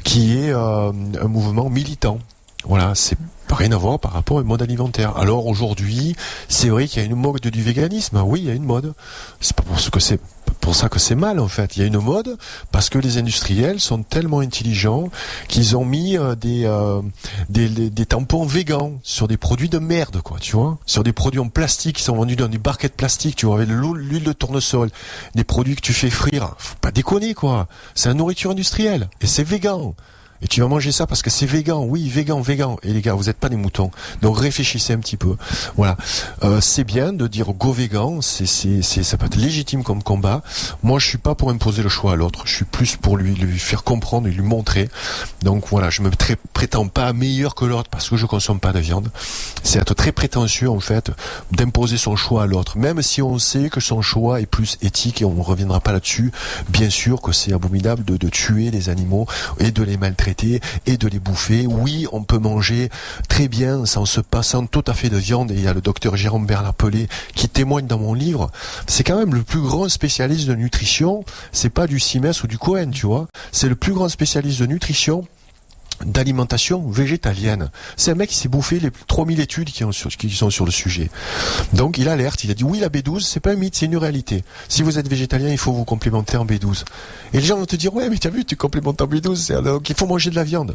qui est un mouvement militant. Voilà, c'est rien à voir par rapport au mode alimentaire. Alors aujourd'hui, c'est vrai qu'il y a une mode du véganisme. Oui, il y a une mode. C'est pas pour ça que c'est mal en fait. Il y a une mode parce que les industriels sont tellement intelligents qu'ils ont mis des tampons végans sur des produits de merde, quoi, tu vois, sur des produits en plastique qui sont vendus dans des barquettes plastiques, tu vois, avec l'huile de tournesol, des produits que tu fais frire. Faut pas déconner, quoi. C'est la nourriture industrielle et c'est végan. Et tu vas manger ça parce que c'est végan, oui, végan. Et les gars, vous n'êtes pas des moutons. Donc réfléchissez un petit peu. Voilà. C'est bien de dire go végan, ça peut être légitime comme combat. Moi, je suis pas pour imposer le choix à l'autre. Je suis plus pour lui faire comprendre et lui montrer. Donc voilà, je me prétends pas meilleur que l'autre parce que je consomme pas de viande. C'est être très prétentieux, en fait, d'imposer son choix à l'autre. Même si on sait que son choix est plus éthique et on ne reviendra pas là-dessus. Bien sûr que c'est abominable de tuer les animaux et de les maltraiter et de les bouffer. Oui, on peut manger très bien sans se passant tout à fait de viande. Et il y a le docteur Jérôme Berlapelé qui témoigne dans mon livre. C'est quand même le plus grand spécialiste de nutrition. C'est pas du Simès ou du Cohen, tu vois. C'est le plus grand spécialiste de nutrition, d'alimentation végétalienne. C'est un mec qui s'est bouffé les 3000 études qui sont sur le sujet. Donc il alerte, il a dit oui, la B12 c'est pas un mythe, c'est une réalité. Si vous êtes végétalien, il faut vous complémenter en B12. Et les gens vont te dire ouais, mais t'as vu, tu complémentes en B12, donc il faut manger de la viande.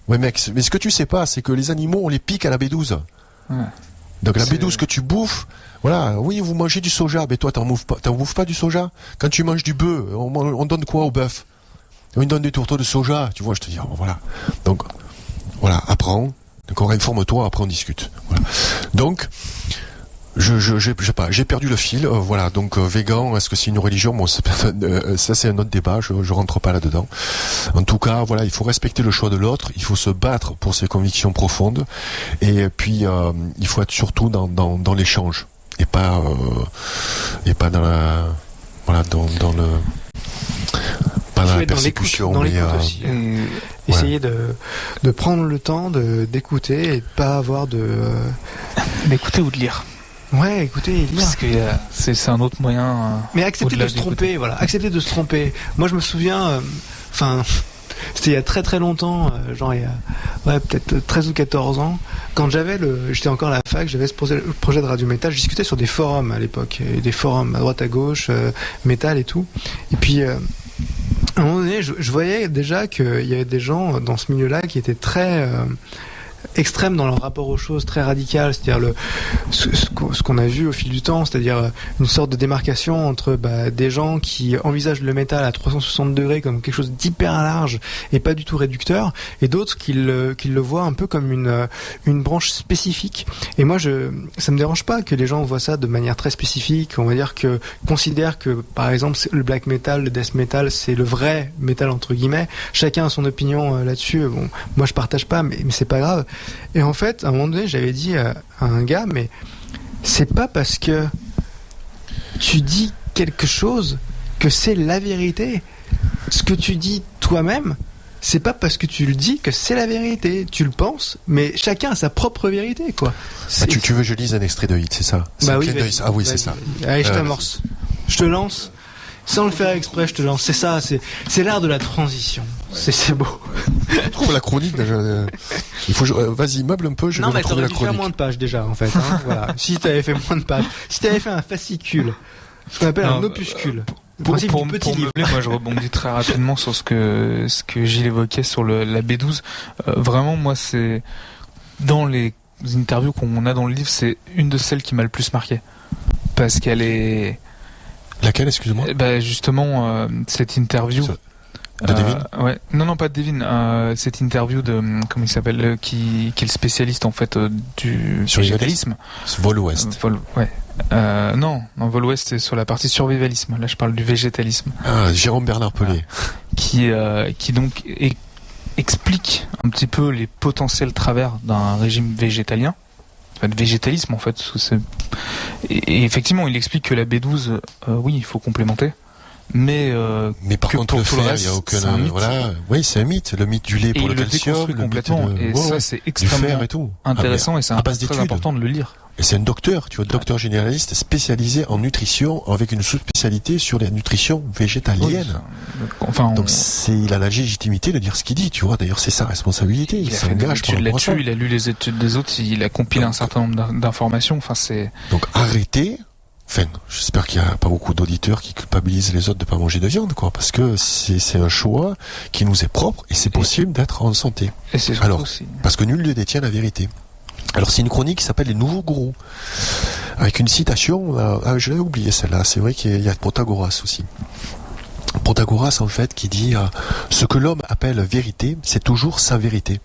Ouais mec, mais ce que tu sais pas, c'est que les animaux on les pique à la B12. Ouais. Donc la B12 que tu bouffes, voilà, oui, vous mangez du soja, mais toi t'en bouffes pas du soja. Quand tu manges du bœuf, on donne quoi au bœuf? On donne des tourteaux de soja, tu vois, je te dis, voilà. Donc, voilà, apprends. D'accord, informe-toi, après on discute. Voilà. Donc, j'ai perdu le fil, voilà. Donc, végan, est-ce que c'est une religion? Bon, ça c'est un autre débat, je rentre pas là-dedans. En tout cas, voilà, il faut respecter le choix de l'autre, il faut se battre pour ses convictions profondes, et puis, il faut être surtout dans l'échange, et pas dans la, voilà, dans le, pas dans la persécution, dans l'écoute aussi. Essayer de prendre le temps d'écouter et de pas avoir d'écouter ou de lire. Ouais, écouter et lire. Parce que c'est un autre moyen. Mais accepter de se tromper, voilà. Accepter de se tromper. Moi, je me souviens, c'était il y a très très longtemps, genre il y a peut-être 13 ou 14 ans, quand j'étais encore à la fac, j'avais ce projet de Radio Métal, je discutais sur des forums à l'époque, des forums à droite à gauche, métal et tout. Et puis À un moment donné, je voyais déjà qu'il y avait des gens dans ce milieu-là qui étaient très extrêmes dans leur rapport aux choses, très radicales, c'est-à-dire ce qu'on a vu au fil du temps, c'est-à-dire une sorte de démarcation entre des gens qui envisagent le métal à 360 degrés comme quelque chose d'hyper large et pas du tout réducteur, et d'autres qui le voient un peu comme une branche spécifique. Et moi, ça me dérange pas que les gens voient ça de manière très spécifique, on va dire considèrent que, par exemple, le black metal, le death metal, c'est le vrai métal entre guillemets. Chacun a son opinion là-dessus. Bon, moi je partage pas, mais c'est pas grave. Et en fait, à un moment donné, j'avais dit à un gars, mais c'est pas parce que tu dis quelque chose que c'est la vérité. Ce que tu dis toi-même, c'est pas parce que tu le dis que c'est la vérité. Tu le penses, mais chacun a sa propre vérité, quoi. Tu veux que je lise un extrait de Hit, c'est ça? Oui, ah oui, c'est ça. Allez, je t'amorce. Je te lance. Sans le faire exprès, je te lance. C'est ça, c'est l'art de la transition. C'est beau. Je trouve la chronique. Il faut. Vas-y, meuble un peu. Je vais retrouver la chronique. Faire moins de pages déjà, en fait. Hein, voilà. Si t'avais fait moins de pages, si t'avais fait un fascicule, ce qu'on appelle un opuscule. Pour meubler, moi je rebondis très rapidement sur ce que Gilles évoquait sur la B12. Vraiment, moi c'est dans les interviews qu'on a dans le livre, c'est une de celles qui m'a le plus marqué parce qu'elle est. Laquelle, excuse-moi? Justement, cette interview. De Devin? Ouais. Non, pas de Devin. Cette interview de, comment il s'appelle, qui est le spécialiste, en fait, du végétalisme. Vol Ouest. Ouais. Non, Vol Ouest, c'est sur la partie survivalisme. Là, je parle du végétalisme. Ah, Jérôme Bernard Pelé. Qui donc explique un petit peu les potentiels travers d'un régime végétalien. Enfin, de végétalisme, en fait. Et effectivement, il explique que la B12, oui, il faut complémenter. Mais par contre, pour tout le reste, il y a aucun. Voilà, oui, c'est un mythe, le mythe du lait pour le calcium, le complètement. Et ça, c'est extrêmement intéressant et c'est très important de le lire. Et c'est un docteur, tu vois, docteur généraliste spécialisé en nutrition avec une sous-spécialité sur la nutrition végétalienne. Oui, donc il a la légitimité de dire ce qu'il dit, tu vois. D'ailleurs, c'est sa responsabilité. Il s'engage par rapport à ça. Il a lu les études des autres, il a compilé un certain nombre d'informations. Enfin, c'est. Donc arrêtez. Enfin, j'espère qu'il n'y a pas beaucoup d'auditeurs qui culpabilisent les autres de ne pas manger de viande, quoi, parce que c'est un choix qui nous est propre et c'est possible d'être en santé. Et c'est alors, aussi. Parce que nul ne détient la vérité. Alors c'est une chronique qui s'appelle Les Nouveaux Gourous, avec une citation, je l'avais oublié celle-là, c'est vrai qu'il y a Protagoras aussi. Protagoras en fait qui dit ce que l'homme appelle vérité, c'est toujours sa vérité.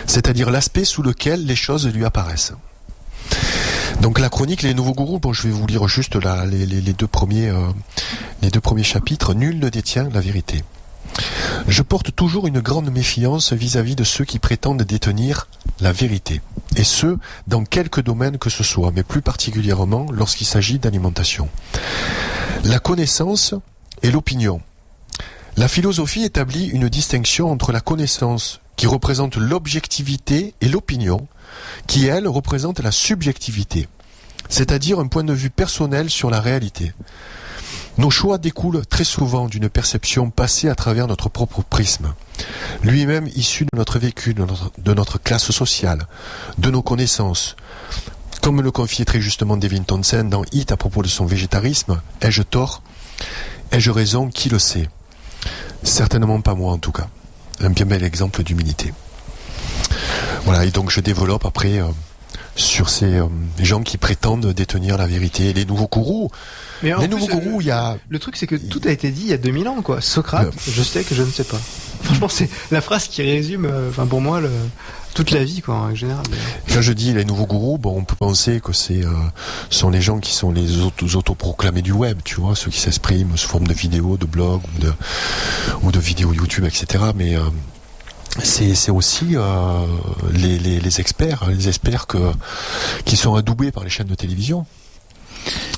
C'est-à-dire l'aspect sous lequel les choses lui apparaissent. Donc la chronique Les Nouveaux Gourous, bon je vais vous lire juste les deux premiers chapitres. Nul ne détient la vérité. Je porte toujours une grande méfiance vis-à-vis de ceux qui prétendent détenir la vérité, et ce, dans quelque domaine que ce soit, mais plus particulièrement lorsqu'il s'agit d'alimentation. La connaissance et l'opinion. La philosophie établit une distinction entre la connaissance, qui représente l'objectivité, et l'opinion, qui, elle, représente la subjectivité, c'est-à-dire un point de vue personnel sur la réalité. Nos choix découlent très souvent d'une perception passée à travers notre propre prisme, lui-même issu de notre vécu, de notre classe sociale, de nos connaissances. Comme le confiait très justement Devin Townsend dans Hit à propos de son végétarisme, ai-je tort? Ai-je raison? Qui le sait? Certainement pas moi en tout cas. Un bien bel exemple d'humilité. Voilà, et donc je développe après sur ces gens qui prétendent détenir la vérité. Les nouveaux gourous. Mais les nouveaux gourous, il y a... Le truc, c'est que tout a été dit il y a 2000 ans, quoi. Socrate, je sais que je ne sais pas. Franchement, c'est la phrase qui résume, pour moi, toute la vie, quoi, en général. Quand je dis les nouveaux gourous, bon, on peut penser que sont les gens qui sont les autoproclamés du web, tu vois, ceux qui s'expriment sous forme de vidéos, de blogs ou de vidéos YouTube, etc. Mais c'est aussi les experts qui sont adoubés par les chaînes de télévision.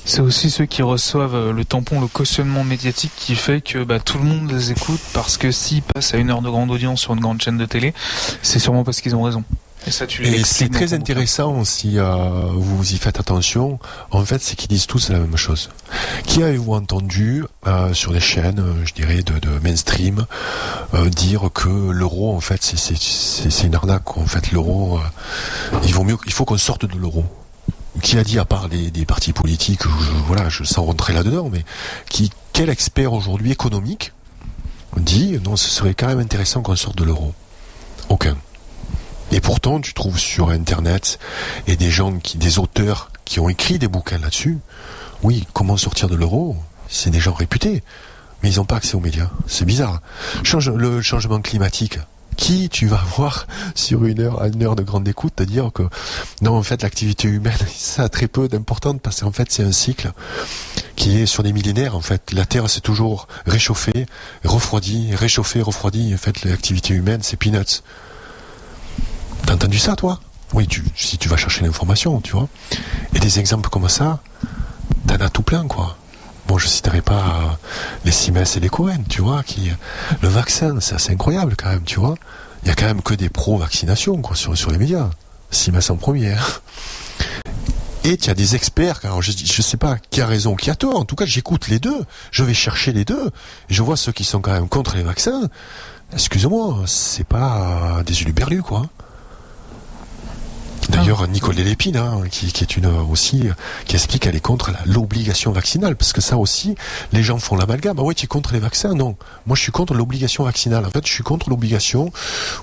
C'est aussi ceux qui reçoivent le tampon, le cautionnement médiatique qui fait que tout le monde les écoute, parce que s'ils passent à 1 heure de grande audience sur une grande chaîne de télé, c'est sûrement parce qu'ils ont raison. Et ça, c'est très intéressant si vous y faites attention. En fait, c'est qu'ils disent tous la même chose. Qui avez-vous entendu sur les chaînes, je dirais, de mainstream, dire que l'euro, en fait, c'est une arnaque. En fait, l'euro, il faut qu'on sorte de l'euro. Qui a dit, à part des partis politiques, sans rentrer là-dedans, mais quel expert aujourd'hui économique dit non, ce serait quand même intéressant qu'on sorte de l'euro. Aucun. Et pourtant, tu trouves sur Internet et des auteurs qui ont écrit des bouquins là-dessus. Oui, comment sortir de l'euro? C'est des gens réputés, mais ils n'ont pas accès aux médias. C'est bizarre. Le changement climatique. Qui tu vas voir sur une heure de grande écoute te dire que non, en fait, l'activité humaine, ça a très peu d'importance parce qu'en fait, c'est un cycle qui est sur des millénaires. En fait, la Terre s'est toujours réchauffée, refroidie, réchauffée, refroidie. En fait, l'activité humaine, c'est peanuts. T'as entendu ça, toi? Oui, si tu vas chercher l'information, tu vois. Et des exemples comme ça, t'en as tout plein, quoi. Bon, je citerai pas les Simès et les Cohen, tu vois, le vaccin, c'est assez incroyable quand même, tu vois. Il y a quand même que des pro-vaccination, quoi, sur les médias. Simès en premier. Hein. Et tu as des experts, alors je sais pas qui a raison, qui a tort. En tout cas, j'écoute les deux. Je vais chercher les deux. Et je vois ceux qui sont quand même contre les vaccins. Excuse-moi, c'est pas des uluberlus, quoi. D'ailleurs, Nicole Delépine, hein, qui est une aussi, qui explique qu'elle est contre l'obligation vaccinale, parce que ça aussi, les gens font l'amalgame. Ah ouais, tu es contre les vaccins? Non, moi je suis contre l'obligation vaccinale. En fait, je suis contre l'obligation,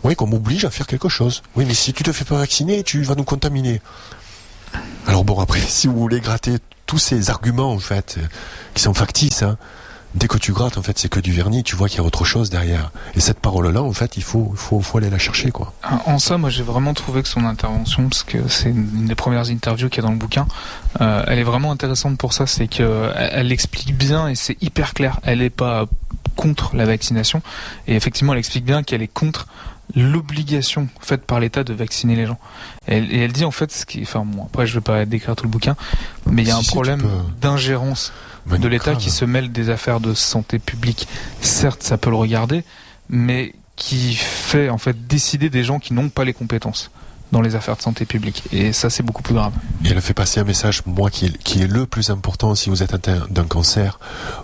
oui, qu'on m'oblige à faire quelque chose. Oui, mais si tu te fais pas vacciner, tu vas nous contaminer. Alors bon, après, si vous voulez gratter tous ces arguments en fait, qui sont factices, hein, dès que tu grattes, en fait, c'est que du vernis, tu vois qu'il y a autre chose derrière. Et cette parole-là, en fait, il faut aller la chercher, quoi. En ça, moi, j'ai vraiment trouvé que son intervention, parce que c'est une des premières interviews qu'il y a dans le bouquin, elle est vraiment intéressante pour ça, c'est qu'elle explique bien, et c'est hyper clair, elle n'est pas contre la vaccination, et effectivement, elle explique bien qu'elle est contre l'obligation faite par l'État de vacciner les gens. Et elle dit, en fait, bon, après, je vais pas décrire tout le bouquin, mais il y a un problème d'ingérence de l'État qui se mêle des affaires de santé publique. Certes, ça peut le regarder, mais qui fait en fait décider des gens qui n'ont pas les compétences dans les affaires de santé publique. Et ça, c'est beaucoup plus grave. Et elle fait passer un message, moi, qui est le plus important si vous êtes atteint d'un cancer.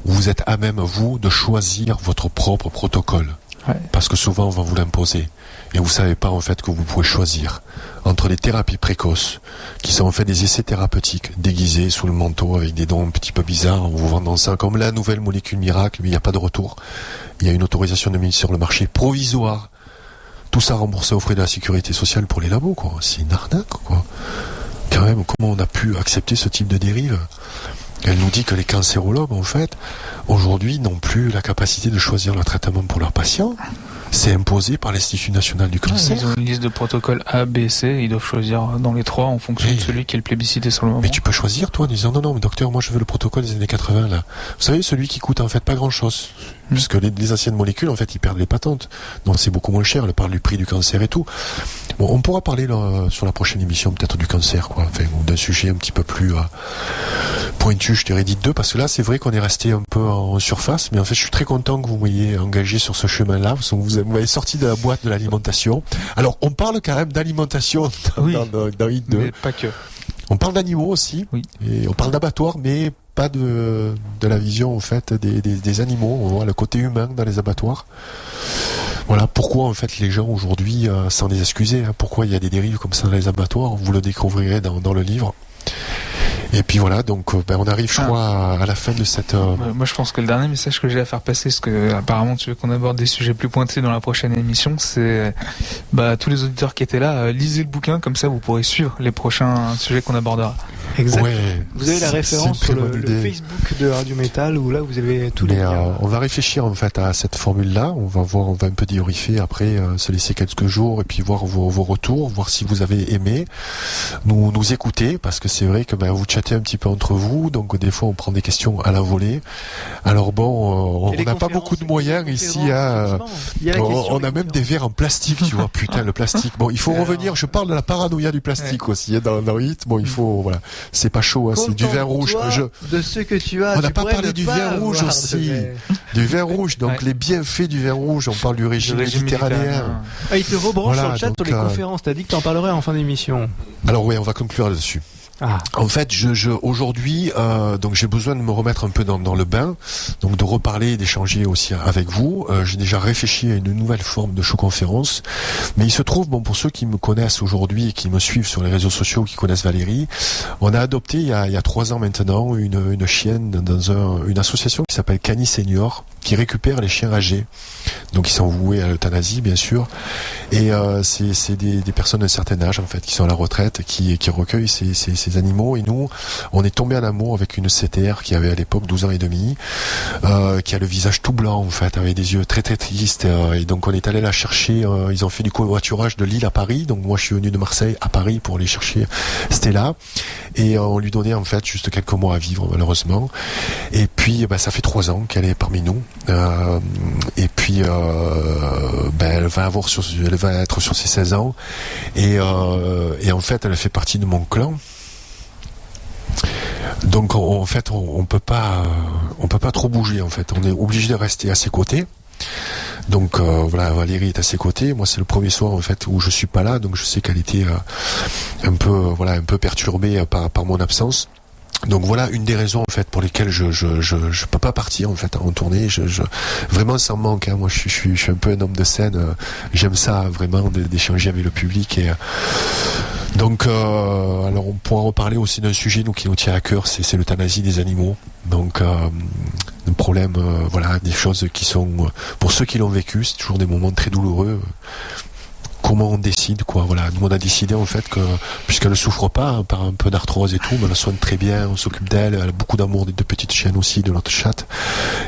Vous êtes à même, vous, de choisir votre propre protocole. Ouais. Parce que souvent, on va vous l'imposer. Et vous savez pas, en fait, que vous pouvez choisir entre les thérapies précoces, qui sont en fait des essais thérapeutiques, déguisés sous le manteau, avec des dons un petit peu bizarres, en vous vendant ça comme la nouvelle molécule miracle, mais il n'y a pas de retour. Il y a une autorisation de mise sur le marché provisoire. Tout ça remboursé aux frais de la sécurité sociale pour les labos, quoi. C'est une arnaque, quoi. Quand même, comment on a pu accepter ce type de dérive? Elle nous dit que les cancérologues, en fait, aujourd'hui, n'ont plus la capacité de choisir leur traitement pour leurs patients. C'est imposé par l'Institut national du cancer. Ils ont une liste de protocoles A, B, C, ils doivent choisir dans les trois en fonction de celui qui est le plébiscité sur le moment. Mais tu peux choisir, toi, en disant non, mais docteur, moi je veux le protocole des années 80, là. Vous savez, celui qui coûte en fait pas grand chose. Puisque les anciennes molécules, en fait, ils perdent les patentes. Donc c'est beaucoup moins cher, elle parle du prix du cancer et tout. Bon, on pourra parler là, sur la prochaine émission, peut-être du cancer, quoi. Enfin, ou d'un sujet un petit peu plus pointu, je dirais, dites deux, parce que là, c'est vrai qu'on est resté un peu en surface, mais en fait, je suis très content que vous m'ayez engagé sur ce chemin-là, parce que vous m'avez sorti de la boîte de l'alimentation. Alors, on parle quand même d'alimentation dans Hit 2. Mais pas que. On parle d'animaux aussi, oui. Et on parle d'abattoirs, mais pas de la vision en fait des animaux. On voit le côté humain dans les abattoirs. Voilà pourquoi en fait les gens aujourd'hui, sans les excuser, hein, pourquoi il y a des dérives comme ça dans les abattoirs. Vous le découvrirez dans le livre. Et puis voilà, donc on arrive, je crois, à la fin de cette... Moi, je pense que le dernier message que j'ai à faire passer, parce que apparemment tu veux qu'on aborde des sujets plus pointés dans la prochaine émission, c'est tous les auditeurs qui étaient là, lisez le bouquin, comme ça vous pourrez suivre les prochains sujets qu'on abordera. Exact. Ouais, vous avez la référence sur le Facebook de Radio Metal, où là vous avez tous les liens. On va réfléchir en fait à cette formule-là, on va un peu débriefer après, se laisser quelques jours et puis voir vos retours, voir si vous avez aimé nous écouter, parce que c'est vrai que vous chattez un petit peu entre vous, donc des fois on prend des questions à la volée. Alors bon, on n'a pas beaucoup de moyens ici, on a même des verres en plastique, tu vois, putain le plastique. Bon, il faut revenir, je parle de la paranoïa du plastique aussi, dans Hit, bon il faut, voilà, c'est pas chaud, hein, c'est du vin rouge. De ce que tu as, on n'a pas parlé du vin rouge aussi, du vin rouge, donc les bienfaits du vin rouge, on parle du régime méditerranéen. Il te rebranche sur le chat sur les conférences, t'as dit que t'en parlerais en fin d'émission. Alors oui, on va conclure là-dessus. En fait, aujourd'hui, donc j'ai besoin de me remettre un peu dans le bain, donc de reparler, d'échanger aussi avec vous. J'ai déjà réfléchi à une nouvelle forme de show-conférence, mais il se trouve, pour ceux qui me connaissent aujourd'hui et qui me suivent sur les réseaux sociaux, qui connaissent Valérie, on a adopté il y a 3 ans maintenant une chienne dans une association qui s'appelle Cani Senior. qui récupèrent les chiens âgés. Donc ils sont voués à l'euthanasie, bien sûr. Et c'est des personnes d'un certain âge, en fait, qui sont à la retraite, qui recueillent ces animaux. Et nous, on est tombé en amour avec une CTR qui avait à l'époque 12 ans et demi, qui a le visage tout blanc, en fait, avec des yeux très très tristes. Et donc on est allé la chercher. Ils ont fait du covoiturage de Lille à Paris. Donc moi, je suis venu de Marseille à Paris pour aller chercher Stella. Et on lui donnait, en fait, juste quelques mois à vivre, malheureusement. Et puis, ça fait 3 ans qu'elle est parmi nous. Et puis, elle va être sur ses 16 ans. Et en fait, elle fait partie de mon clan. Donc, en fait, on peut pas trop bouger, en fait. On est obligé de rester à ses côtés. Donc Valérie est à ses côtés. Moi, c'est le premier soir, en fait, où je suis pas là. Donc, je sais qu'elle était un peu perturbée par mon absence. Donc voilà une des raisons, en fait, pour lesquelles je peux pas partir, en fait, en tournée. Vraiment, ça me manque, hein. Moi, je suis un peu un homme de scène. J'aime ça, vraiment, d'échanger avec le public. Et donc alors on pourra reparler aussi d'un sujet qui nous tient à cœur, c'est l'euthanasie des animaux. Donc un problème, des choses qui sont, pour ceux qui l'ont vécu, c'est toujours des moments très douloureux. Comment on décide, quoi. Voilà, nous on a décidé, en fait, que puisqu'elle ne souffre pas, par un peu d'arthrose et tout, mais on la soigne très bien, on s'occupe d'elle, elle a beaucoup d'amour des 2 petites chiennes aussi, de notre chatte.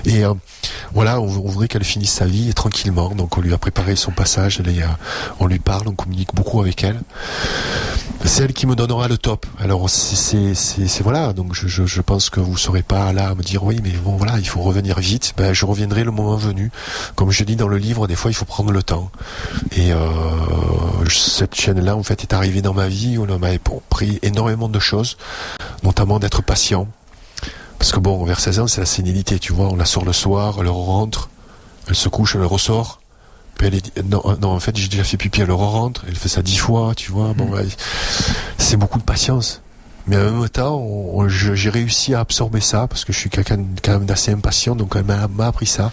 Et on voudrait qu'elle finisse sa vie tranquillement. Donc on lui a préparé son passage, on lui parle, on communique beaucoup avec elle. C'est elle qui me donnera le top. Alors c'est voilà, donc je pense que vous serez pas là à me dire oui, mais bon voilà, il faut revenir vite. Je reviendrai le moment venu. Comme je dis dans le livre, des fois il faut prendre le temps. Et cette chaîne-là, en fait, est arrivée dans ma vie. On m'a appris énormément de choses, notamment d'être patient. Parce que bon, vers 16 ans, c'est la sénilité, tu vois. On la sort le soir, elle rentre, elle se couche, elle ressort. Puis elle est... non, en fait, j'ai déjà fait pipi, elle rentre, elle fait ça 10 fois, tu vois. Bon, c'est beaucoup de patience. Mais en même temps, j'ai réussi à absorber ça, parce que je suis quelqu'un quand même d'assez impatient, donc elle m'a appris ça.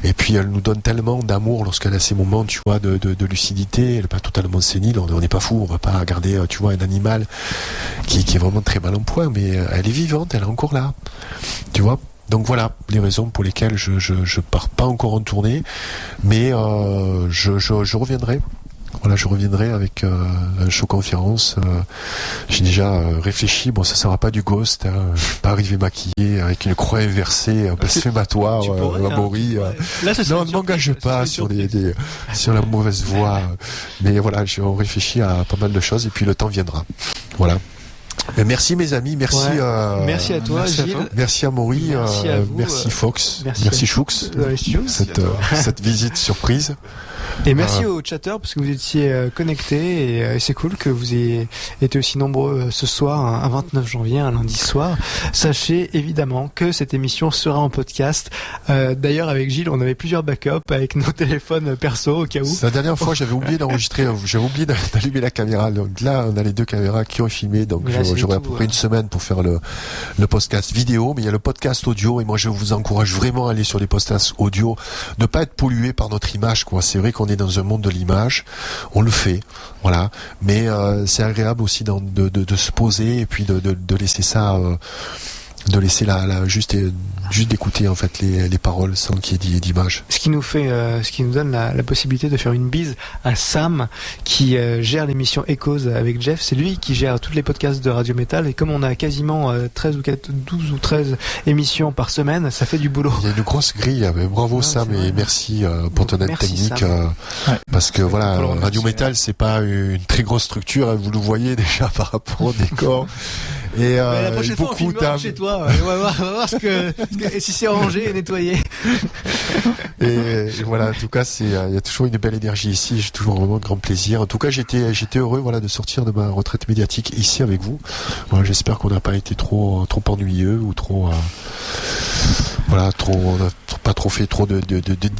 Et puis elle nous donne tellement d'amour lorsqu'elle a ces moments, tu vois, de lucidité. Elle n'est pas totalement sénile, on n'est pas fou, on va pas garder, tu vois, un animal qui est vraiment très mal en point, mais elle est vivante, elle est encore là, tu vois. Donc voilà les raisons pour lesquelles je pars pas encore en tournée, mais je reviendrai. Voilà, je reviendrai avec un show conférence. J'ai déjà réfléchi. Bon, ça sera pas du ghost. Hein. Je vais pas arriver maquillé avec une croix inversée, blasphématoire, Amaury. Non, ne m'engage pas sur la mauvaise voie. Mais voilà, on réfléchit à pas mal de choses et puis le temps viendra. Voilà. Mais merci mes amis, merci. Merci à toi, Gilles. Merci à Amaury, merci Fox, merci Choux. Cette visite surprise. Et merci aux chatteurs parce que vous étiez connectés et c'est cool que vous ayez été aussi nombreux ce soir, un 29 janvier, un lundi soir. Sachez évidemment que cette émission sera en podcast. D'ailleurs, avec Gilles, on avait plusieurs backups avec nos téléphones perso au cas où. La dernière fois, j'avais oublié d'enregistrer, j'avais oublié d'allumer la caméra. Donc là, on a les 2 caméras qui ont filmé. Donc j'aurai à peu près une semaine pour faire le podcast vidéo, mais il y a le podcast audio. Et moi, je vous encourage vraiment à aller sur les podcasts audio, ne pas être pollué par notre image, quoi. C'est vrai qu'on est dans un monde de l'image, on le fait, voilà, mais c'est agréable aussi de se poser et puis de laisser ça, de laisser juste d'écouter en fait les paroles sans qu'il y ait d'image. Ce qui nous donne la possibilité de faire une bise à Sam qui gère l'émission Echoes avec Jeff. C'est lui qui gère tous les podcasts de Radio Metal et comme on a quasiment 12 ou 13 émissions par semaine, ça fait du boulot. Il y a une grosse grille. Bravo Sam et merci pour ton aide technique parce que voilà, Radio Metal c'est pas une très grosse structure, vous le voyez déjà par rapport au décor. Et la prochaine fois, on filmera chez toi. On va voir si c'est rangé et nettoyé. Et voilà, en tout cas, il y a toujours une belle énergie ici. J'ai toujours vraiment grand plaisir. En tout cas, j'étais heureux, voilà, de sortir de ma retraite médiatique ici avec vous. Voilà, j'espère qu'on n'a pas été trop ennuyeux ou trop, on n'a pas trop fait trop de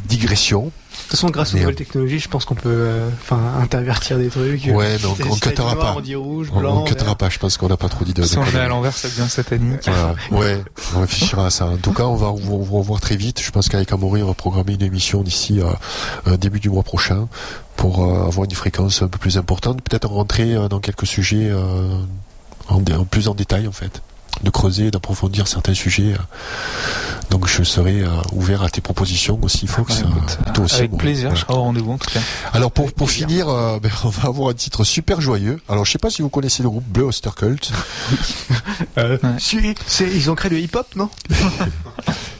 digressions. De toute façon, grâce aux nouvelles technologies, je pense qu'on peut intervertir des trucs. Ouais, donc on cuttera pas. On dit rouge, blanc. On cuttera pas, je pense qu'on n'a pas trop d'idées. Si on le met à l'envers, ça devient satanique. Voilà. Ouais, on réfléchira à ça. En tout cas, on va vous revoir très vite. Je pense qu'avec Amaury, on va programmer une émission d'ici début du mois prochain pour avoir une fréquence un peu plus importante. Peut-être rentrer dans quelques sujets plus en détail, en fait. creuser, d'approfondir certains sujets. Donc je serai ouvert à tes propositions aussi, Fox. Toi aussi, avec plaisir, je serai au rendez-vous en tout cas. Alors pour finir, on va avoir un titre super joyeux. Alors je sais pas si vous connaissez le groupe Blue Oyster Cult. Ils ont créé le hip-hop, non?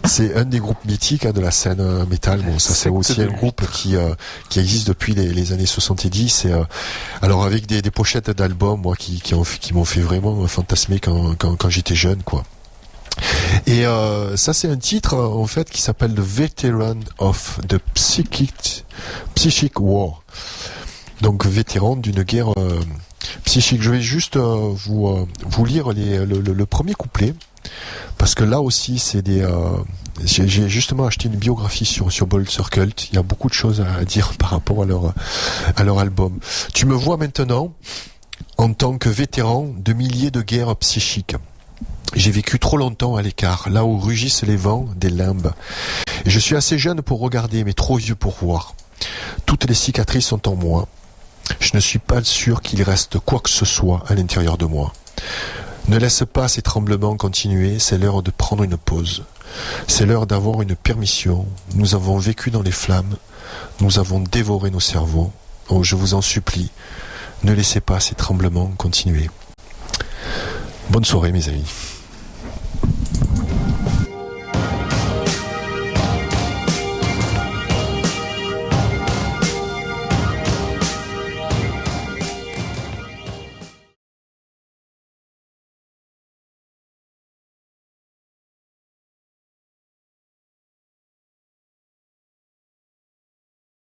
C'est un des groupes mythiques de la scène métal. Bon, ça c'est aussi un groupe qui existe depuis les années 70. Et, alors avec des pochettes d'albums, moi, qui m'ont fait vraiment fantasmer quand j'étais jeune, quoi. Et ça c'est un titre en fait qui s'appelle The Veteran of the Psychic War. Donc vétéran d'une guerre psychique. Je vais juste vous lire le premier couplet, parce que là aussi c'est des j'ai justement acheté une biographie sur Blue Oyster Cult. Il y a beaucoup de choses à dire par rapport à leur album. Tu me vois maintenant en tant que vétéran de milliers de guerres psychiques. J'ai vécu trop longtemps à l'écart, là où rugissent les vents des limbes. Et je suis assez jeune pour regarder, mais trop vieux pour voir. Toutes les cicatrices sont en moi. Je ne suis pas sûr qu'il reste quoi que ce soit à l'intérieur de moi. Ne laisse pas ces tremblements continuer, c'est l'heure de prendre une pause. C'est l'heure d'avoir une permission. Nous avons vécu dans les flammes, nous avons dévoré nos cerveaux. Oh, je vous en supplie, ne laissez pas ces tremblements continuer. Bonne soirée mes amis.